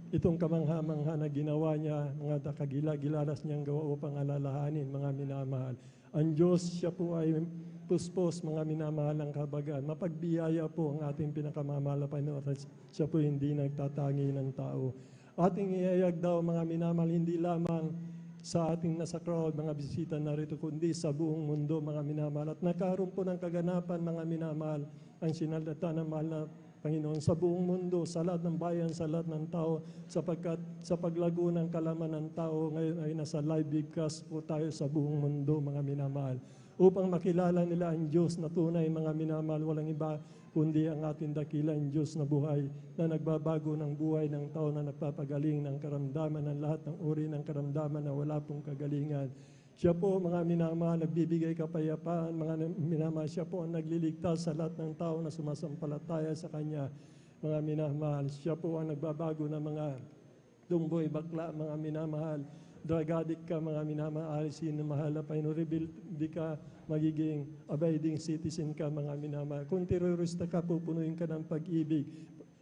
itong kamangha-mangha na ginawa niya, mga kagila-gilalas niyang gawa upang alalahanin, mga minamahal. Ang Diyos, siya po ay puspos, mga minamahal ng kabagaan. Mapagbiyaya po ang ating pinakamamahal na Panginoon. Siya po hindi nagtatangi ng tao. Ating iayag daw, mga minamahal, hindi lamang sa ating nasa crowd, mga bisita narito, kundi sa buong mundo, mga minamahal. At nagkaroon po ng kaganapan, mga minamahal, ang sinalita ng mahal na Panginoon sa buong mundo, sa lahat ng bayan, sa lahat ng tao, sapagkat sa paglago ng kalaman ng tao, ngayon ay nasa live broadcast po tayo sa buong mundo, mga minamahal, upang makilala nila ang Diyos na tunay, mga minamahal, walang iba kundi ang ating dakilang Diyos na buhay, na nagbabago ng buhay ng tao, na nagpapagaling ng karamdaman, ng lahat ng uri ng karamdaman na wala pong kagalingan. Siya po, mga minamahal, nagbibigay kapayapaan, mga minamahal, siya po ang nagliligtas sa lahat ng tao na sumasampalataya sa Kanya, mga minamahal. Siya po ang nagbabago ng mga tumboy, bakla, mga minamahal. Drug addict ka, mga minamahal, sinamahal na Panginoon, di ka magiging abiding citizen ka, mga minamahal. Kung terorista ka, pupunuin ka ng pag-ibig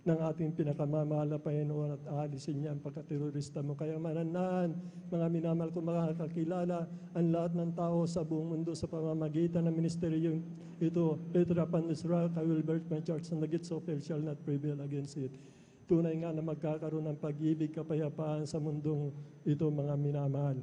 ng ating pinakamamahal na Panginoon at aalisin niya ang pagkaterorista mo. Kaya mananahan, mga minamahal, kung makakakilala ang lahat ng tao sa buong mundo sa pamamagitan ng ministeryo ito, Peter upon this rock, I will build my church, and the gates of hell shall not prevail against it. Tunay nga na magkakaroon ng pag-ibig, kapayapaan sa mundong ito, mga minamahal.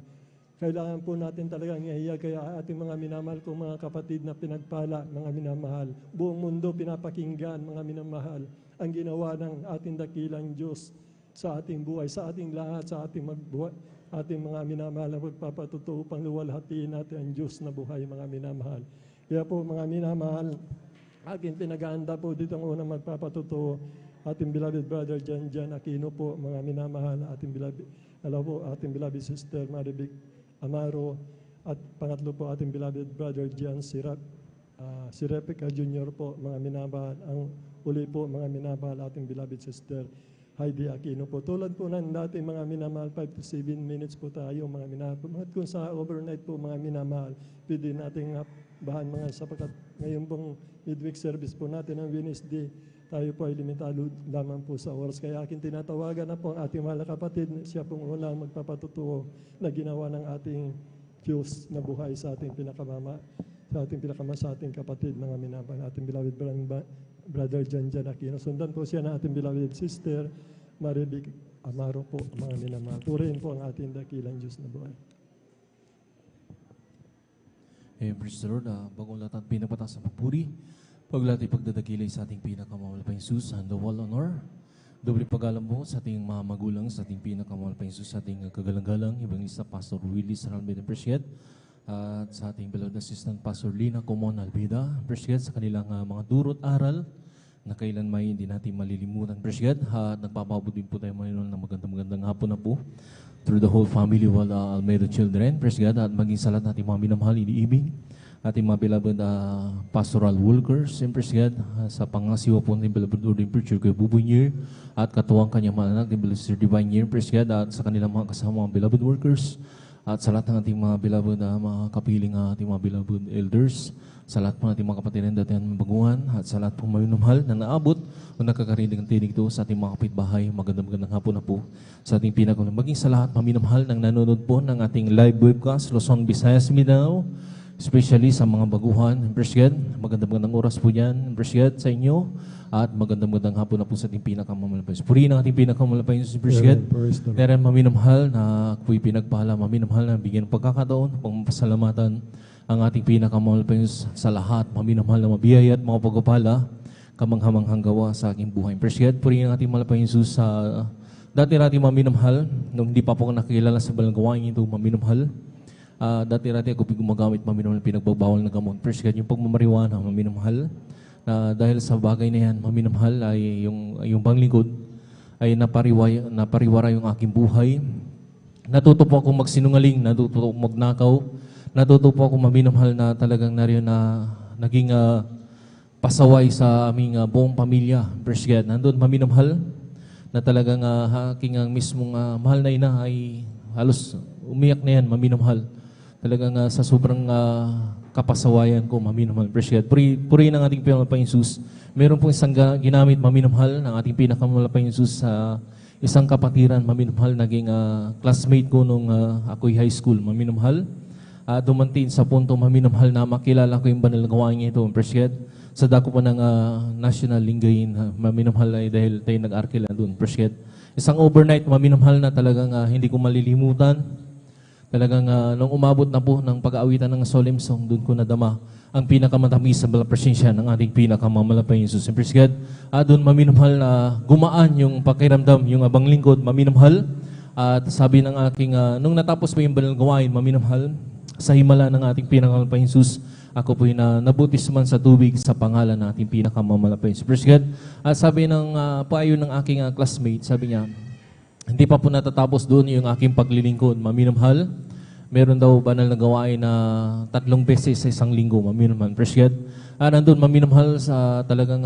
Kailangan po natin talagang ihiya, kaya ating mga minamahal kong mga kapatid na pinagpala, mga minamahal. Buong mundo pinapakinggan, mga minamahal, ang ginawa ng ating dakilang Diyos sa ating buhay, sa ating lahat, sa ating magbuhay, ating mga minamahal na magpapatuto upang luwalhatiin natin ang Diyos na buhay, mga minamahal. Kaya po, mga minamahal, aking pinag-aanda po dito ang unang magpapatuto, ating beloved brother Jan Aquino po, mga minamahal, ating beloved sister Marivic Amaro, at pangatlo po ating beloved brother Jan Sirepica Jr. po, mga minamahal. Ang uli po, mga minamahal, ating beloved sister Heidi Aquino po. Tulad po ng dating mga minamahal, 5 to 7 minutes po tayo, mga minamahal. At kung sa overnight po, mga minamahal, pwede nating bahan mga sapagkat ngayon pong midweek service po natin ang Wednesday, tayo po ay limitado lamang po sa oras. Kaya aking tinatawagan na po ang ating mahal na kapatid, siya pong unang magpapatutuo na ginawa ng ating Diyos na buhay sa ating sa ating kapatid, mga minamahal, ating beloved brother Jan Aquino. Sundan po siya ng ating beloved sister Marivic Amaro po, mga minamahal. Purihin po ang ating dakilang Diyos na buhay. Praise the Lord. Bagong lahat at pinapataas sa papuri, paglati pagdadakilay sa ating pinakamamahal pa Jesus, and the all honor, doble pagalam mo sa ating mga magulang, sa ating pinakamamahal pa Jesus, sa ating kagalang-galang, Evangelista Pastor Willie Saralmed and Preciate, At sa ating beloved assistant, Pastor Lina Comon Albida, Praise God, sa kanilang mga durot aral na kailan may hindi natin malilimutan. Praise God, at nagpapabot din po tayo ngayon ng magandang hapon na po through the whole family of Almeida children. Praise God, at maging salat natin mga minamahal, iniibig, ating mga beloved pastoral workers, and praise God, sa pangasiwa po ng beloved ordering preacher kay Buboy Nier, at katuwang kanyang mga anak, beloved Sir Divine Nier, praise God, at sa kanilang mga kasama mga beloved workers, at sa lahat ng ating mga beloved, mga kapiling ating mga beloved elders, sa lahat po ating mga kapatid na datihan ng baguhan, at sa lahat po mayunumhal na naabot o nakakarinig ng tinig ito sa ating mga kapitbahay, magandang hapon na po sa ating pinakalang. Maging sa lahat maminamahal ng nanonood po ng ating live webcast, Luzon, Visayas, Mindanao, especially sa mga baguhan. Praise God, magandang oras po yan. Praise God sa inyo. At magandang hapon na po sa ating pinakamamalapay. Purihin ang ating pinakamamalapay. Praise God. Meron maminamahal na ako'y pinagpahala. Maminamahal na bigyan ng pagkakataon, pangpasalamatan ang ating pinakamamalapay sa lahat. Maminamahal na mabiyaya at mga pagpapala kamanghamanghang gawa sa aking buhay. Praise God. Purihin ang ating malapay Jesus sa dati natin maminamahal. Nung hindi pa po nakikilala sa balang gawain ito, maminamahal. Dati-dati ako gumagamit maminamahal pinagbabawal na gamot. Praise God, yung pagmamariwana, maminamahal. Dahil sa bagay na yan, maminamahal ay yung panglingkod ay napariwara yung aking buhay. Natuto po akong magsinungaling, natuto akong magnakaw, natuto po akong maminamahal na talagang nariyan na naging pasaway sa aming buong pamilya. Praise God, nandun maminamahal na talagang aking mismong mahal na ina ay halos umiyak na yan, maminamahal. Talagang sa sobrang kapasawayan ko, maminamahal. Praise God. Purihin ang ating pinakamalapay Jesus. Meron pong isang ginamit, maminamahal, ng ating pinakamalapay Jesus sa isang kapatiran, maminamahal, naging classmate ko nung ako'y high school, maminamahal. Dumantiin sa punto, maminamahal, na makilala ko yung banal na gawain ito. Praise God. Sa dako pa ng National Lingayen, maminamahal ay dahil tayo nag-arkila doon. Praise God. Isang overnight, maminamahal na talagang hindi ko malilimutan. Talagang nung umabot na po ng pag-aawitan ng solemn song, doon ko nadama ang pinakamatamis sa presensya ng ating pinakamamalapay Jesus. Praise God. Doon maminamahal na gumaan yung pakiramdam, yung abang lingkod, maminamahal. At sabi ng aking, nung natapos po yung banal gawain, maminamahal, sa himala ng ating pinakamamalapay Jesus, ako po'y nabutis man sa tubig sa pangalan ng ating pinakamamalapay Jesus. Praise God. At sabi ng payo ng aking classmate, sabi niya, hindi pa po natatapos doon yung aking paglilingkod, maminamahal. Meron daw banal na gawain na 3 beses sa isang linggo, maminamahal. Praise God. Nandun, maminamahal sa talagang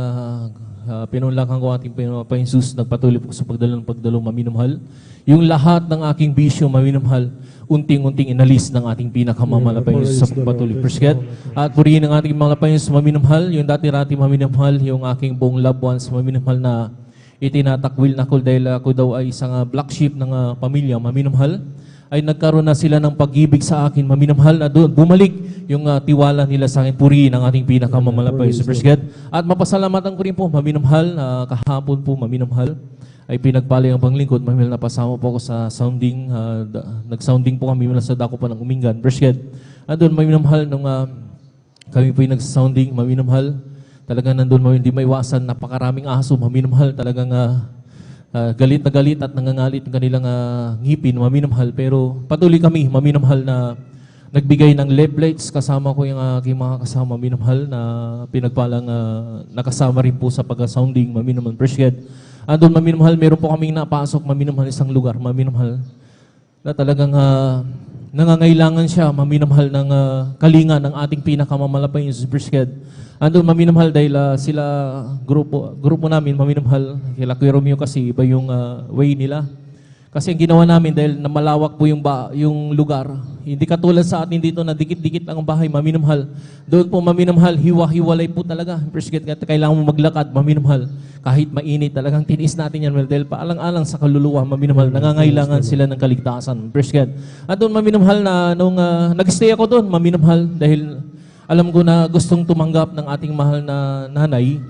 pinunlakan ko ating Panginoon Jesus, nagpatuloy po sa pagdalo, maminamahal. Yung lahat ng aking bisyo, maminamahal, unting-unting inalis ng ating pinakamamalapay sa pagpatuloy. Praise God. At purihin ang ating malapay sa maminamahal, yung dati-rati maminamahal, yung aking buong loved ones, maminamahal na itinatakwil na ko dahil ako daw ay isang black sheep ng pamilya, maminamahal, ay nagkaroon na sila ng pag-ibig sa akin, maminamahal, na doon bumalik yung tiwala nila sa akin. Purihin ang ating pinakamamalapay sa Praise God. At mapasalamatan ko rin po, maminamahal, kahapon po, maminamahal, ay pinagpalay ang panglingkod, maminamahal, napasama po ako sa sounding, nag-sounding po kami mula sa dako pa ng Umingan, Praise God. At doon, maminamahal, nung kami po yung nag-sounding, maminamahal, talagang nandun, hindi maiwasan, napakaraming aso, maminamahal, talagang galit na galit at nangangalit ng kanilang ngipin, maminamahal. Pero patuloy kami, maminamahal, na nagbigay ng LED lights, kasama ko yung aking mga kasama, maminamahal, na pinagpalang nakasama rin po sa pag-sounding, maminamahal. Praise God. Andun, maminamahal, meron po kaming napasok, maminamahal, isang lugar, maminamahal, na talagang nangangailangan siya, maminamahal, ng kalinga ng ating pinakamamalapay, Jesus. Praise God. Andun, maminamahal, dahil sila, grupo namin, maminamahal, kila Kuya Romeo kasi iba yung way nila. Kasi ang ginawa namin, dahil na malawak po yung lugar, hindi katulad sa atin dito na dikit-dikit lang ang bahay, maminamahal. Doon po, maminamahal, hiwa-hiwalay po talaga. Praise God. Kailangan mo maglakad, maminamahal. Kahit mainit, talagang tinis natin yan, dahil paalang-alang sa kaluluwa, maminamahal, nangangailangan sila ng kaligtasan. Praise God. At doon, maminamahal, na nung nag-stay ako doon, maminamahal, dahil alam ko na gustong tumanggap ng ating mahal na nanay,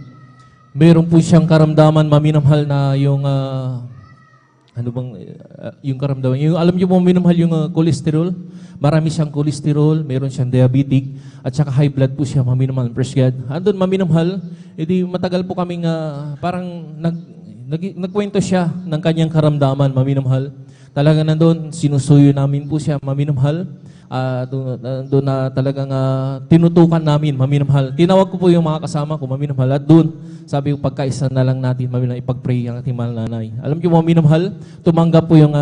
meron po siyang karamdaman, maminamahal, na yung yung karamdaman. Yung, alam niyo po, maminamahal, yung cholesterol. Marami siyang cholesterol, meron siyang diabetic, at saka high blood po siya, maminamahal. Praise God. Andun, maminamahal, edi matagal po kaming parang nagkwento siya ng kanyang karamdaman, maminamahal. Talaga nandun, sinusuyo namin po siya, maminamahal. Doon na talagang tinutukan namin, maminamahal. Tinawag ko po yung mga kasama ko, maminamahal. At doon, sabi ko, pagkaisa na lang natin, maminamahal, ipag-pray ang ating mahal na nanay. Alam niyo, maminamahal, tumanggap po yung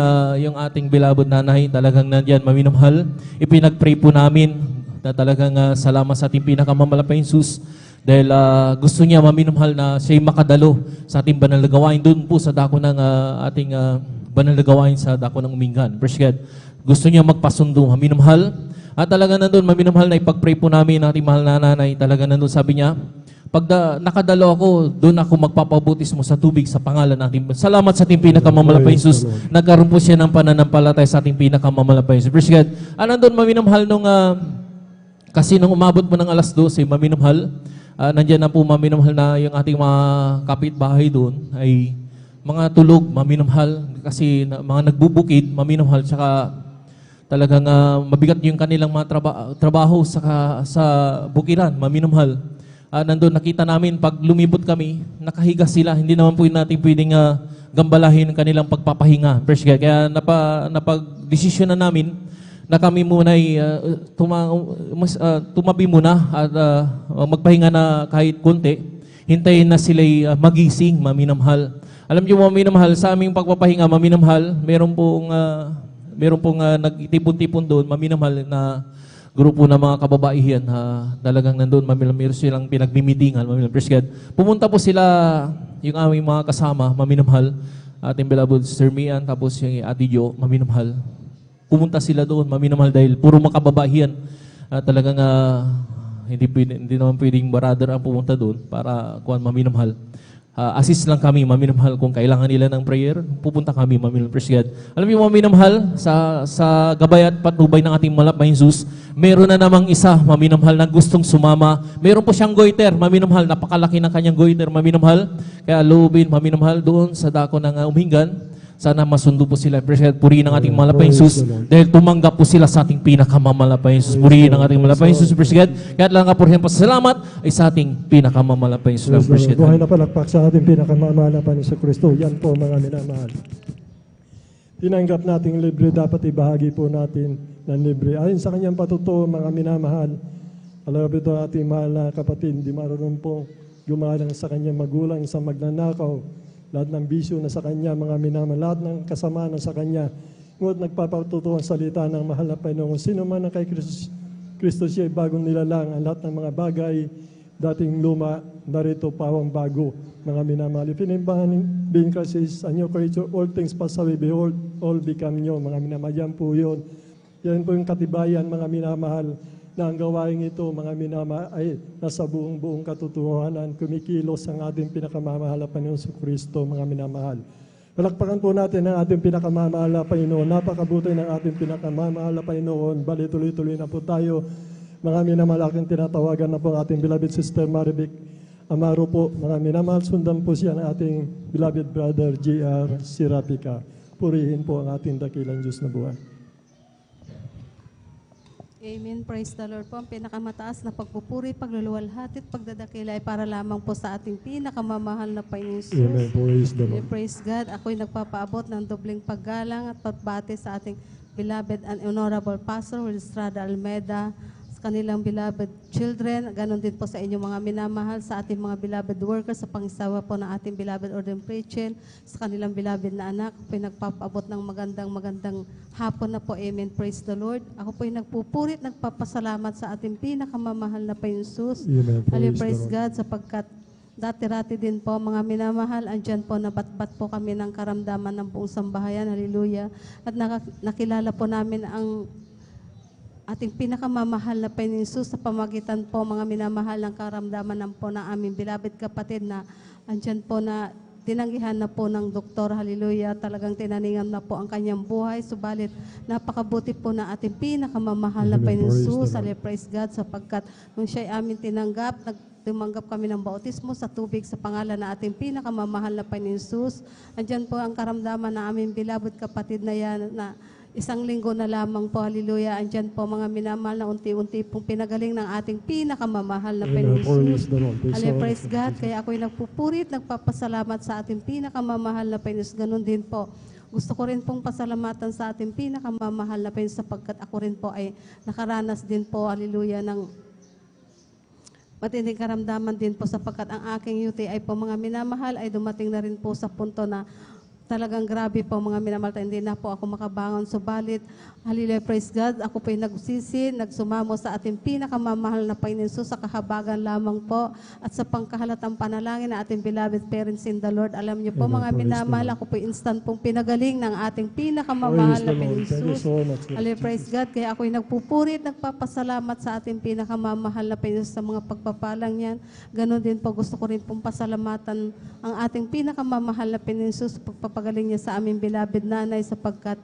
ating beloved nanay, talagang nandyan, maminamahal. Ipinag-pray po namin na talagang salamat sa ating pinakamamalapay Jesus. Dahil gusto niya, maminamahal, na siya'y makadalo sa ating banal na gawain doon po sa dako ng ating banal na gawain sa dako ng Umingan. Praise God. Gusto niya magpasundo, maminamahal. At talaga nandun, maminamahal, na ipag-pray po namin ng ating mahal na nanay. Talaga nandun, sabi niya, pag nakadalo ako, doon ako magpapabutis mo sa tubig sa pangalan natin. Salamat sa ating pinakamamalapay Jesus. Nagkaroon po siya ng pananampalataya sa ating pinakamamalapay Jesus. Praise God. Nandun, maminamahal, kasi nung umabot mo ng alas 12, maminamahal, nandiyan na po, maminamahal, na yung ating mga kapitbahay doon ay mga tulog, maminamahal, kasi mga nagbubukid, maminamahal, tsaka talagang mabigat yung kanilang mga trabaho sa bukiran, maminamahal. Nandun nakita namin, pag lumibot kami, nakahiga sila, hindi naman po natin pwedeng gambalahin ang kanilang pagpapahinga. Kaya napag-desisyon na namin na kami muna ay tumabi muna at magpahinga na kahit konti. Hintayin na sila'y magising, maminamahal. Alam niyo, maminamahal, sa aming pagpapahinga, maminamahal, meron pong nagtipon-tipon doon, maminamahal, na grupo ng mga kababaihan, talagang nandun, meron silang pinagmimitingan, maminamahal. Praise God. Pumunta po sila, yung aming mga kasama, maminamahal, ating beloved Sister Mian, tapos yung Ate Jo, maminamahal. Pumunta sila doon, maminamahal, dahil puro mga kababaihan, talagang hindi naman pwedeng brother ang pumunta doon para kuwan, maminamahal. Assist lang kami, maminamahal, kung kailangan nila ng prayer, pupunta kami, maminamahal. Praise God. Alam niyo, maminamahal, sa gabay at patnubay ng ating malapay Jesus, meron na namang isa, maminamahal, na gustong sumama. Meron po siyang goiter, maminamahal, napakalaki ng kanyang goiter, maminamahal. Kaya loobin, maminamahal, doon sa dako ng Umingan. Sana masundo po sila. Praise God. Purihin ang ating malapay Jesus, dahil tumanggap po sila sa ating pinakamamalapay Jesus. Purihin ang ating malapay Jesus. Praise God. Kaya lang kapurihan pa salamat ay sa ating pinakamamalapay Jesus. Praise God. Buhay na palakpak sa ating pinakamamalapay sa Kristo. Yan po, mga minamahal. Tinanggap nating libre, dapat ibahagi po natin ng libre. Ayon sa kanyang patutuo, mga minamahal, alam ito ating mahal na kapatid, di marunong po gumalang sa kanyang magulang, sa magnanakaw, lahat ng bisyo na sa kanya, mga minamahal, lahat ng kasama na sa kanya. Ngunit nagpapatutuo ang salita ng mahal na Panginoon. Sino man ang kay Kristo siya ay bagong nilalang. Ang lahat ng mga bagay, dating luma, narito pawang bago, mga minamahal. Pinimbahan being Christ is a new creature, all things pass away, behold, all become new, mga minamahal. Yan po yun. Yan po yung katibayan, mga minamahal, na ang gawain ito, mga minamahal, ay nasa buong katotohanan, kumikilos ang ating pinakamamahal na Panginoon sa Kristo, mga minamahal. Palakpakan po natin ang ating pinakamamahal na Panginoon. Napakabuti ng ating pinakamamahal na Panginoon. Bali, tuloy-tuloy na po tayo. Mga minamahal, aking tinatawagan na po ang ating beloved Sister Marivic Amaro po. Mga minamahal, sundan po siya ng ating beloved brother J.R. Sirapica. Purihin po ang ating dakilang Diyos na buhay. Amen. Praise the Lord po. Ang pinakamataas na pagpupuri, pagluluwalhati at pagdadakila ay para lamang po sa ating pinakamamahal na Panginoon Jesus. Amen. Praise the Lord. Praise God. Ako'y nagpapaabot ng dobleng paggalang at pagbati sa ating beloved and honorable Pastor Will Estrada Almeida, sa kanilang beloved children, ganon din po sa inyong mga minamahal, sa ating mga beloved workers, sa pangisawa po ng ating beloved ordained preacher, sa kanilang beloved na anak. Ako'y nagpapaabot ng magandang hapon na po. Amen. Praise the Lord. Ako po'y nagpupurit, nagpapasalamat sa ating pinakamamahal na Panginoon Jesus. Amen. Praise God, sapagkat dati-rati din po, mga minamahal, andyan po, nabatbat po kami ng karamdaman ng buong sambahayan. Hallelujah. At nakilala po namin ang ating pinakamamahal na Panginoon Jesus sa pamagitan po, mga minamahal, ng karamdaman ng po ng aming beloved kapatid na andyan po na tinanggihan na po ng doktor. Hallelujah. Talagang tinaningan na po ang kanyang buhay. Subalit, napakabuti po na ating pinakamamahal na Panginoon Jesus. Praise God, sapagkat nung siya'y amin tinanggap, tumanggap kami ng bautismo sa tubig sa pangalan na ating pinakamamahal na Panginoon Jesus. Andyan po ang karamdaman na aming beloved kapatid na yan, na isang linggo na lamang po, hallelujah, andyan po mga minamahal na unti-unti pong pinagaling ng ating pinakamamahal na Amen. Panginoon Praise Jesus. the Lord. Hallelujah, praise God. Kaya ako'y nagpupurit, nagpapasalamat sa ating pinakamamahal na Panginoon. Ganun din po. Gusto ko rin pong pasalamatan sa ating pinakamamahal na Panginoon sapagkat ako rin po ay nakaranas din po, hallelujah, ng matinding karamdaman din po sapagkat ang aking UTI po mga minamahal ay dumating na rin po sa punto na talagang grabe po mga minamahal, hindi na po ako makabangon. Subalit, hallelujah, praise God, ako po ay nagsisi, nagsumamo sa ating pinakamamahal na Panginoon Jesus sa kahabagan lamang po at sa pangkahalatang panalangin na ating beloved parents in the Lord. Alam niyo po Amen. mga Praise the minamahal, Lord. ako po ay instant pong pinagaling ng ating pinakamamahal Praise na the Lord. Panginoon Thank you Jesus. so much, Lord. Hallelujah, praise God. Kaya ako'y nagpupurit, nagpapasalamat sa ating pinakamamahal na Panginoon sa mga pagpapalang yan. Ganon din po, gusto ko rin pong pasalamatan ang ating pinakamamahal na Panginoon Jesus, pagpapagaling niya sa aming beloved nanay sapagkat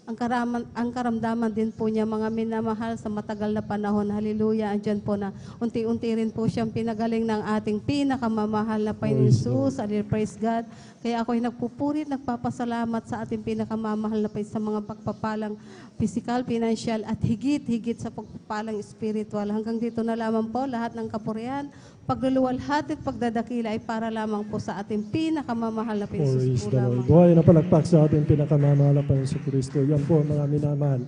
ang karamdaman din po niya mga minamahal sa matagal na panahon. Hallelujah. Andyan po na unti-unti rin po siyang pinagaling ng ating pinakamamahal na Panginoon Jesus. Hallelujah. Praise God. Kaya ako'y nagpupurit, nagpapasalamat sa ating pinakamamahal na Panginoon sa mga pagpapalang physical, financial at higit sa pagpapalang spiritual. Hanggang dito na lamang po lahat ng kapurihan, pagluluwalhati at pagdadakila ay para lamang po sa ating pinakamamahal na Panginoon Praise Jesus po the Lord. lamang. Buhay na palakpak sa ating pinakamamahal na Panginoon Kristo. Yan po mga minamahal.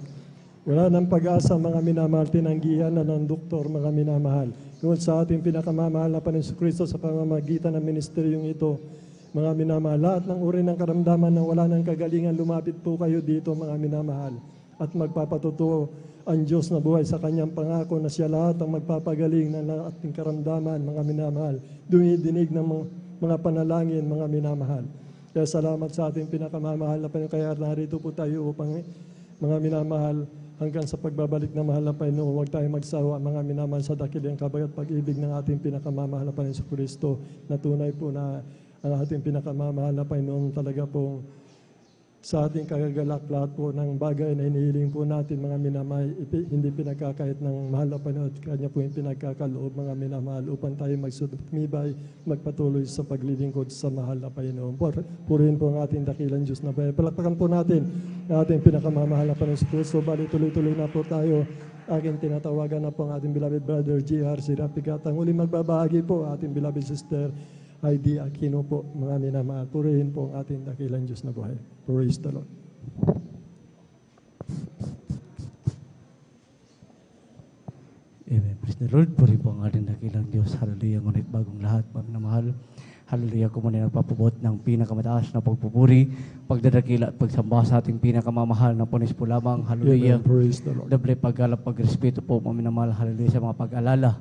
Wala nang pag-asa mga minamahal, tinanggihan na ng doktor mga minamahal. Kung sa ating pinakamamahal na Panginoon Kristo sa pamamagitan ng ministeryong ito, mga minamahal, lahat ng uri ng karamdaman na wala ng kagalingan, lumapit po kayo dito mga minamahal. At magpapatutuo ang Diyos na buhay sa kanyang pangako na siya lahat ang magpapagaling ng ating karamdaman, mga minamahal. Dumidinig ng mga panalangin, mga minamahal. Kaya salamat sa ating pinakamamahal na Panginoon. Kaya narito po tayo upang mga minamahal hanggang sa pagbabalik na mahal na Panginoon. Huwag tayo magsawa mga minamahal sa dakilang kabagat pag-ibig ng ating pinakamamahal na Panginoon sa Kristo. Na tunay po na ang ating pinakamamahal na Panginoon talaga pong sa ating kagagalak lahat po ng bagay na hinihiling po natin mga minamahal, hindi pinagkakait ng mahal na Panginoon. Kanya po yung pinagkakaloob mga minamahal upang tayo magsutumibay, magpatuloy sa paglilingkod sa mahal na Panginoon. Purihin po ang ating dakilang Diyos na bayan. Palakpakan po natin ang ating pinakamamahal na Panginoon sa Kristo. Bali tuloy-tuloy na po tayo. Aking tinatawagan na po ang ating beloved brother G.R. Sirapigat. Ang uli magbabahagi po ating beloved sister Heidi Aquino po, mga minamahal. Purihin po ang ating dakilang Diyos na buhay. Praise the Lord. Amen. Praise the Lord. Puri po ang ating dakilang Diyos. Hallelujah. Ngunit bagong lahat, minamahal. Hallelujah. Ako muna nagpapabot ng pinakamataas na pagpupuri, pagdadakila at pagsamba sa ating pinakamamahal na punis po lamang. Hallelujah. Amen. Praise the Lord. Doble paggalap, pagrespeto po, mga minamahal. Hallelujah. Sa mga pag-alala,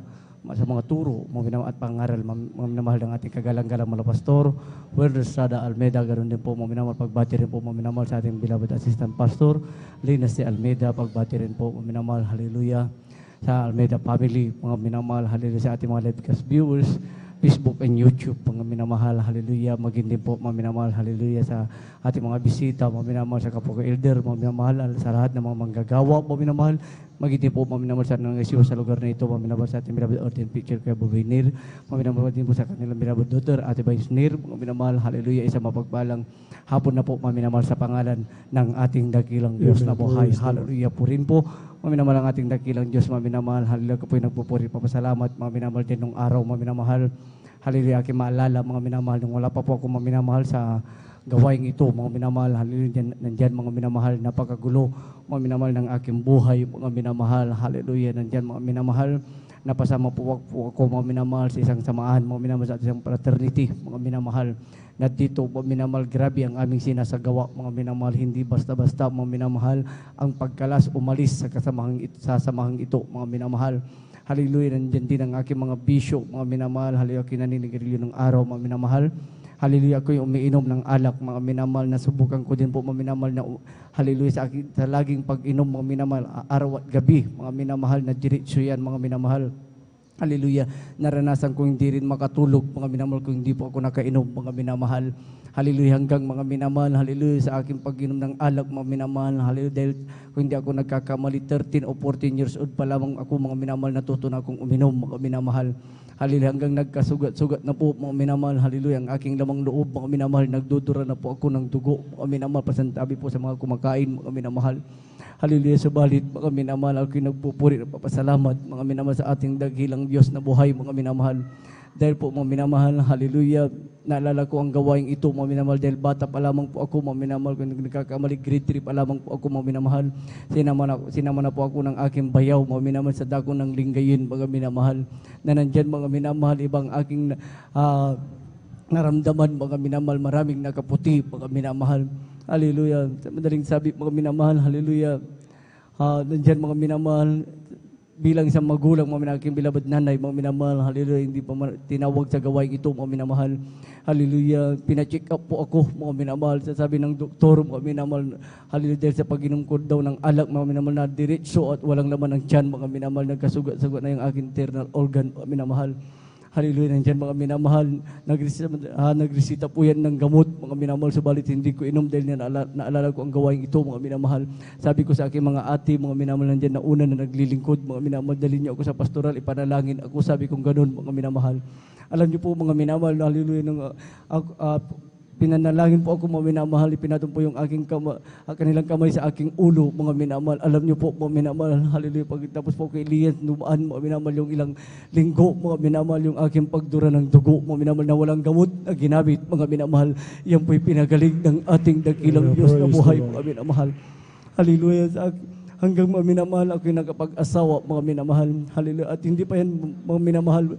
sa mga turo, mga minamahal at pangaral, mga minamahal ng ating kagalang-galang mga pastor, Welder Estrada Almeida, ganoon din po, mga minamahal, pagbati rin po, mga minamahal sa ating beloved assistant pastor, Linas de Almeida, pagbati rin po, mga minamahal, hallelujah, sa Almeida family, mga minamahal, hallelujah, sa ating mga livecast viewers, Facebook and YouTube, mga minamahal, hallelujah, maging din po, mga minamahal, hallelujah, sa ating mga bisita, mga minamahal sa kapwa elder, mga minamahal, sa lahat ng mga manggagawa, mga minamahal, maging din po, mga minamahal sa ng isyo sa lugar na ito, mga minamahal sa ating beloved ordained preacher kay Bobinir, mga minamahal din po sa kanilang beloved daughter, Ate Baisnir, mga minamahal, hallelujah, isang mapagpalang hapon na po, mga minamahal, sa pangalan ng ating dakilang Diyos na buhay, hallelujah po rin po, mga minamahal ang ating dakilang Diyos, mga minamahal, hallelujah, ko po yung nagpupuri, papasalamat, mga minamahal din nung araw, mga minamahal, hallelujah, aking maalala, mga minamahal, nung wala pa po ako mga minamahal sa gawaing ito, mga minamahal, hallelujah, nandyan mga minamahal, napakagulo, mga minamahal ng aking buhay, mga minamahal, hallelujah, nandyan mga minamahal, napasama po ako, mga minamahal, sa isang samahan, mga minamahal sa isang fraternity, mga minamahal, na dito, mga minamahal, grabe ang aming sinasagawa, mga minamahal, hindi basta-basta, mga minamahal, ang pagkalas, umalis sa samahang ito, mga minamahal, hallelujah, nandiyan din ang aking mga bisyo, mga minamahal, hallelujah, kinaninigarilyo ng araw, mga minamahal, hallelujah, ako yung umiinom ng alak, mga minamahal, nasubukan ko din po, mga minamahal, na hallelujah, sa laging pag-inom, mga minamahal, araw at gabi, mga minamahal, na diretso yan, mga minamahal, hallelujah, naranasan ko hindi rin makatulog, mga minamahal, kung hindi po ako nakainom, mga minamahal, hallelujah, hanggang mga minamahal, hallelujah, sa aking pag-inom ng alak, mga minamahal, hallelujah, dahil kung hindi ako nagkakamali, 13 o 14 years old pa lamang ako, mga minamahal, natuto na akong uminom, mga minamahal, Hallelujah, hanggang nagkasugat-sugat na po, mga minamahal. Hallelujah, ang aking lamang loob, mga minamahal, nagdudura na po ako ng dugo, mga minamahal, pasantabi po sa mga kumakain, mga minamahal. Hallelujah, subalit, mga minamahal, ako'y nagpupuri at papasalamat, mga minamahal, sa ating dakilang Diyos na buhay, mga minamahal. Dahil po, mga minamahal, hallelujah, naalala ko ang gawaing ito, mga minamahal, dahil bata pa lamang po ako, mga minamahal, kung nagkakamali, grade 3 pa lamang po ako, mga minamahal. Sinama na po ako ng aking bayaw, mga minamahal, sa dako ng Lingayen, mga minamahal, na nandyan, mga minamahal, ibang aking naramdaman, mga minamahal, maraming nakaputi, mga minamahal. Hallelujah. Sa madaling sabi, mga minamahal, hallelujah. Nandyan, mga minamahal, bilang isang magulang, mga aking bilabad nanay, mga minamahal, hallelujah, hindi pa tinawag sa gawain ito, mga minamahal, hallelujah, pina-check up po ako, mga minamahal, sasabi ng doktor, mga minamahal, hallelujah, dahil sa pag-inom ko daw ng alak, mga minamahal, na diretso at walang laman ng tiyan, mga minamahal, nagkasugat-sugat na yung aking internal organ, mga minamahal. Hallelujah, nandyan mga minamahal, nagresita po yan ng gamot, mga minamahal, subalit hindi ko inom dahil naalala ko ang gawain ito, mga minamahal. Sabi ko sa aking mga ate, mga minamahal, nandyan na una na naglilingkod, mga minamahal, dalhin niyo ako sa pastoral, ipanalangin ako, sabi kong ganun, mga minamahal. Alam niyo po, mga minamahal, hallelujah, pinanalangin po ako, mga minamahal, ipinatong po yung kanilang kamay sa aking ulo, mga minamahal. Alam niyo po, mga minamahal, hallelujah, pagkatapos po kay Elias, numaan, mga minamahal, yung ilang linggo, mga minamahal, yung aking pagdura ng dugo, mga minamahal, na walang gamot na ginamit, mga minamahal. Yan po'y pinagaling ng ating dakilang Diyos na buhay, mga minamahal. Hallelujah, hanggang mga minamahal, ako'y nakapag-asawa, mga minamahal. Hallelujah, at hindi pa yan, mga minamahal,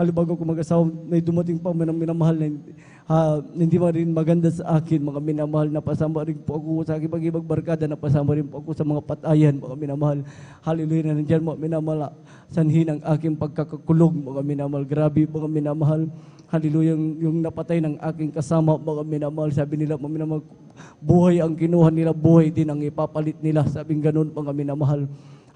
bago ko mag-asawa, may dumating pa mga minamahal na hindi pa rin maganda sa akin, mga minamahal, napasama rin po ako sa aking pag-ibag barkada, napasama rin po ako sa mga patayan, mga minamahal. Hallelujah, na nandyan, mga minamahal, sanhi ng aking pagkakakulong, mga minamahal. Grabe, mga minamahal. Hallelujah, yung napatay ng aking kasama, mga minamahal. Sabi nila, mga minamahal, buhay ang kinuha nila, buhay din ang ipapalit nila. Sabing ganun, mga minamahal.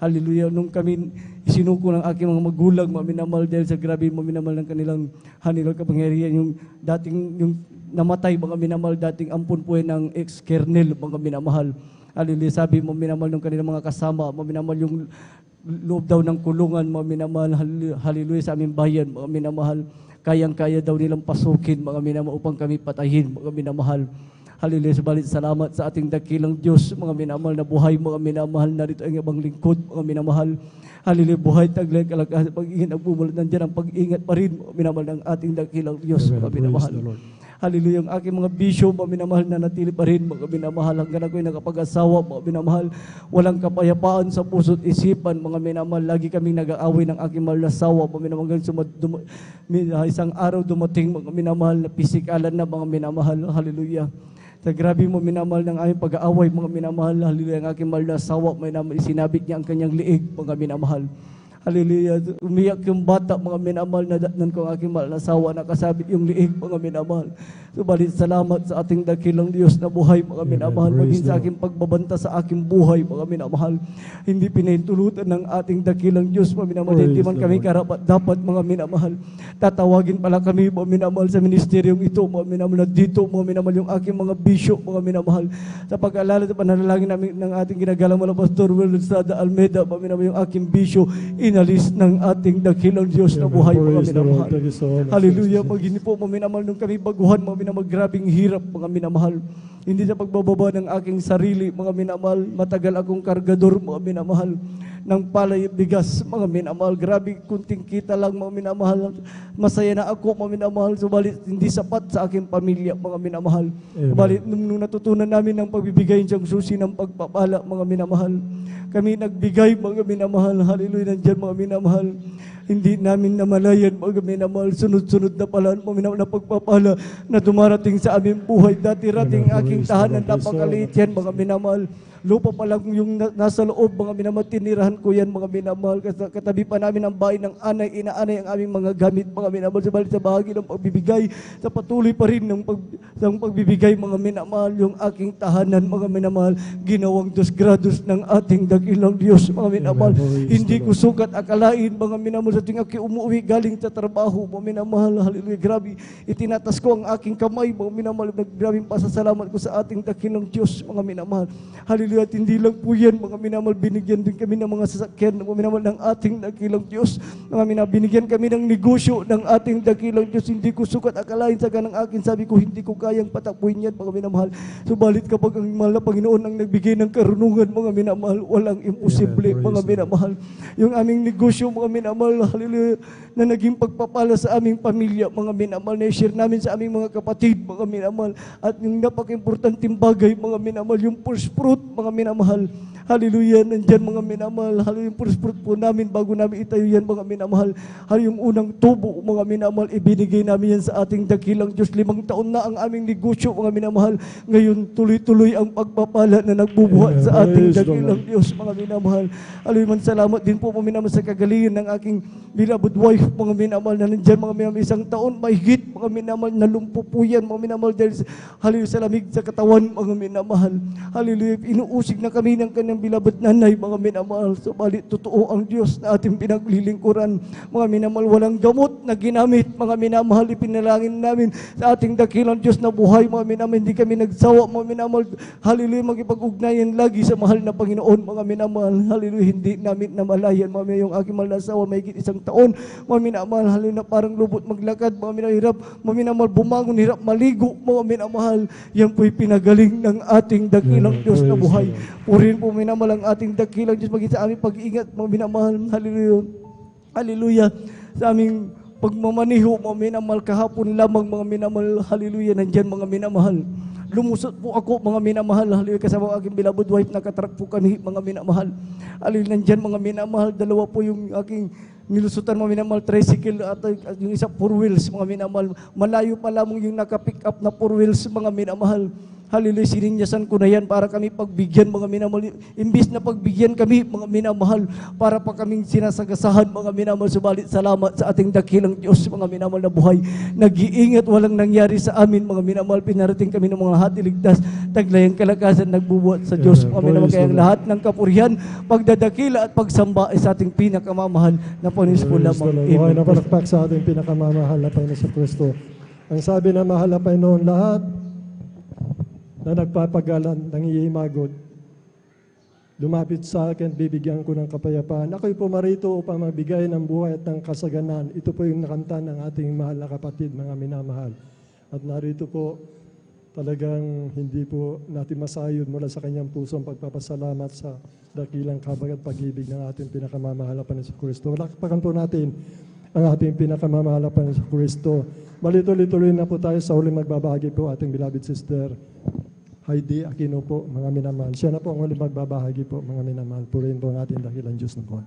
Hallelujah, nung kami isinuko ng aking mga magulang, mga minamahal, dahil sa grabe, mga minamahal, ng kanilang kapangyarihan, yung dating, yung namatay, mga minamahal, dating ampun po ng ex-kernel, mga minamahal. Hallelujah, sabi, mga minamahal, ng kanilang mga kasama, mga minamahal, yung loob daw ng kulungan, mga minamahal, hallelujah, sa aming bayan, mga minamahal, kayang-kaya daw nilang pasukin, mga minamahal, upang kami patayin, mga minamahal. Hallelujah, subalit salamat sa ating dakilang Diyos, mga minamahal na buhay, mga minamahal, narito ang ibang lingkod, mga minamahal. Hallelujah, buhay, taglay, kalakasan, pag-ingat, nagpumulat, nandiyan ang pag-ingat pa rin, mga minamahal, ng ating dakilang Diyos, mga minamahal. Hallelujah, ang aking mga bisyo, mga minamahal, na natili pa rin, mga minamahal, hanggang ako'y nakapag-asawa, mga minamahal, walang kapayapaan sa puso't isipan, mga minamahal, lagi kaming nag-aaway ng aking mahal na asawa, mga minamahal, isang araw dumating, mga minamahal, na pisikalan na, mga minamahal, hallelujah. Sa grabe mo minamahal ng aming pag-aaway, mga minamahal, hallelujah, ang aking mahal na asawa, sinabit niya ang kanyang liig, mga minamahal. Hallelujah, umiyak yung bata, mga minamahal, na datnan ko ang aking mahal na asawa, nakasabit yung liig, mga minamahal. Subalit salamat sa ating dakilang Diyos na buhay, mga minamahal, maging sa aking pagbabanta sa aking buhay, mga minamahal. Hindi pinahintulutan ng ating dakilang Diyos, mga minamahal, hindi man kami karapat dapat, mga minamahal. Tatawagin pala kami, mga minamahal, sa ministeryong ito, mga minamahal, na dito, mga minamahal, yung aking mga bisyo, mga minamahal. Sa pag-alala sa pananalangin namin ng ating ginagalang mga Pastor Will Estrada Almeida, mga minamahal, yung aking bisyo, inalis ng ating dakilang Diyos na buhay, mga minamahal. Hallelujah, pag hindi po, mga minamahal, nung kami baguhan, mga minamahal, grabing hirap, mga minamahal. Hindi sa pagbababa ng aking sarili, mga minamahal, matagal akong kargador, mga minamahal, ng palay bigas, mga minamahal. Grabe, kunting kita lang, mga minamahal. Masaya na ako, mga minamahal, subalit hindi sapat sa aking pamilya, mga minamahal. Subalit, nung natutunan namin ng pagbibigay siyang susi ng pagpapala, mga minamahal, kami nagbigay, mga minamahal, hallelujah, nandyan, mga minamahal. Hindi namin namalayan, mga minamahal, sunod-sunod na pala, mga minamahal, na pagpapala na dumarating sa aming buhay. Dati-rating aking tahanan, napakaliit yan, mga minamahal. Lupa pa lang yung nasa loob, mga minamahal, tinirahan ko yan, mga minamahal. Katabi pa namin ang bahay ng anay, inaanay ang aming mga gamit, mga minamahal. Subalit sa bahagi ng pagbibigay, sa patuloy pa rin ng pagbibigay, mga minamahal, yung aking tahanan, mga minamahal, ginawang 2 grados ng ating dakilang Diyos, mga minamahal. Hindi ko sukat akalain, mga minamahal, sa tuwing ako'y umuwi galing sa trabaho, mga minamahal, hallelujah, grabe, itinatas ko ang aking kamay, mga minamahal, naggrabing pasasalamat ko sa ating dakilang Diyos, mga minamahal, hallelujah, at hindi lang po yan, mga minamahal, binigyan din kami ng mga sasakyan, mga minamahal, ng ating dakilang Diyos, mga minamahal, binigyan kami ng negosyo ng ating dakilang Diyos, hindi ko sukat akalain sa ganang akin, sabi ko, hindi ko kayang patakbuhin yan, mga minamahal, subalit kapag ang mahal na Panginoon ang nagbigay ng karunungan, mga minamahal, walang imposible, mga minamahal. Yung aming negosyo, mga minamahal, hallelujah, na naging pagpapala sa aming pamilya, mga minamahal, na i-share namin sa aming mga kapatid, mga minamahal. At yung napaka-importanting bagay, mga minamahal, yung first fruit, mga minamahal. Hallelujah, nandyan mga minamahal. Hallelujah, yung first fruit po namin bago namin itayo yan, mga minamahal. Hallelujah, yung unang tubo, mga minamahal, ibinigay namin yan sa ating dakilang Diyos. 5 taon na ang aming negosyo, mga minamahal. Ngayon, tuloy-tuloy ang pagpapala na nagbubuhat sa ating dakilang Diyos, mga minamahal. Hallelujah, salamat din po, mga minamahal, sa kagalingan ng aking beloved wife, mga minamahal, na nandyan, mga minamahal, 1 taon, mahigit, mga minamahal, nalumpo po yan, mga minamahal, dahil, hallelujah, sa lamig sa katawan, mga minamahal. Hallelujah, inuusig na kami ng kanyang beloved nanay, mga minamahal. Subalit, totoo ang Diyos na ating pinaglilingkuran, mga minamahal, walang gamot na ginamit, mga minamahal, ipinalangin namin sa ating dakilang Diyos na buhay, mga minamahal, hindi kami nagsawa, mga minamahal, hallelujah, magipag-ugnayan lagi sa mahal na Panginoon, mga minamahal, hallelujah, hindi namin namalayan, mga minamahal, yung aking mahal na asawa, mahigit 1 taon, mga minamahal, hallelujah, parang lubot maglakad, mga minamahal, hirap, mga minamahal, bumangon, hirap maligo, mga minamahal, yan po'y pinagaling ng ating dakilang Diyos na buhay. Purin po, minamahal, ang ating dakilang Diyos, maging sa aming pag-iingat, mga minamahal, hallelujah, hallelujah, sa aming pagmamaniho, mga minamahal, kahapon lamang, mga minamahal, hallelujah, nandyan, mga minamahal. Lumusot po ako, mga minamahal, hallelujah, kasama ang aking beloved wife, nakatrak po kami, mga minamahal. Hallelujah, nandyan, mga minamahal, 2 po yung aking nilusutan, mga minamahal, tricycle, at yung isa 4 wheels, mga minamahal. Malayo pa lamang yung naka-pick up na 4 wheels, mga minamahal. Hallelujah, sininyasan ko na yan para kami pagbigyan, mga minamahal. Imbis na pagbigyan kami, mga minamahal, para pa kaming sinasagasahan, mga minamahal. Subalit, salamat sa ating dakilang Diyos, mga minamahal na buhay. Nag-iingat, walang nangyari sa amin, mga minamahal. Pinarating kami ng mga hatiligtas, taglayang kalakasan, nagbubuhat sa Diyos, mga minamahal. Kaya ang lahat ng kapurihan, pagdadakila at pagsamba ay sa ating pinakamamahal na Panginoon po lamang. Buhay na palakpak sa ating pinakamamahal na Panginoon sa Kristo. Ang sabi na mahal na Panginoon, lahat na nagpapagalan, nangihimagod, lumapit sa akin, bibigyan ko ng kapayapaan. Ako'y pumarito upang magbigay ng buhay at ng kasaganan. Ito po yung nakanta ng ating mahal na kapatid, mga minamahal. At narito po, talagang hindi po natin masayod mula sa kanyang pusong pagpapasalamat sa dakilang kabag at pag-ibig ng ating pinakamamahal na Panginoon sa Kristo. Lakpakan po natin ang ating pinakamamahal na Panginoon sa Kristo. Malituloy-tuloy na po tayo sa huling magbabahagi po ating beloved sister Heidi Aquino po, mga minamahal. Siya na po ang huling magbabahagi po, mga minamahal. Purihin po ang ating dakilang Diyos na po.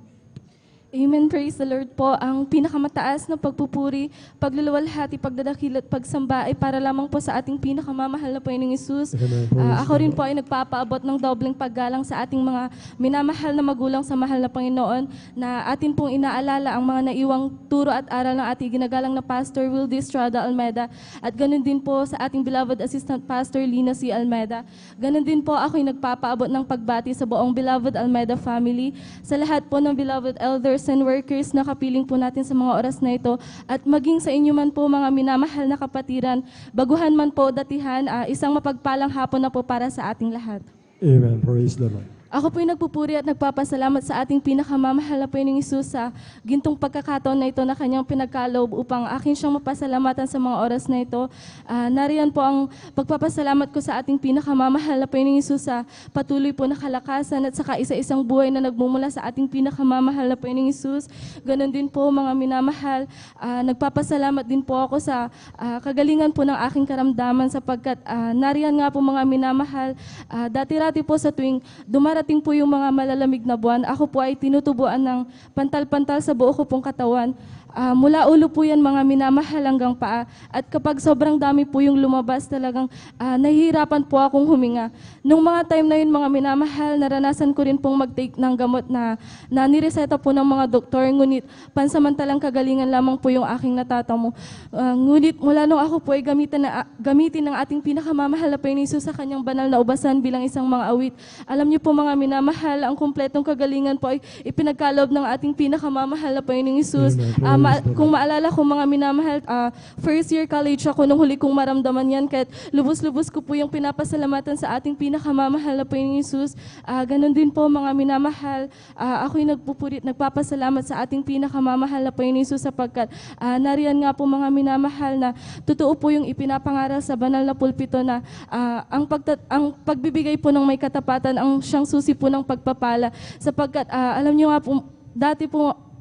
Amen. Praise the Lord po. Ang pinakamataas na pagpupuri, pagluluwalhati, pagdadakil at pagsamba ay para lamang po sa ating pinakamamahal na Panginoong Hesus. Ako rin po ay nagpapaabot ng dobleng paggalang sa ating mga minamahal na magulang sa mahal na Panginoon na atin pong inaalala ang mga naiwang turo at aral ng ating ginagalang na Pastor Wildy Estrada Almeda at ganun din po sa ating beloved Assistant Pastor Lina C. Almeda. Ganun din po ako'y nagpapaabot ng pagbati sa buong beloved Almeda family, sa lahat po ng beloved elders and workers na kapiling po natin sa mga oras na ito at maging sa inyo man po mga minamahal na kapatiran, baguhan man po datihan, isang mapagpalang hapon na po para sa ating lahat. Amen. Praise the Lord. Ako po'y nagpupuri at nagpapasalamat sa ating pinakamamahal na Panginoong Hesus sa gintong pagkakataon na ito na kanyang pinagkaloob upang akin siyang mapasalamatan sa mga oras na ito. Nariyan po ang pagpapasalamat ko sa ating pinakamamahal na Panginoong Hesus sa patuloy po na kalakasan at saka isa-isang buhay na nagmumula sa ating pinakamamahal na Panginoong Hesus. Ganon din po mga minamahal, nagpapasalamat din po ako sa kagalingan po ng aking karamdaman sapagkat nariyan nga po mga minamahal, dati-rati po sa tuwing dumarating po yung mga malalamig na buwan, ako po ay tinutubuan ng pantal-pantal sa buo ko pong katawan. Mula ulo po yan mga minamahal hanggang paa. At kapag sobrang dami po yung lumabas, talagang nahihirapan po akong huminga. Nung mga time na yun mga minamahal, naranasan ko rin pong mag-take ng gamot na nireseta po ng mga doktor. Ngunit pansamantalang kagalingan lamang po yung aking natatamo. Ngunit mula nung ako po ay gamitin ng ating pinakamamahal na Panginoon Hesus sa kanyang banal na ubasan bilang isang mga awit. Alam niyo po mga minamahal, ang kumpletong kagalingan po ay ipinagkaloob ng ating pinakamamahal na Panginoon Hesus. Kung maalala ko mga minamahal, first year college ako nung huli kong maramdaman yan, kahit lubos-lubos ko po yung pinapasalamatan sa ating pinakamamahal na Panginoon Hesus. Ganon din po mga minamahal, ako'y nagpupurit, nagpapasalamat sa ating pinakamamahal na Panginoon Hesus sapagkat nariyan nga po mga minamahal na totoo po yung ipinapangaral sa banal na pulpito na ang pagbibigay po ng may katapatan ang siyang susi po ng pagpapala sapagkat alam niyo nga po,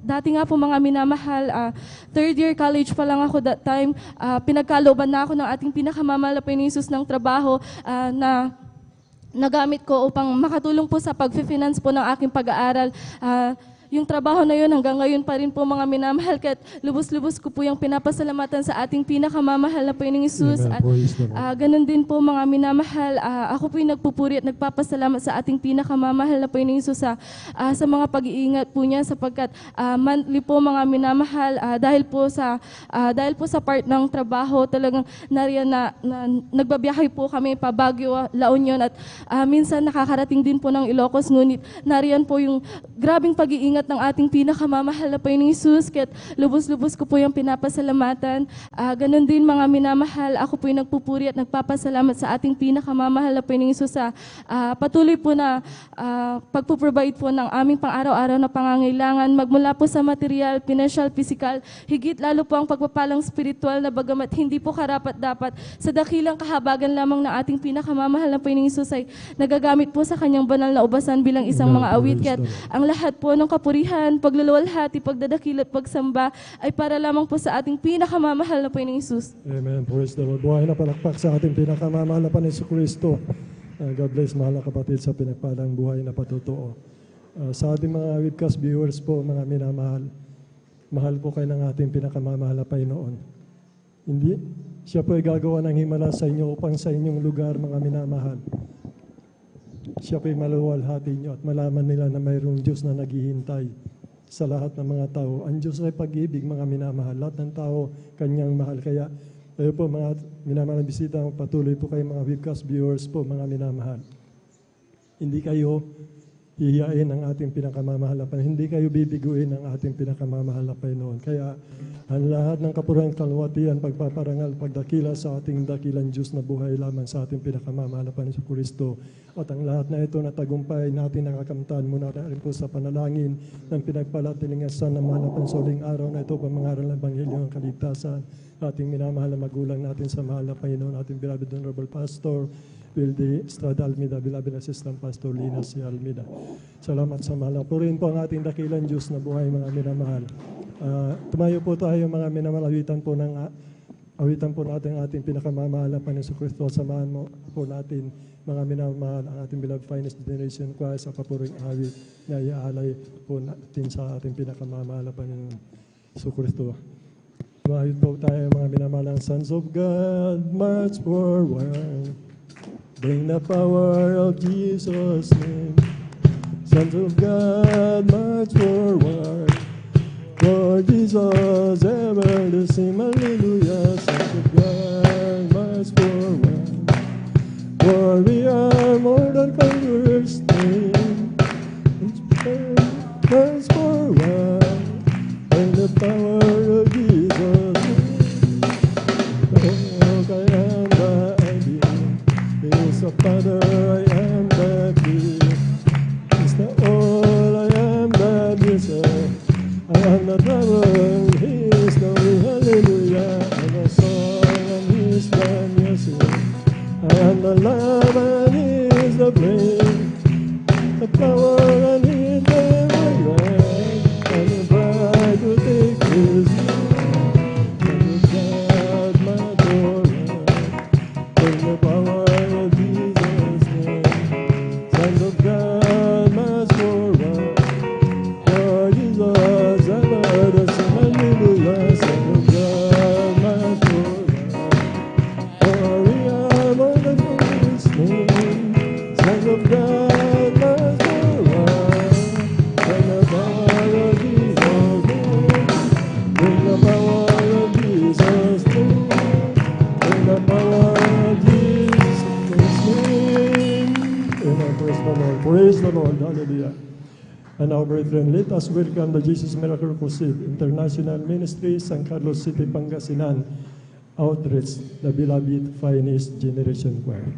dati nga po mga minamahal, third year college pa lang ako that time, pinagkalooban na ako ng ating pinakamamahal na Panginoon Hesus ng trabaho na nagamit ko upang makatulong po sa pag-finance po ng aking pag-aaral. Yung trabaho na yun hanggang ngayon pa rin po mga minamahal, kahit lubos-lubos ko po yung pinapasalamatan sa ating pinakamamahal na Panginoong Hesus. At ganun din po mga minamahal, ako po yung nagpupuri at nagpapasalamat sa ating pinakamamahal na Panginoong Hesus sa mga pag-iingat po niya sapagkat monthly po mga minamahal, dahil po sa part ng trabaho talagang nariyan na nagbabiyahe po kami pa Baguio, La Union at minsan nakakarating din po ng Ilocos, ngunit nariyan po yung grabing pag-iingat ng ating pinakamamahal na Panginoong Hesus, kaya't lubos-lubos ko po yung pinapasalamatan. Ganon din mga minamahal, ako po yung nagpupuri at nagpapasalamat sa ating pinakamamahal na Panginoong Hesus sa patuloy po na pagpuprovide po ng aming pang-araw-araw na pangangailangan, magmula po sa material, financial, physical, higit lalo po ang pagpapalang spiritual na bagamat hindi po karapat-dapat sa dakilang kahabagan lamang ng ating pinakamamahal na Panginoong Hesus ay nagagamit po sa kanyang banal na ubasan bilang isang mga awit. Kaya't ang lahat po ng kapurihan, pagluluwalhati, pagdadakil at pagsamba ay para lamang po sa ating pinakamamahal na Panginoong Hesus. Amen. Praise the Lord. Buhay na palakpak sa ating pinakamamahal na Panginoon Kristo. God bless mahal na kapatid sa pinagpalang buhay na patutuo. Sa ating mga webcast viewers po, mga minamahal, mahal po kayo ng ating pinakamamahal na Panginoon. Hindi, siya po ay gagawa ng himala sa inyo upang sa inyong lugar, mga minamahal. Siya po'y maluwalhati niyo at malaman nila na mayroong Diyos na naghihintay sa lahat ng mga tao. Ang Diyos ay pag-ibig, mga minamahal. Lahat ng tao, kanyang mahal. Kaya, kayo po, mga minamahal na bisita, patuloy po kayo mga webcast viewers po, mga minamahal. Hindi kayo hihiyain ang ating pinakamamahal na Panginoon. Hindi kayo bibiguin ang ating pinakamamahal na Panginoon. Kaya, ang lahat ng kapurihan, kalwatian, pagpaparangal, pagdakila sa ating dakilang Diyos na buhay lamang sa ating pinakamamahal na Panginoon Kristo. At ang lahat na ito na tagumpay natin nakakamtan muna rin po sa panalangin ng pinagpalatilingasan ng mga napansuling araw na ito, pamangaral ng Ebanghelyo ng Kaligtasan. Ating minamahal na magulang natin sa mahal na Panginoon, ating beloved Honorable Pastor, Wilde Estrada Almeida, beloved Assistant Pastor Lina C. Almeida. Salamat sa mahal. Purihin po ang ating dakilang Diyos na buhay, mga minamahal. Tumayo po tayo, mga minamahal, awitan po natin ang ating pinakamamahal na Panginoon Kristo. Samahan mo po natin, mga minamahal, ang ating beloved Finest Generation Choir sa papuring awit na iaalay po natin sa ating pinakamamahal na Panginoon Kristo. Tumayo po tayo, mga minamahal, ang Sons of God, march forward. Bring the power of Jesus' name. Sons of God, march forward. For Jesus, ever the same. Hallelujah. Sons of God, march forward. For we are more than conquerors. March forward. Bring the power of Jesus' name. Oh, kaya the Father, I am that He is the all, I am that Jesus. I am the trouble, He is the way, hallelujah. I am the song and He is the music. I am the love and He is the flame. The power and He is the right. And the bride will take His name. And the God, my Lord, in the power of Jesus' name. Sons of God, march forward. For Jesus, ever the same. Hallelujah. of God must go on. Bring the power of Jesus in. Bring the power of Jesus in. Bring the power of Jesus in. Amen. Praise the Lord. Praise the Lord. Hallelujah. And now, brethren, let us welcome the Jesus Miracle Crusade International Ministry, San Carlos City, Pangasinan, Outreach, the beloved Finest Generation Choir.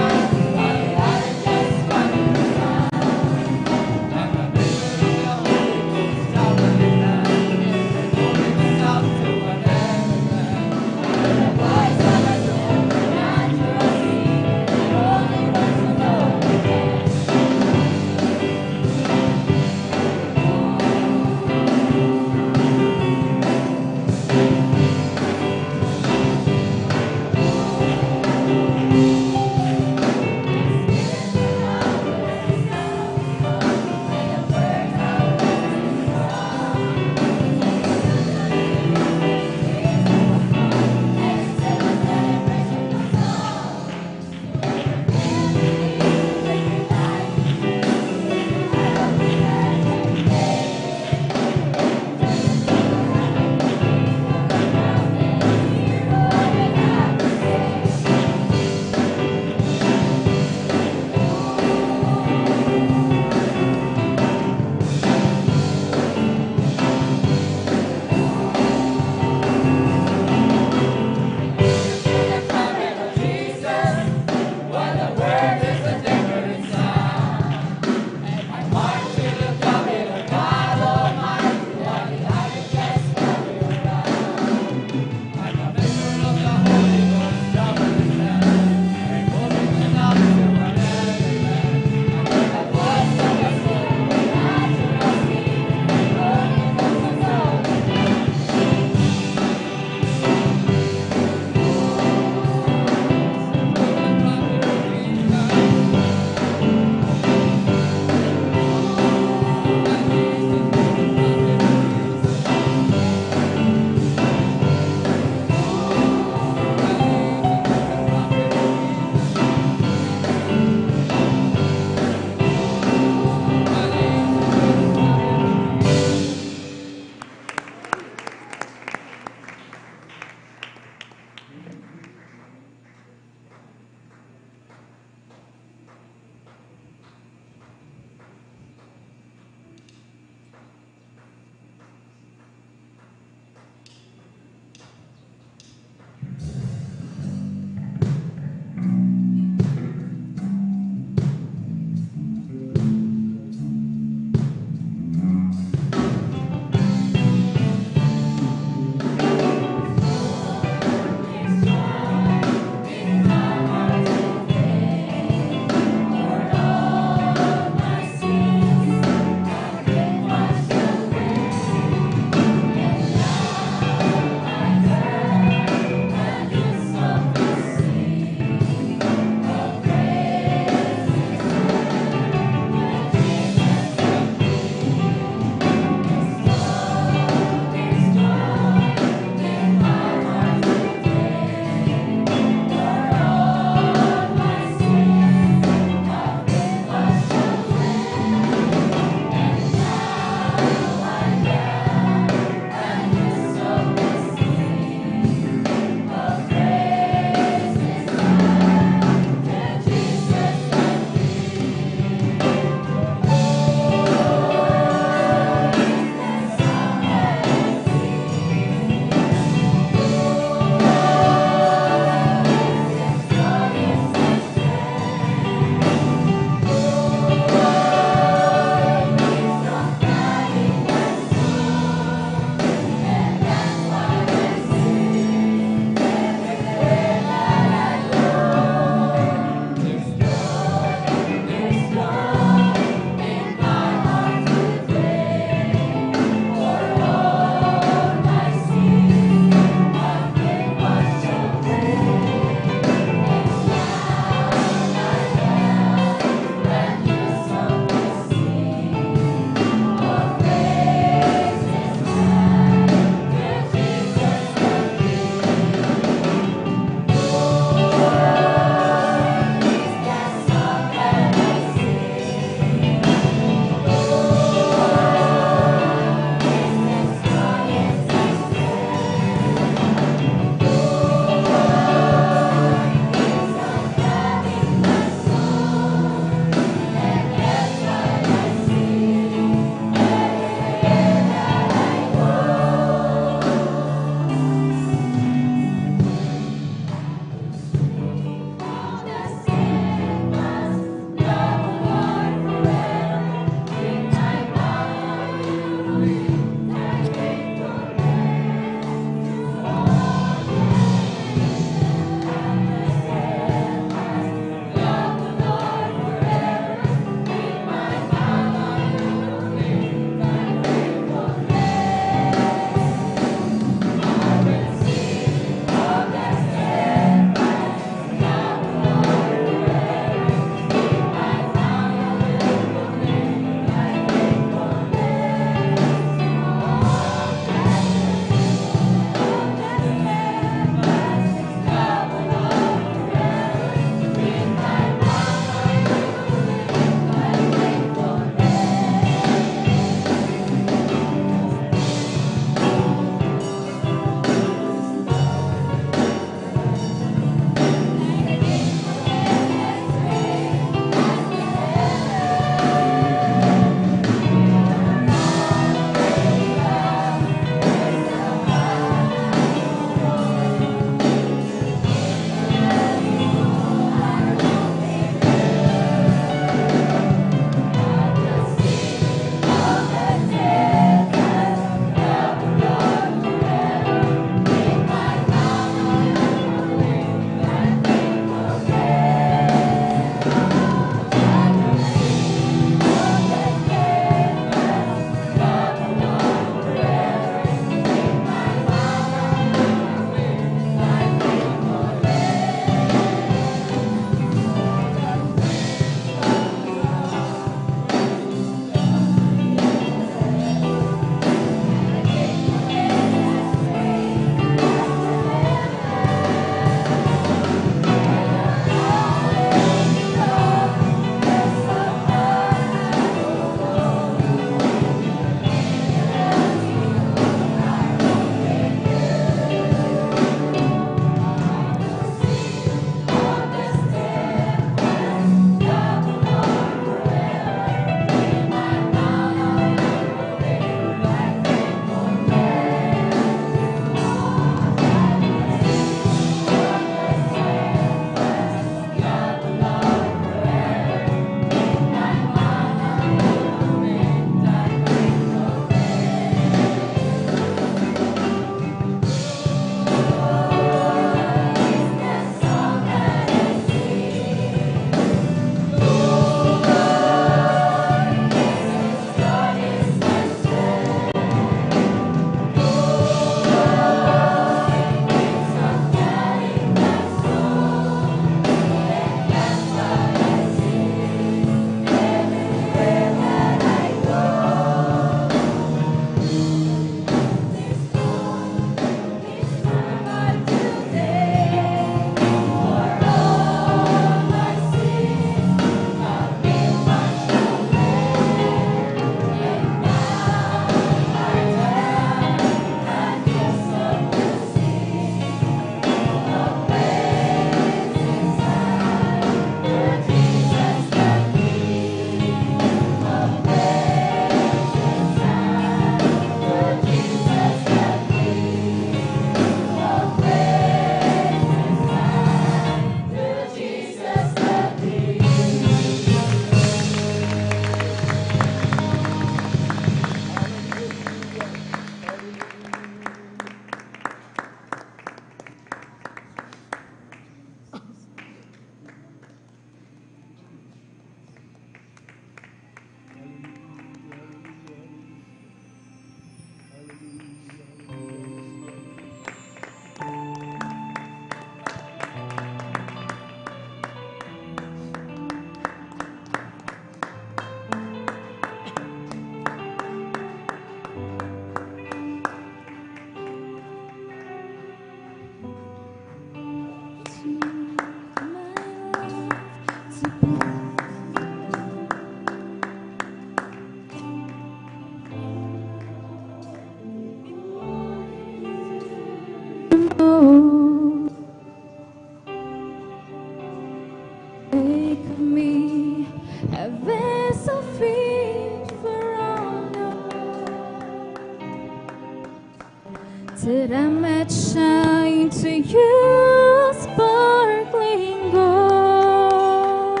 might shine to you, sparkling gold.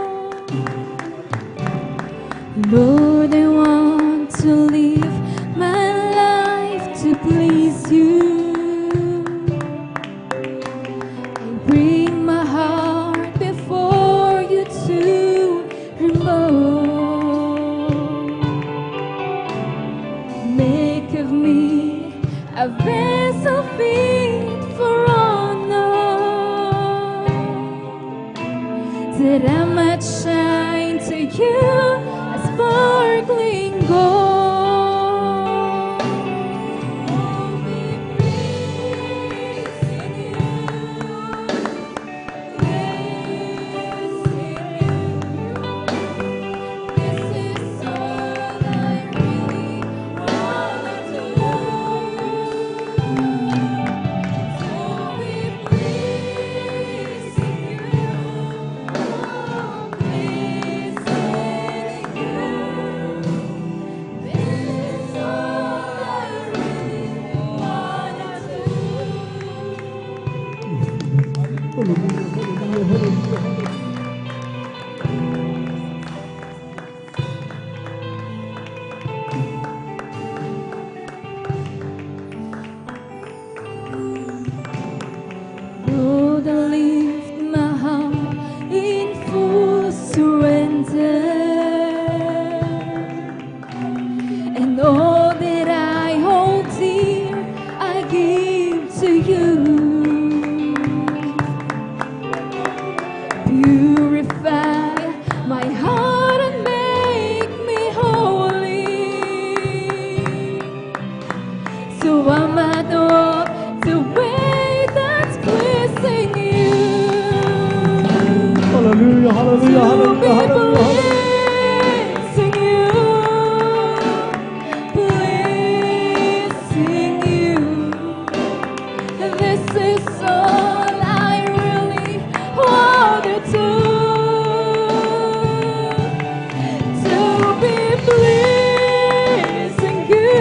Lord, I want to live my life to please you. I bring my heart before you to remove. Make of me a vessel fit for honor, that I might shine to you a sparkling gold. Lord, I lift my heart in full surrender, and all that I hold dear, I give to you. Purify my heart and make me holy, so I might walk the way that's pleasing you. Hallelujah, hallelujah, hallelujah, hallelujah. Pleasing you, pleasing you. This is all I really want to do. To be pleasing you,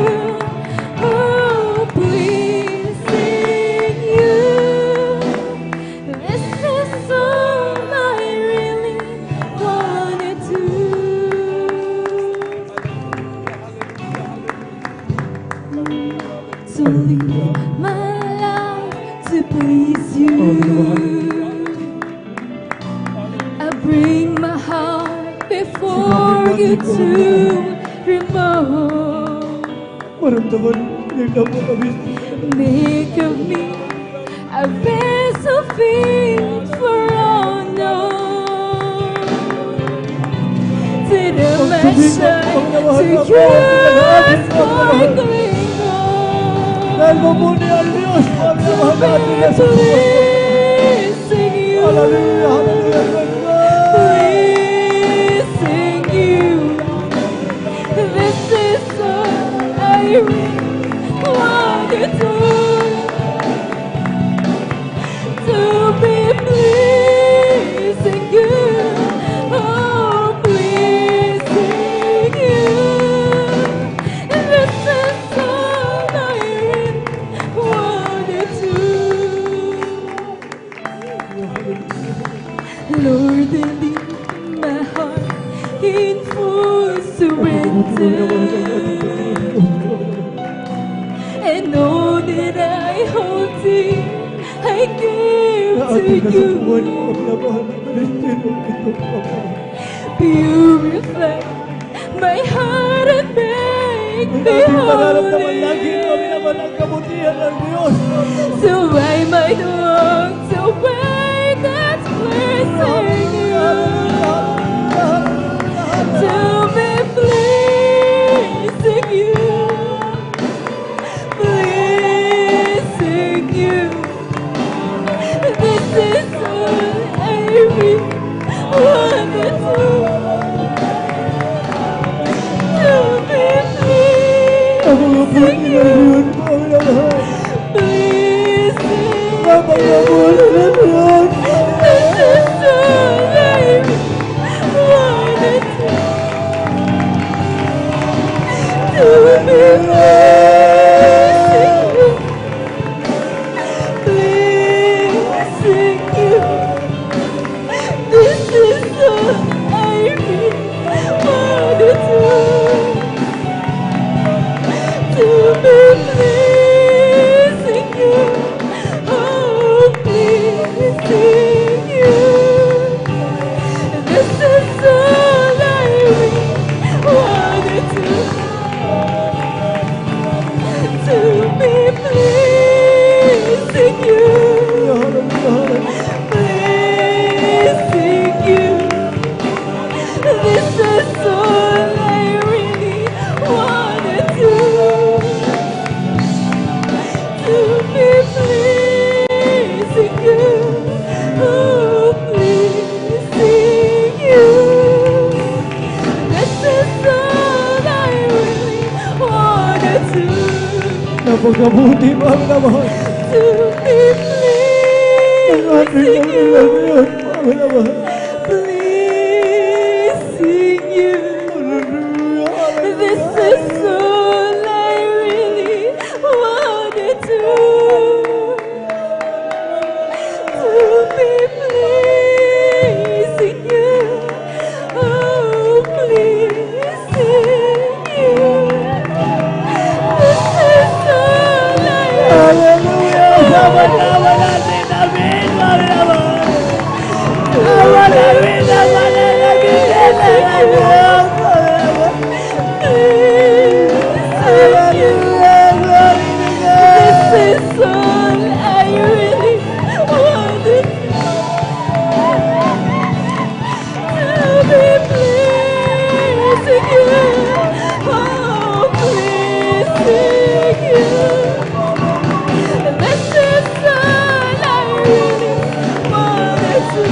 oh, pleasing you. This is all I really want to do. To live my life to please you. I bring my heart before you to remove. Maramdaman, tingnan mo kami. Make of me a vessel fit for honor, that I might shine to you sparkling Dahil gold. mabuni ang Diyos, pagmamahal natin na sa Pleasing you, Hallelujah, hallelujah. pleasing you. This is all I really want to do. To be pleasing you, oh, pleasing you. This is all I really want to do. Lord, I leave my heart in full surrender, and all that I hold dear, I give to Buwan you. mo ang laban ng Palestino. Purify my heart and make Ang me ating nararamdaman lagi kami holy, naman ang kabutihan ng Diyos. so I might walk the way that's pleasing you. To be pleasing you, pleasing you. This is all I really want to do. To be Ang mga buti ng Diyos, Panginoon. pleasing, Napakabuti ng Diyos. this is all I really want to do. To be pleasing you, pagkabuti mo ang naman. To be Ang ating pleasing you. Panginoon, ang naman. Pleasing you. This is all I really wanted to be pleasing you. Oh, pleasing you. This is all I Hallelujah! Sama-sama natin. Amen! Panginoon! Sama namin naman ang nagiging ng Diyos. This is all I really wanted to be pleasing you. Oh, pleasing you. This is all I really wanted to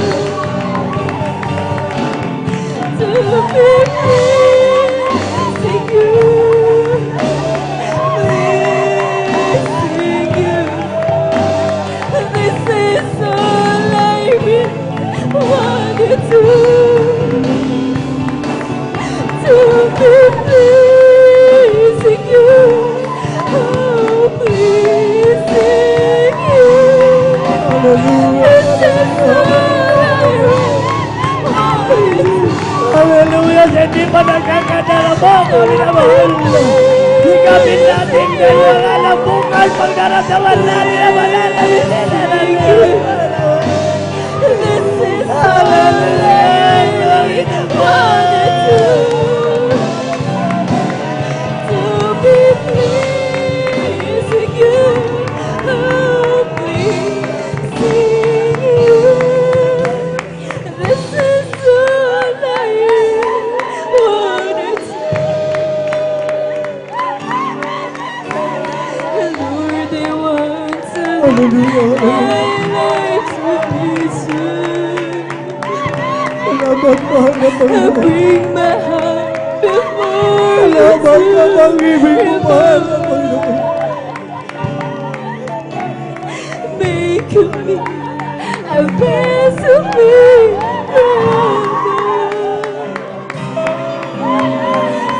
be pleasing you. Pleasing you. This is all I really wanted to be pleasing you. Oh, pleasing you. This is all I really wanted to. Hallelujah! Sa hindi pa nagkakadala mo, Panginoon. Higapin natin kayo ang alampungan pagdarasama natin ang mananamin na ng Diyos. This is all I really wanted to be pleasing you. Oh, pleasing you. This is all I wanted to. Lord, I want to highlight with you. Salamat, mahal na I Panginoon. bring my heart before you. Salamat na pag-ibig mo, mahal na Panginoon. Make me a vessel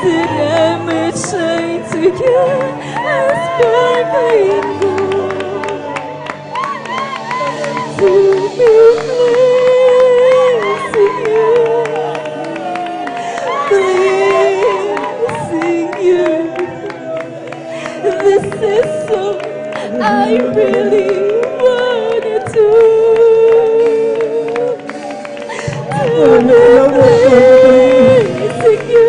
that I may shine to you as sparkling gold. To be pleasing you, pleasing you. This is so I really wanted to be pleasing you.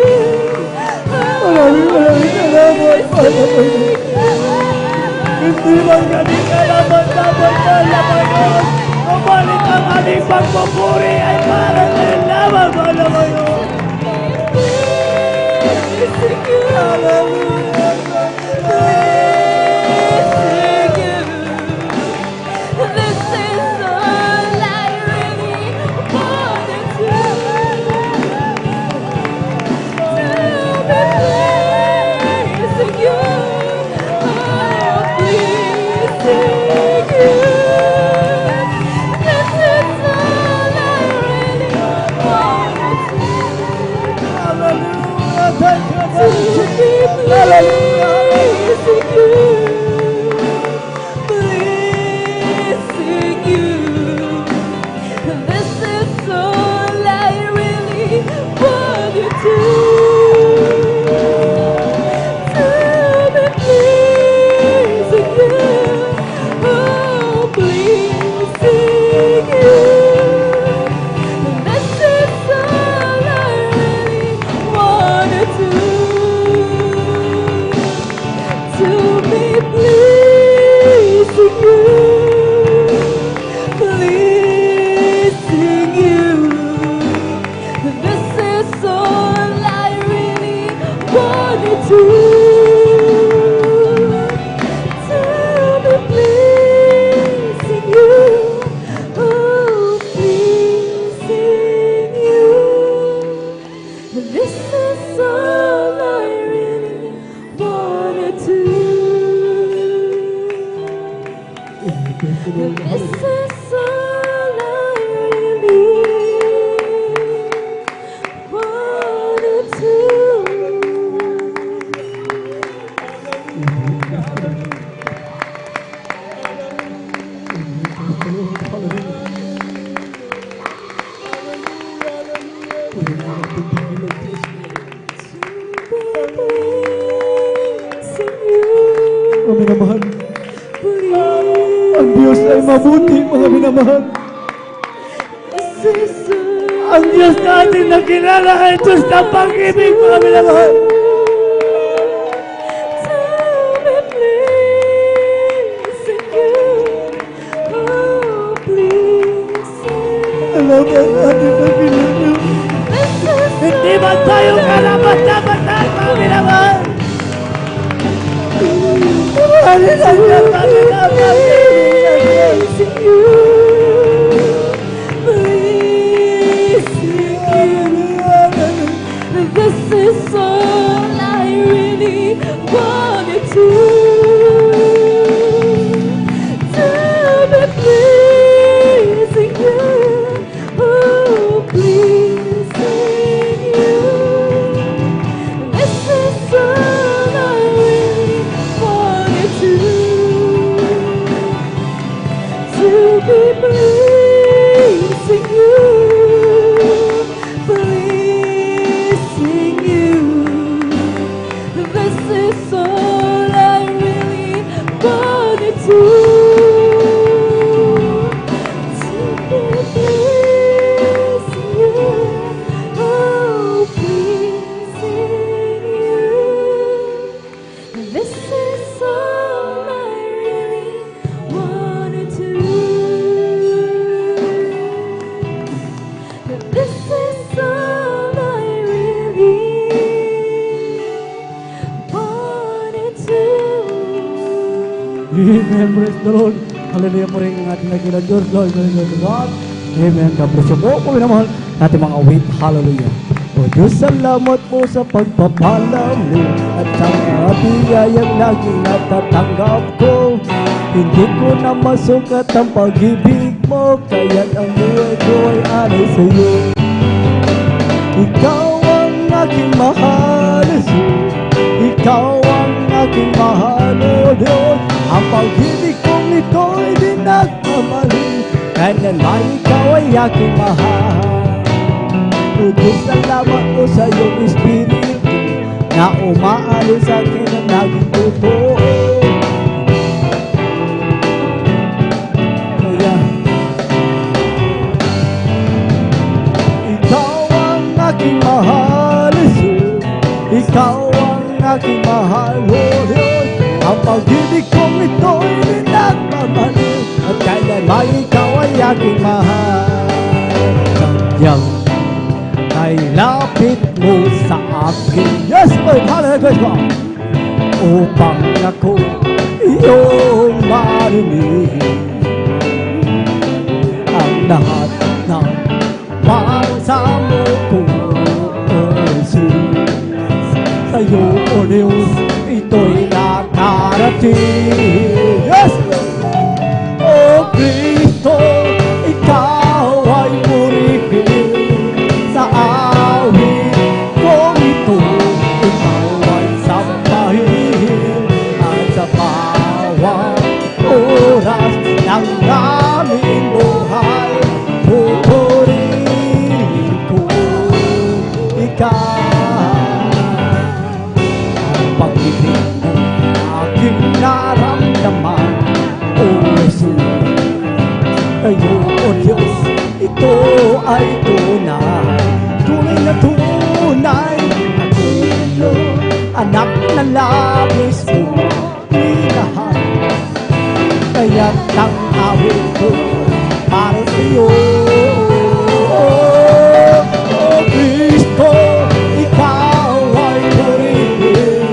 Maraming salamat, mahal na Panginoon. Hindi lang kami kalaban-laban na Panginoon. Kumalit ang aming pagpupuri ay para sa lamang, Panginoon. Pleasing you. This is all I really wanted to be pleasing you. Oh, pleasing you. This is all I really wanted to be pleasing you. Pleasing you. This is all I really wanted to be pleasing you. Oh, pleasing you. This is all I really wanted to be pleasing you, pleasing you. This is all I really wanted to be pleasing you, oh, pleasing you. This is all I really wanted to Mga minamahal, ang Diyos ay mabuti, mga minamahal. Ang Diyos natin na kilala ay Diyos ng pag-ibig, mga minamahal. Alam ba natin na kilala? Hindi ba tayo karapat-dapat, mga minamahal? This is all I really wanted to be pleasing you, oh, pleasing you. This is all I really wanted to be pleasing you, pleasing you. This is all I really wanted to be pleasing you, oh, pleasing you. This is all I really wanted to. This is all I really wanted to. Amen. Praise the Lord. Hallelujah po rin ang ating nagilan. Lord, Lord, Lord, to God. Amen. God bless you po. Kung minamahal natin mga awit. Hallelujah. O Diyos, salamat po sa pagpapala mo at sa mga biyayang laging natatanggap ko. Hindi ko na masukat ang pag-ibig mo, kaya't ang buhay ko ay alay sa iyo. Ikaw ang aking mahal, Jesus. Ikaw ang aking mahal, O Diyos. Ang pag-ibig kong ito'y di nagmamali, kailan man ikaw ay aking mahal. O Diyos, salamat po sa iyong Espiritu na umaalis sa akin ang naging totoo. Kaya, ikaw ang aking mahal, Jesus. Ikaw ang aking mahal, O Diyos. Ang pag-ibig kong ito'y di nagmamali, at kailanman ikaw ay aking mahal. Sadyang ay lapit mo sa akin. Yes, Lord, hallelujah. Upang ako iyong marinig ang lahat ng pagsamo ko, O Jesus. Sa'yo, O Diyos, ito'y nakarating. Yes, Lord. O Kristo, ikaw ay purihin. Sa awit kong ito, ikaw ay sambahin. At sa bawat oras ng aming buhay, pupurihin ko ikaw. Ang pag-ibig ng aking naramdaman, O Jesus. Kayo, O Diyos, ito ay tunay, tunay na tunay. Ako ito, anak na labis mo, minahal. Kaya't ang awit ko para sa iyo. O Kristo, ikaw ay purihin.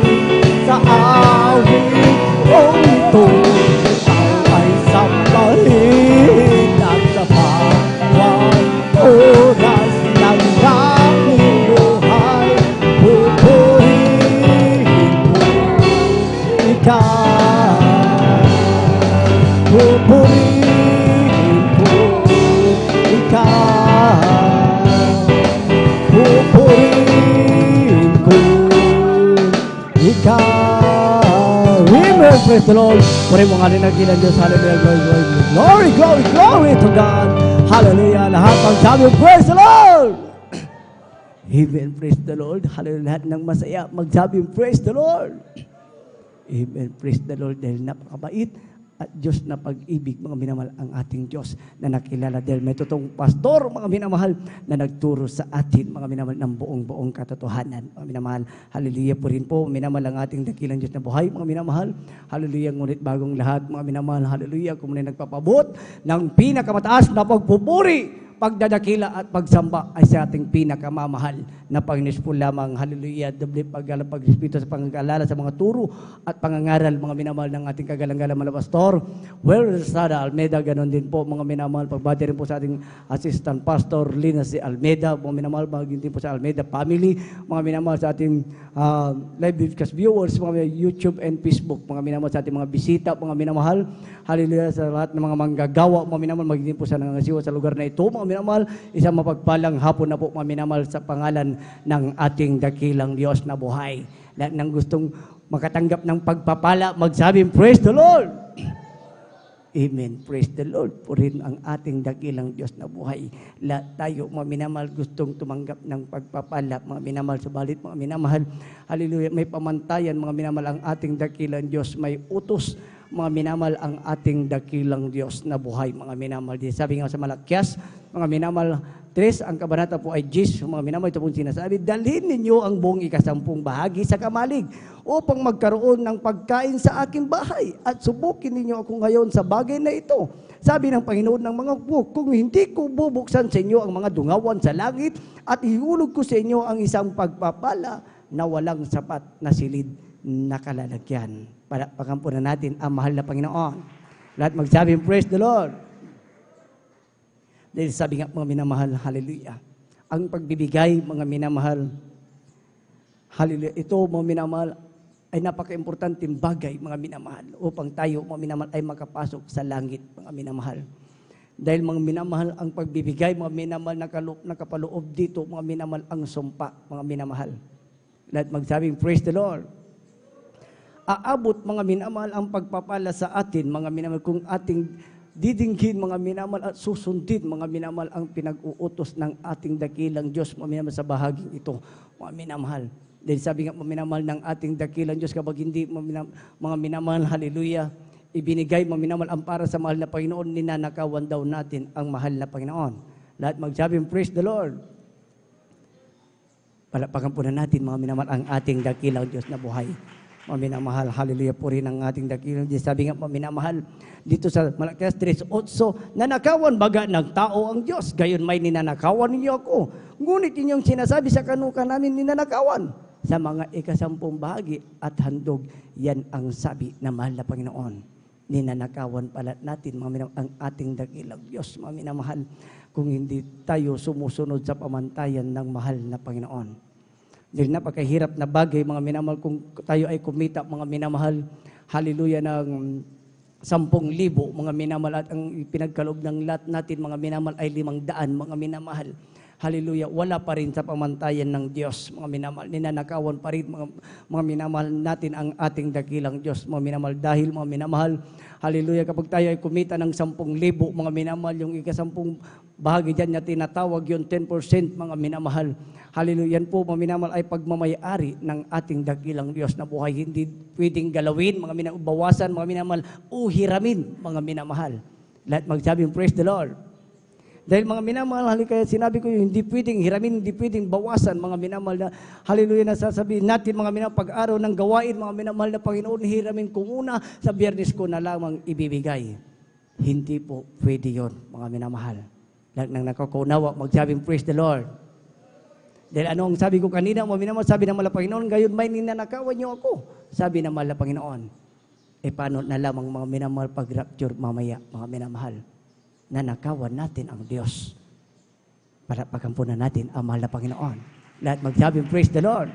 Sa awit kong ito, ikaw ay sambahin. At sa bawat oras ng aming buhay, pupurihin ko ikaw. Pupurihin ko ikaw. Pupurihin ko ikaw. Amen. Praise the Lord. Puri mo nga rin nagilan Diyos. Hallelujah. Glory, glory, glory, glory, glory to God. Hallelujah. Lahat ng sabi, praise the Lord. Amen. Praise the Lord. Hallelujah. Lahat ng masaya, magsabing praise the Lord. Amen. Praise the Lord. Dahil napakabait at Diyos na pag-ibig, mga minamahal, ang ating Diyos na nakilala dahil may totoong pastor, mga minamahal, na nagturo sa atin, mga minamahal, ng buong katotohanan. Mga minamahal, hallelujah po rin po, minamahal ang ating dakilang Diyos na buhay, mga minamahal, hallelujah, ngunit bagong lahat, mga minamahal, hallelujah, kung muna nagpapabot ng pinakamataas na pagpupuri, pagdadakila at pagsamba ay sa ating pinakamamahal na Panginoon po lamang. Hallelujah. Doble pag-respeto sa pangangaalala sa mga turo at pangangaral, mga minamahal ng ating kagalang-galang mga pastor. Well, Sada Almeida, ganon din po, mga minamahal. Pagbati rin po sa ating assistant pastor, Lina si Almeida, mga minamahal, maging din po sa Almeida family, mga minamahal sa ating live broadcast viewers, mga YouTube and Facebook, mga minamahal sa ating mga bisita, mga minamahal. Hallelujah, sa lahat ng mga manggagawa, mga minamahal, maging din po sa nangangasiwa sa lugar na ito, mga minamahal, isang mapagpalang hapon na po, mga minamahal, sa pangalan ng ating dakilang Diyos na buhay. Lahat ng gustong makatanggap ng pagpapala, magsabing, praise the Lord! Amen. Praise the Lord. Purin ang ating dakilang Diyos na buhay. Lahat tayo, mga minamahal, gustong tumanggap ng pagpapala, mga minamahal, subalit, mga minamahal, hallelujah, may pamantayan, mga minamahal, ang ating dakilang Diyos, may utos, mga minamahal, ang ating dakilang Diyos na buhay, mga minamahal. Sabi nga sa Malakyas, mga minamahal, 3, ang kabanata po ay 10, mga minamahal, ito pong sinasabi, dalhin ninyo ang buong ikasampung bahagi sa kamalig upang magkaroon ng pagkain sa aking bahay at subukin ninyo ako ngayon sa bagay na ito. Sabi ng Panginoon ng mga buk, kung hindi ko bubuksan sa inyo ang mga dungawan sa langit at ihulog ko sa inyo ang isang pagpapala na walang sapat na silid na kalalagyan. Palakpakan po na natin ang mahal na Panginoon. Lahat magsabi, praise the Lord. Dahil sabi nga, mga minamahal, hallelujah. Ang pagbibigay, mga minamahal, hallelujah. Ito, mga minamahal, ay napaka-importanteng bagay, mga minamahal, upang tayo, mga minamahal, ay makapasok sa langit, mga minamahal. Dahil mga minamahal, ang pagbibigay, mga minamahal, nakapaloob dito, mga minamahal, ang sumpa, mga minamahal. Lahat magsabing, praise the Lord. Aabot, mga minamahal, ang pagpapala sa atin, mga minamahal, kung ating didinggin, mga minamahal, at susundin, mga minamahal, ang pinag-uutos ng ating dakilang Diyos, mga minamahal, sa bahaging ito, mga minamahal. Dahil sabi nga, mga minamahal, ng ating dakilang Diyos, kapag hindi, mga minamahal, hallelujah, ibinigay, mga minamahal, ang para sa mahal na Panginoon, ninanakawan daw natin ang mahal na Panginoon. Lahat magsabing, praise the Lord. Palakpakan po na natin, mga minamahal, ang ating dakilang Diyos na buhay. Mga minamahal, hallelujah po rin ang ating dakilang Diyos. Sabi nga, mga minamahal, dito sa Malakyas 3:8, nanakawan baga ng tao ang Diyos, gayon may ninanakawan ninyo ako. Ngunit inyong sinasabi sa kanuka namin ninanakawan sa mga ikasampung bahagi at handog. Yan ang sabi na mahal na Panginoon. Ninanakawan pala natin, mga minamahal, ang ating dakilang Diyos, mga minamahal, kung hindi tayo sumusunod sa pamantayan ng mahal na Panginoon. Dahil napakahirap na bagay, mga minamahal, kung tayo ay kumita, mga minamahal, hallelujah, ng 10,000, mga minamahal, at ang pinagkaloob ng lahat natin, mga minamahal, ay 500, mga minamahal. Hallelujah, wala pa rin sa pamantayan ng Diyos, mga minamahal. Ninanakawan pa rin, mga minamahal natin ang ating dakilang Diyos, mga minamahal. Dahil, mga minamahal, hallelujah, kapag tayo ay kumita ng 10,000, mga minamahal, yung ikasampung bahagi dyan na tinatawag yung 10%, mga minamahal. Hallelujah, yan po, mga minamahal, ay pagmamayari ng ating dakilang Diyos na buhay. Hindi pwedeng galawin, mga minamahal, bawasan, mga minamahal, o hiramin, mga minamahal. Lahat magsabi, praise the Lord. Dahil mga minamahal, kaya sinabi ko yun, hindi pwedeng hiramin, hindi pwedeng bawasan, mga minamahal na, hallelujah, na sasabihin natin, mga minamahal, pag-araw ng gawain, mga minamahal na Panginoon, hiramin ko muna, sa Biyernes ko na lamang ibibigay. Hindi po pwede yun, mga minamahal. Lahat ng nakakaunawa, magsabing, praise the Lord. Dahil anong sabi ko kanina, mga minamahal, sabi ng mahal na Panginoon, gayon may ninanakawan niyo ako. Sabi ng mahal na Panginoon, paano na lamang, mga minamahal, pag-rapture mamaya, mga minamahal, nanakawan natin ang Diyos. Palakpakan po na natin ang mahal na Panginoon. Lahat magsabing, praise the Lord.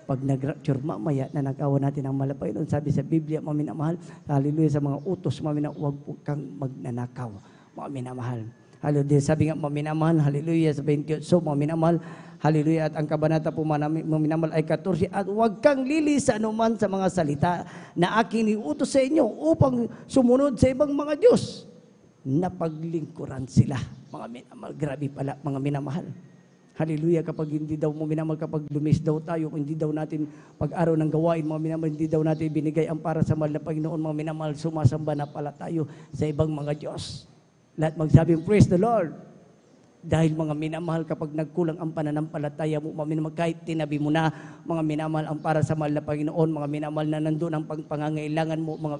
Pag nag-rapture mamaya, nanakawan natin ang mahal na Panginoon. Sabi sa Biblia, mga minamahal, hallelujah, sa mga utos, mga minamahal, huwag po kang magnanakaw, mga minamahal. Hallelujah, sabi nga, mga minamahal, hallelujah, sa 28, mga minamahal, hallelujah, at ang kabanata po, mga minamahal, ay 14, at huwag kang lilis sa anuman sa mga salita na aking iutos sa inyo upang sumunod sa ibang mga Diyos. Napaglingkuran sila, mga minamahal. Grabe pala, mga minamahal. Hallelujah, kapag hindi daw mo minamahal, kapag lumis daw tayo, kung hindi daw natin pag-araw ng gawain, mga minamahal, hindi daw natin binigay ang para sa mahal na Panginoon, mga minamahal, sumasamba na pala tayo sa ibang mga Diyos. Lahat magsabing, praise the Lord. Dahil mga minamahal, kapag nagkulang ang pananampalataya mo, mga minamahal, kahit tinabi mo na, mga minamahal, ang para sa mahal na Panginoon, mga minamahal na nandun ang pangangailangan mo, mga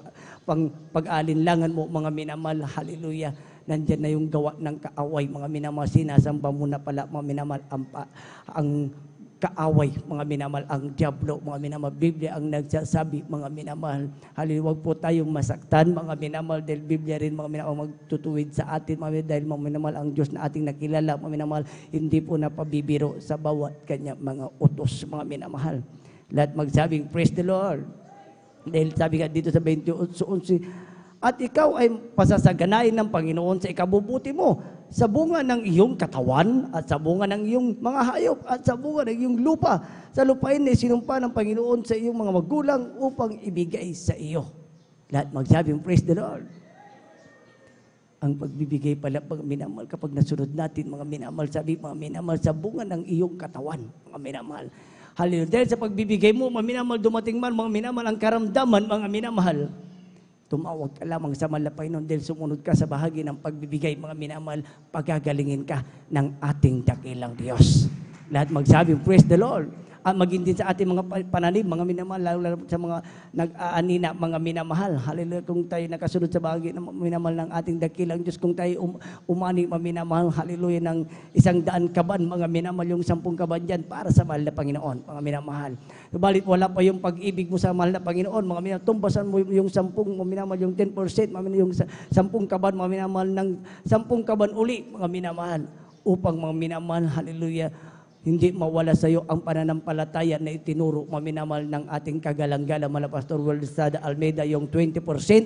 pag-alinlangan mo, mga minamahal, hallelujah. Nandyan na yung gawa ng kaaway, mga minamahal, sinasamba mo na pala, mga minamahal, ang kaaway, mga minamahal, ang diablo, mga minamahal, Biblia ang nagsasabi, mga minamahal. Hallelujah, huwag po tayong masaktan, mga minamahal, dahil Biblia rin, mga minamahal, magtutuwid sa atin, mga minamahal, dahil mga minamahal, ang Diyos na ating nakilala, mga minamahal, hindi po napabibiro sa bawat kanya mga utos, mga minamahal. Lahat magsabing, praise the Lord. Dahil sabi nga dito sa 28:11, at ikaw ay pasasaganain ng Panginoon sa ikabubuti mo, sa bunga ng iyong katawan, at sa bunga ng iyong mga hayop, at sa bunga ng iyong lupa. Sa lupain na sinumpa ng Panginoon sa iyong mga magulang upang ibigay sa iyo. Lahat magsabing, praise the Lord. Ang pagbibigay pala, mga minamahal, kapag nasunod natin, mga minamahal, sabi, mga minamahal, sa bunga ng iyong katawan, mga minamahal. Hallelujah. Dahil sa pagbibigay mo, mga minamahal, dumating man, mga minamahal, ang karamdaman, mga minamahal. Tumawag ka lamang sa mahal na Panginoon dahil sumunod ka sa bahagi ng pagbibigay, mga minamahal, pagagalingin ka ng ating dakilang Diyos. Lahat magsabing, praise the Lord. At maging din sa ating mga pananim, mga minamahal, lalo sa mga nag-aanina, mga minamahal. Hallelujah, kung tayo nakasunod sa bahagi ng minamahal ng ating dakilang Diyos, kung tayo umani, mga minamahal, hallelujah, ng 100 kaban, mga minamahal, yung 10 kaban dyan, para sa mahal na Panginoon, mga minamahal. Subalit wala pa yung pag-ibig mo sa mahal na Panginoon, mga minamahal, tumbasan mo yung 10, mga minamahal, yung 10%, mga minamahal, yung 10 kaban, mga minamahal, ng 10 kaban uli, mga minamahal, upang mga minamahal, hallelujah, hindi mawala sa iyo ang pananampalataya na itinuro, mga minamahal, ng ating kagalang-galang mga Pastor Waldsada Almeida, yung 20%,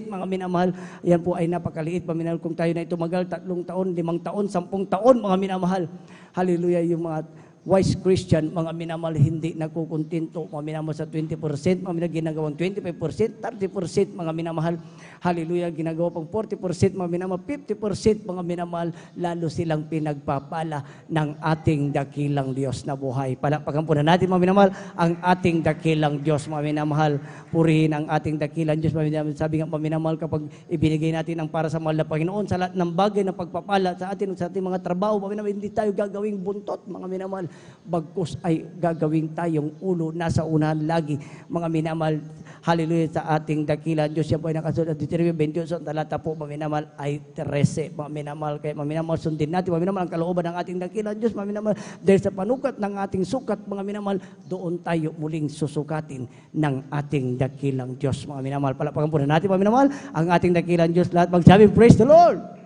mga minamahal. Yan po ay napakaliit, mga minamahal, kung tayo na tumagal 3 taon, 5 taon, 10 taon, mga minamahal. Hallelujah, yung mga wise Christian, mga minamahal, hindi nagkukontento, mga minamahal, sa 20%, mga minamahal, ginagawang 25%, 30%, mga minamahal. Hallelujah, ginagawa pang 40%, mga minamahal, 50%, mga minamahal, lalo silang pinagpapala ng ating dakilang Diyos na buhay. Palakpakan po na natin, mga minamahal, ang ating dakilang Diyos, mga minamahal. Purihin ang ating dakilang Diyos, mga minamahal. Sabi nga, mga minamahal, kapag ibinigay natin ang para sa mahal na Panginoon, sa lahat ng bagay na pagpapala sa atin, sa ating mga trabaho, mga minamahal, hindi tayo gagawing buntot, mga minamahal. Bagkus ay gagawing tayong ulo, nasa unahan lagi, mga minamahal. Hallelujah, sa ating dakilang Diyos. Yan po ay nakasunod. Deuteronomio 28, talata po, mga minamahal, ay 13. Mga minamahal, kaya mga minamahal, sundin natin, mga minamahal, ang kalooban ng ating dakilang Diyos, mga minamahal, dahil sa panukat ng ating sukat, mga minamahal, doon tayo muling susukatin ng ating dakilang Diyos, mga minamahal. Palakpakan po na natin, mga minamahal, ang ating dakilang Diyos. Lahat magsabi, praise the Lord!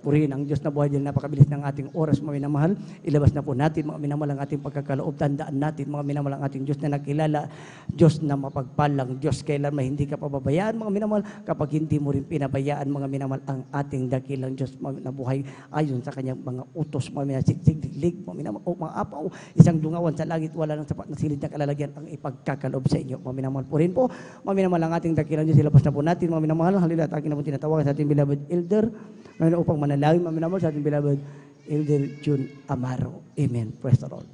Purihin ang Diyos na buhay dahil napakabilis ng ating oras, mga minamahal. Ilabas na po natin, mga minamahal, ang ating pagkakaloob. Tandaan natin, mga minamahal, ang ating Diyos na nakilala, Diyos na mapagpalang, Diyos kailan hindi ka pababayaan, mga minamahal, kapag hindi mo rin pinabayaan, mga minamahal, ang ating dakilang Diyos na buhay ayon sa kanyang mga utos, mga minamahal, sigsig, mga minamahal, o mga apaw, isang dungawan sa langit, wala ng sapat na silid na kalalagyan ang ipagkakaloob sa inyo, mga minamahal. Purihin po, mga minamahal, ang ating dakilang Diyos. Ilabas na po natin, mga minamahal, halila, aking na po tinatawagan sa ating beloved elder, ngayon upang manalangin, mga minamahal, sa ating beloved Elder June Amaro. Amen. Praise the Lord.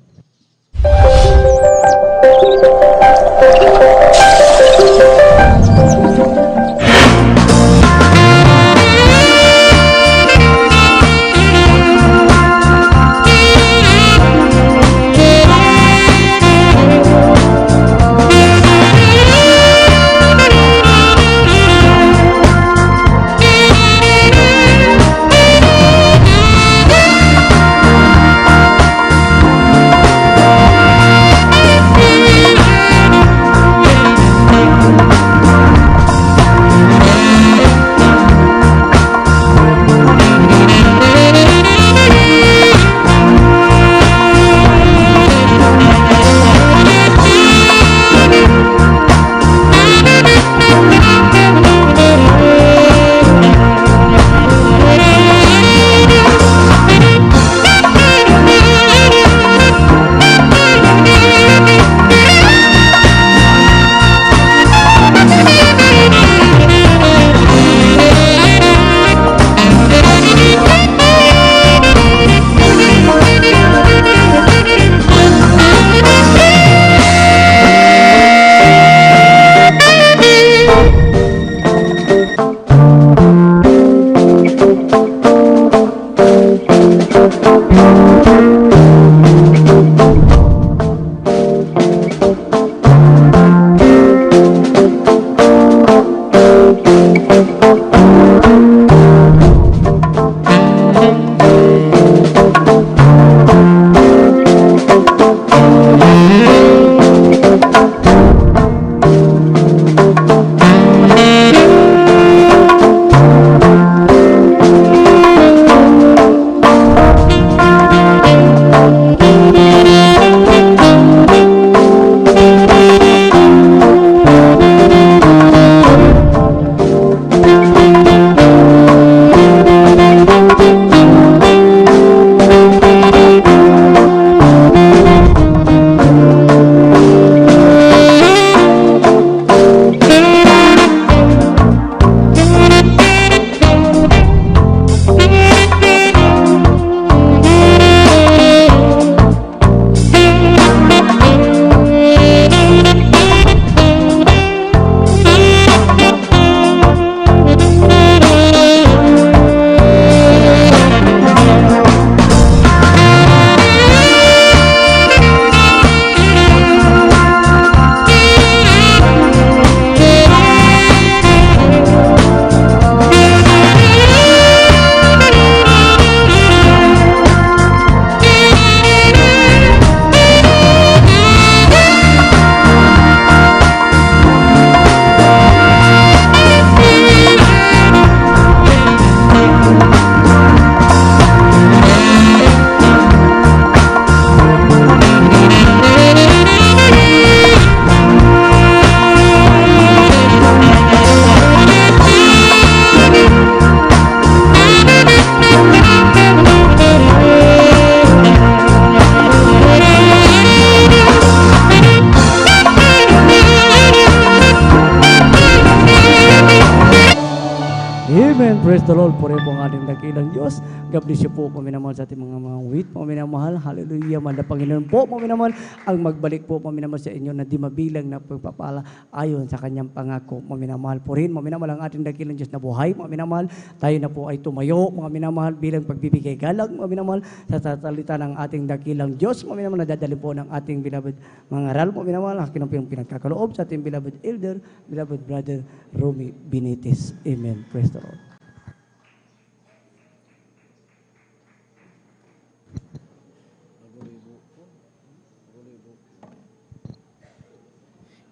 Praise the Lord. Puri po ang ating dakilang Diyos. God bless you po, paminamahal sa ating mga wait, paminamahal. Hallelujah. Manda Panginoon po, paminamahal. Ang magbalik po, paminamahal sa inyo na di mabilang na pagpapala ayon sa kanyang pangako. Paminamahal po rin. Paminamahal ang ating dakilang Diyos na buhay. Paminamahal. Tayo na po ay tumayo, mga minamahal, bilang pagbibigay galang, mga minamahal, sa salita ng ating dakilang Diyos. Mga minamahal, nadadali po ng ating beloved mga aral. Mga minamahal, akin ang pinagkakaloob sa ating beloved elder, beloved brother, Romy Benitez. Amen. Praise the Lord.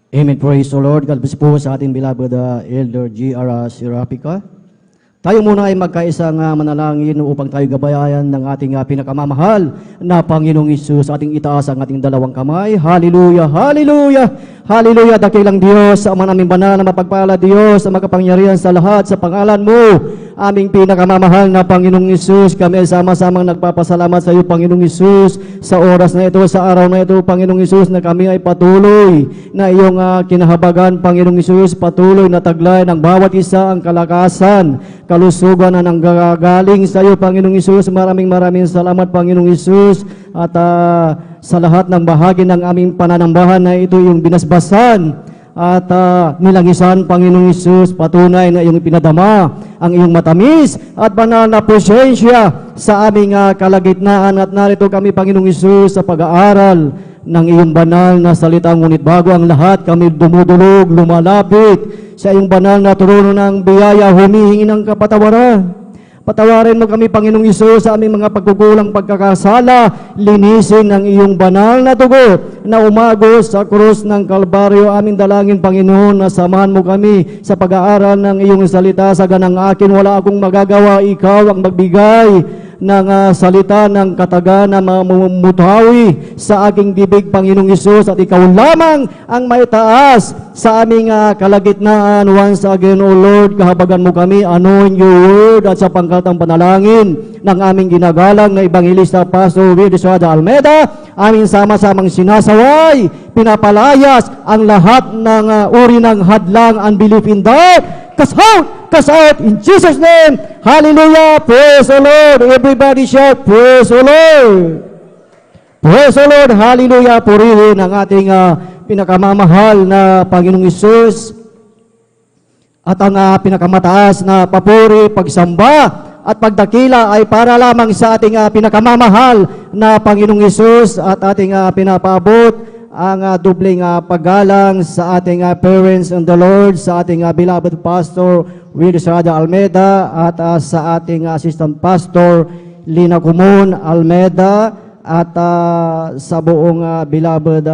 Amen. Praise the Lord. God bless po sa ating beloved Elder G.R. Serapica. Tayo muna ay magkaisang manalangin upang tayo gabayan ng ating pinakamamahal na Panginoong Isus. Ating itaas ang ating dalawang kamay. Hallelujah! Hallelujah! Hallelujah! Dakilang Diyos, Ama naming banal na mapagpala Diyos, ang makapangyarihan sa lahat sa pangalan mo. Aming pinakamamahal na Panginoong Isus, kami ay sama-samang nagpapasalamat sa iyo, Panginoong Isus, sa oras na ito, sa araw na ito, Panginoong Isus, na kami ay patuloy na iyong kinahabagan, Panginoong Isus, patuloy na taglay ng bawat isa ang kalakasan, kalusugan na nanggagaling sa iyo, Panginoong Isus. Maraming salamat, Panginoong Isus, at sa lahat ng bahagi ng aming pananambahan na ito yung binasbasan at nilangisan, Panginoong Isus, patunay na iyong pinadama ang iyong matamis at banal na presensya sa aming kalagitnaan. At narito kami, Panginoong Isus, sa pag-aaral ng iyong banal na salita. Ngunit bago ang lahat, kami dumudulog, lumalapit sa iyong banal na trono ng biyaya, humihingi ng kapatawaran. Patawarin mo kami, Panginoong Isus, sa aming mga pagkukulang, pagkakasala. Linisin ang iyong banal na dugo na umagos sa krus ng Kalbaryo. Aming dalangin, Panginoon, na samahan mo kami sa pag-aaral ng iyong salita. Sa ganang akin, wala akong magagawa. Ikaw ang magbigay ng salita ng katagan na mamumutawi sa aking bibig, Panginoong Isus, at ikaw lamang ang maitaas sa aming kalagitnaan. Once again, O Lord, kahabagan mo kami, anoint your word, at sa pangkatang panalangin ng aming ginagalang na Evangelista Pastor Willie Estrada Almeda, aming sama-samang sinasaway, pinapalayas ang lahat ng uri ng hadlang, unbelief in doubt. Cast out in Jesus' name. Hallelujah. Praise the Lord. Everybody shout, praise the Lord. Praise the Lord. Hallelujah. Purihin ang ating pinakamamahal na Panginoong Isus. At ang pinakamataas na papuri, pagsamba at pagdakila ay para lamang sa ating pinakamamahal na Panginoong Isus, at ating pinapaabot ang dubling paggalang sa ating parents in the Lord, sa ating beloved Pastor Willie Estrada Almeda, at sa ating assistant pastor Lina Kumon Almeda, at sa buong beloved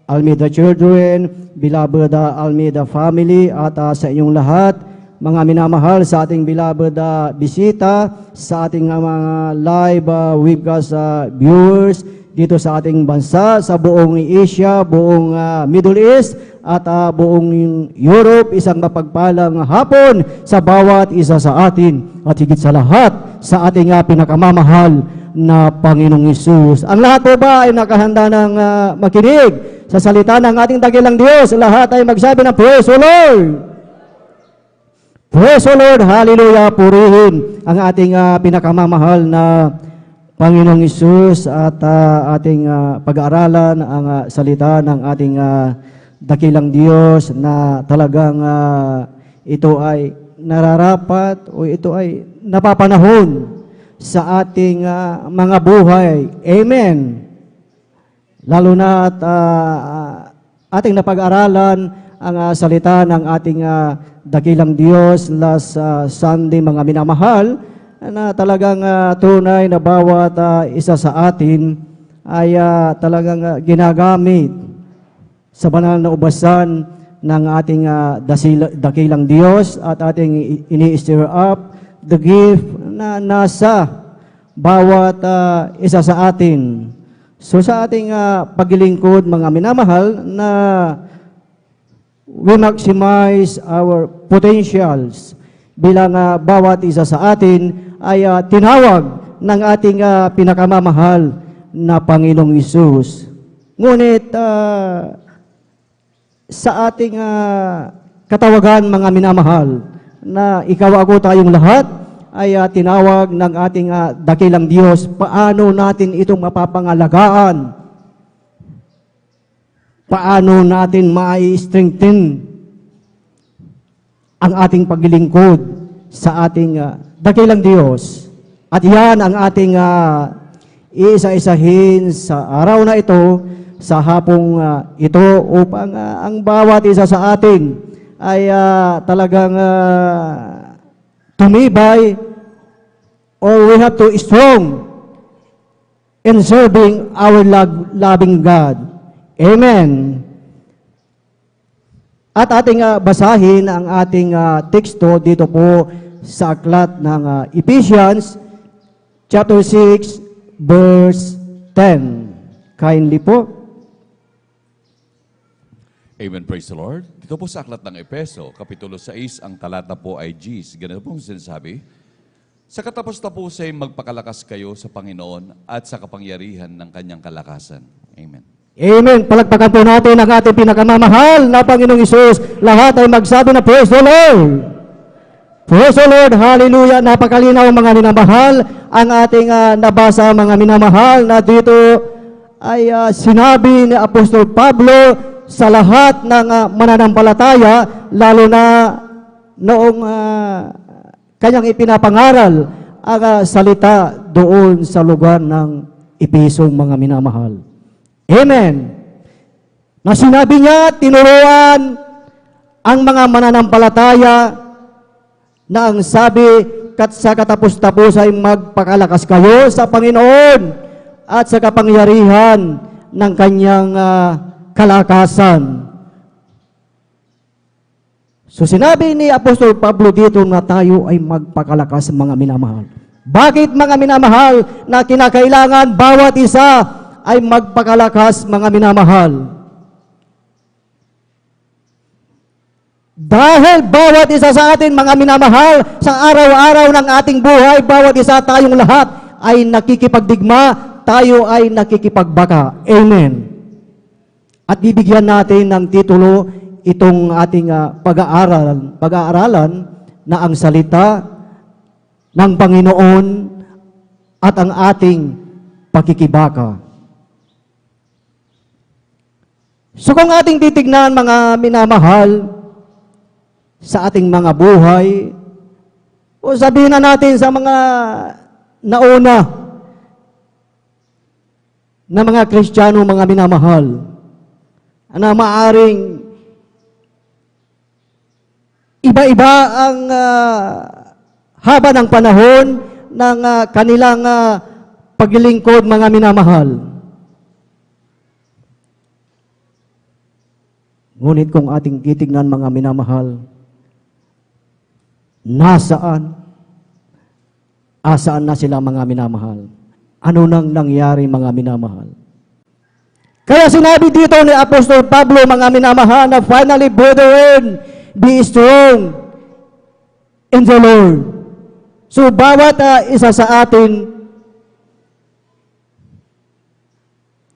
Almeda children, beloved Almeda family, at sa inyong lahat, mga minamahal, sa ating beloved bisita, sa ating mga live webcast viewers dito sa ating bansa, sa buong Asia, buong Middle East, at buong Europe. Isang mapagpalang hapon sa bawat isa sa atin, at higit sa lahat sa ating pinakamamahal na Panginoong Isus. Ang lahat po ba ay nakahanda ng makinig sa salita ng ating dakilang Diyos? Lahat ay magsabi ng praise the Lord. Praise the Lord. Hallelujah. Purihin ang ating pinakamamahal na Panginoong Isus, at ating pag-aaralan ang salita ng ating dakilang Diyos, na talagang ito ay nararapat o ito ay napapanahon sa ating mga buhay. Amen. Lalo na at ating napag-aralan ang salita ng ating dakilang Diyos last Sunday, mga minamahal, na talagang tunay na bawat isa sa atin ay talagang ginagamit sa banal na ubasan ng ating dakilang Diyos, at ating ini-stir up the gift na nasa bawat isa sa atin. So sa ating paglilingkod, mga minamahal, na we maximize our potentials bilang bawat isa sa atin ay tinawag ng ating pinakamamahal na Panginoong Isus. Ngunit sa ating katawagan, mga minamahal, na ikaw ako tayong lahat ay tinawag ng ating dakilang Diyos. Paano natin itong mapapangalagaan? Paano natin mai-strengthen ang ating paglilingkod sa ating dakilang Diyos? At yan ang ating iisa-isahin sa araw na ito, sa hapong ito, upang ang bawat isa sa atin ay talagang tumibay, or we have to strong in serving our loving God. Amen. At ating basahin ang ating teksto dito po sa aklat ng Ephesians chapter 6 verse 10. Kindly po. Amen, praise the Lord. Dito po sa aklat ng Epeso, Kapitulo 6, ang talata po ay Gs. Ganito po sinasabi, sa katapos-tapos ay magpakalakas kayo sa Panginoon at sa kapangyarihan ng kanyang kalakasan. Amen. Amen. Palagpakan po natin ang ating pinakamamahal na Panginoong Isus. Lahat ay magsabi na praise the Lord. Praise the Lord. Hallelujah. Napakalinaw mga minamahal. Ang ating nabasa mga minamahal na dito ay sinabi ni Apostol Pablo sa lahat ng mananampalataya, lalo na noong kanyang ipinapangaral ang salita doon sa lugar ng Epesong mga minamahal. Amen. Na sinabi niya, tinuruan ang mga mananampalataya na ang sabi sa katapos-tapos ay magpakalakas kayo sa Panginoon at sa kapangyarihan ng kanyang kalakasan. So sinabi ni Apostol Pablo dito na tayo ay magpakalakas mga minamahal. Bakit mga minamahal na kinakailangan bawat isa ay magpakalakas mga minamahal? Dahil bawat isa sa atin mga minamahal, sa araw-araw ng ating buhay, bawat isa tayong lahat ay nakikipagdigma, tayo ay nakikipagbaka. Amen. At bibigyan natin ng titulo itong ating pag-aaralan na ang salita ng Panginoon at ang ating pakikibaka. So kung ating titignan mga minamahal sa ating mga buhay, o sabihin na natin sa mga nauna na mga Kristiyano, mga minamahal, na maaring iba-iba ang haba ng panahon ng kanilang paglilingkod mga minamahal. Ngunit kung ating titignan mga minamahal, nasaan na sila mga minamahal? Ano nang nangyari mga minamahal? Kaya sinabi dito ni Apostol Pablo mga minamahal na finally, brethren, be strong in the Lord. So bawat isa sa atin,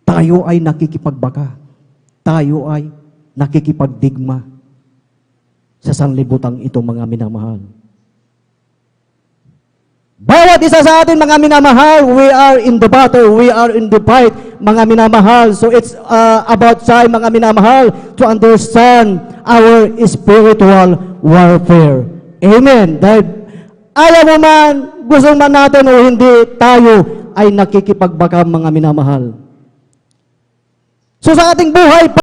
tayo ay nakikipagbaka. Tayo ay nakikipagdigma sa sanlibutan ito mga minamahal. Bawat isa sa atin mga minamahal, we are in the battle, we are in the fight mga minamahal. So it's about time mga minamahal to understand our spiritual warfare. Amen. Dahil ayaw mo man, gusto man natin o hindi, tayo ay nakikipagbaka mga minamahal. So sa ating buhay,